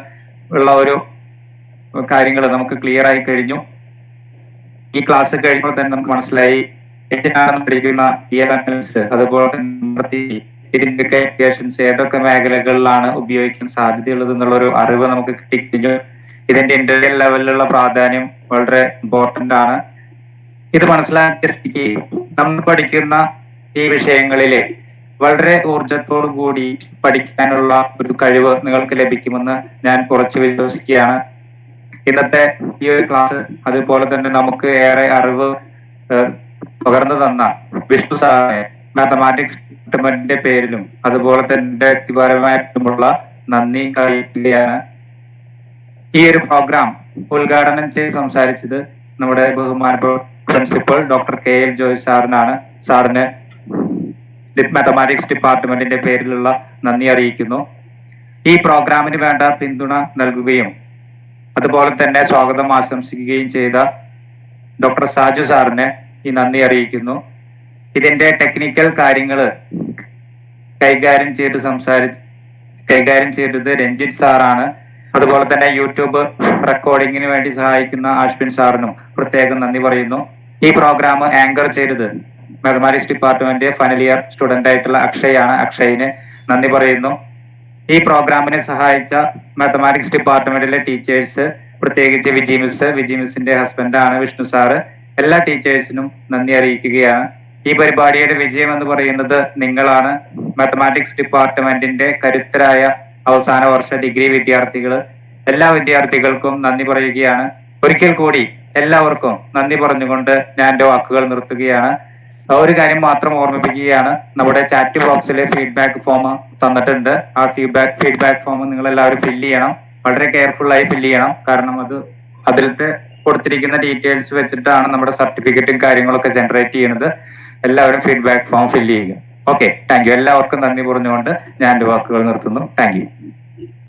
ഉള്ള ഒരു കാര്യങ്ങൾ നമുക്ക് ക്ലിയർ ആയി കഴിഞ്ഞു. ഈ ക്ലാസ് കഴിയുമ്പോൾ തന്നെ നമുക്ക് മനസ്സിലായി എന്തിനാണ് പഠിക്കുന്ന EMS, അതുപോലെ തന്നെ ഇതിന്റെയൊക്കെ അപ്ലിക്കേഷൻസ് ഏതൊക്കെ മേഖലകളിലാണ് ഉപയോഗിക്കാൻ സാധ്യതയുള്ളത് എന്നുള്ളൊരു അറിവ് നമുക്ക് കിട്ടിക്കഴിഞ്ഞു. ഇതിന്റെ ഇന്റർവ്യൽ ലെവലിലുള്ള പ്രാധാന്യം വളരെ ഇമ്പോർട്ടന്റ് ആണ്. ഇത് മനസ്സിലാക്കിയ സ്ഥിതിക്ക് നമ്മൾ പഠിക്കുന്ന ഈ വിഷയങ്ങളിലെ വളരെ ഊർജത്തോടു കൂടി പഠിക്കാനുള്ള ഒരു കഴിവ് നിങ്ങൾക്ക് ലഭിക്കുമെന്ന് ഞാൻ കുറച്ച് വിശ്വസിക്കുകയാണ്. ഇന്നത്തെ ഈ ഒരു ക്ലാസ് അതുപോലെ തന്നെ നമുക്ക് ഏറെ അറിവ് പകർന്നു തന്ന വിഷ്ണു സാറിനെ മാത്തമാറ്റിക്സ് ഡിപ്പാർട്ട്മെന്റിന്റെ പേരിലും അതുപോലെ തന്നെ വ്യക്തിപരമായിട്ടുമുള്ള നന്ദി അറിയിക്കുകയാണ്. ഈ ഒരു പ്രോഗ്രാം ഉദ്ഘാടനം ചെയ്ത് സംസാരിച്ചത് നമ്മുടെ ബഹുമാനപ്പെട്ട പ്രിൻസിപ്പൽ ഡോക്ടർ KL ജോയ് സാറിനാണ്. സാറിന് മാത്തമാറ്റിക്സ് ഡിപ്പാർട്ട്മെന്റിന്റെ പേരിലുള്ള നന്ദി അറിയിക്കുന്നു. ഈ പ്രോഗ്രാമിന് വേണ്ട പിന്തുണ നൽകുകയും അതുപോലെ തന്നെ സ്വാഗതം ആശംസിക്കുകയും ചെയ്ത ഡോക്ടർ സാജു സാറിന് ഈ നന്ദി അറിയിക്കുന്നു. ഇതിന്റെ ടെക്നിക്കൽ കാര്യങ്ങൾ കൈകാര്യം ചെയ്തത് രഞ്ജിത്ത് സാറാണ്. അതുപോലെ തന്നെ യൂട്യൂബ് റെക്കോർഡിങ്ങിന് വേണ്ടി സഹായിക്കുന്ന ആഷ്വിൻ സാറിനും പ്രത്യേകം നന്ദി പറയുന്നു. ഈ പ്രോഗ്രാം ആങ്കർ ചെയ്തത് mathematics department final year student ആയിട്ടുള്ള അക്ഷയാണ്. അക്ഷയിന് നന്ദി പറയുന്നു. ഈ പ്രോഗ്രാമിനെ സഹായിച്ച മാത്തമാറ്റിക്സ് ഡിപ്പാർട്ട്മെന്റിലെ ടീച്ചേഴ്സ്, പ്രത്യേകിച്ച് വിജിമിസിന്റെ ഹസ്ബൻഡാണ് വിഷ്ണു സാറ്. എല്ലാ ടീച്ചേഴ്സിനും നന്ദി അറിയിക്കുകയാണ്. ഈ പരിപാടിയുടെ വിജയം എന്ന് പറയുന്നത് നിങ്ങളാണ്. മാത്തമാറ്റിക്സ് ഡിപ്പാർട്ട്മെന്റിന്റെ കരുത്തരായ അവസാന വർഷ ഡിഗ്രി വിദ്യാർത്ഥികൾ, എല്ലാ വിദ്യാർത്ഥികൾക്കും നന്ദി പറയുകയാണ്. ഒരിക്കൽ കൂടി എല്ലാവർക്കും നന്ദി പറഞ്ഞുകൊണ്ട് ഞാൻ എൻ്റെ വാക്കുകൾ നിർത്തുകയാണ്. ഒരു കാര്യം മാത്രം ഓർമ്മിപ്പിക്കുകയാണ്, നമ്മുടെ ചാറ്റ് ബോക്സിലെ ഫീഡ്ബാക്ക് ഫോം തന്നിട്ടുണ്ട്. ആ ഫീഡ്ബാക്ക് ഫോം നിങ്ങൾ എല്ലാവരും ഫില്ല് ചെയ്യണം. വളരെ കെയർഫുൾ ആയി ഫില്ല് ചെയ്യണം. കാരണം അതിലത്തെ കൊടുത്തിരിക്കുന്ന ഡീറ്റെയിൽസ് വെച്ചിട്ടാണ് നമ്മുടെ സർട്ടിഫിക്കറ്റും കാര്യങ്ങളൊക്കെ ജനറേറ്റ് ചെയ്യുന്നത്. എല്ലാവരും ഫീഡ്ബാക്ക് ഫോം ഫില്ല് ചെയ്യുക. Okay, thank you. എല്ലാവർക്കും നന്ദി പറഞ്ഞുകൊണ്ട് ഞാൻ എൻ്റെ വാക്കുകൾ നിർത്തുന്നു. Thank you.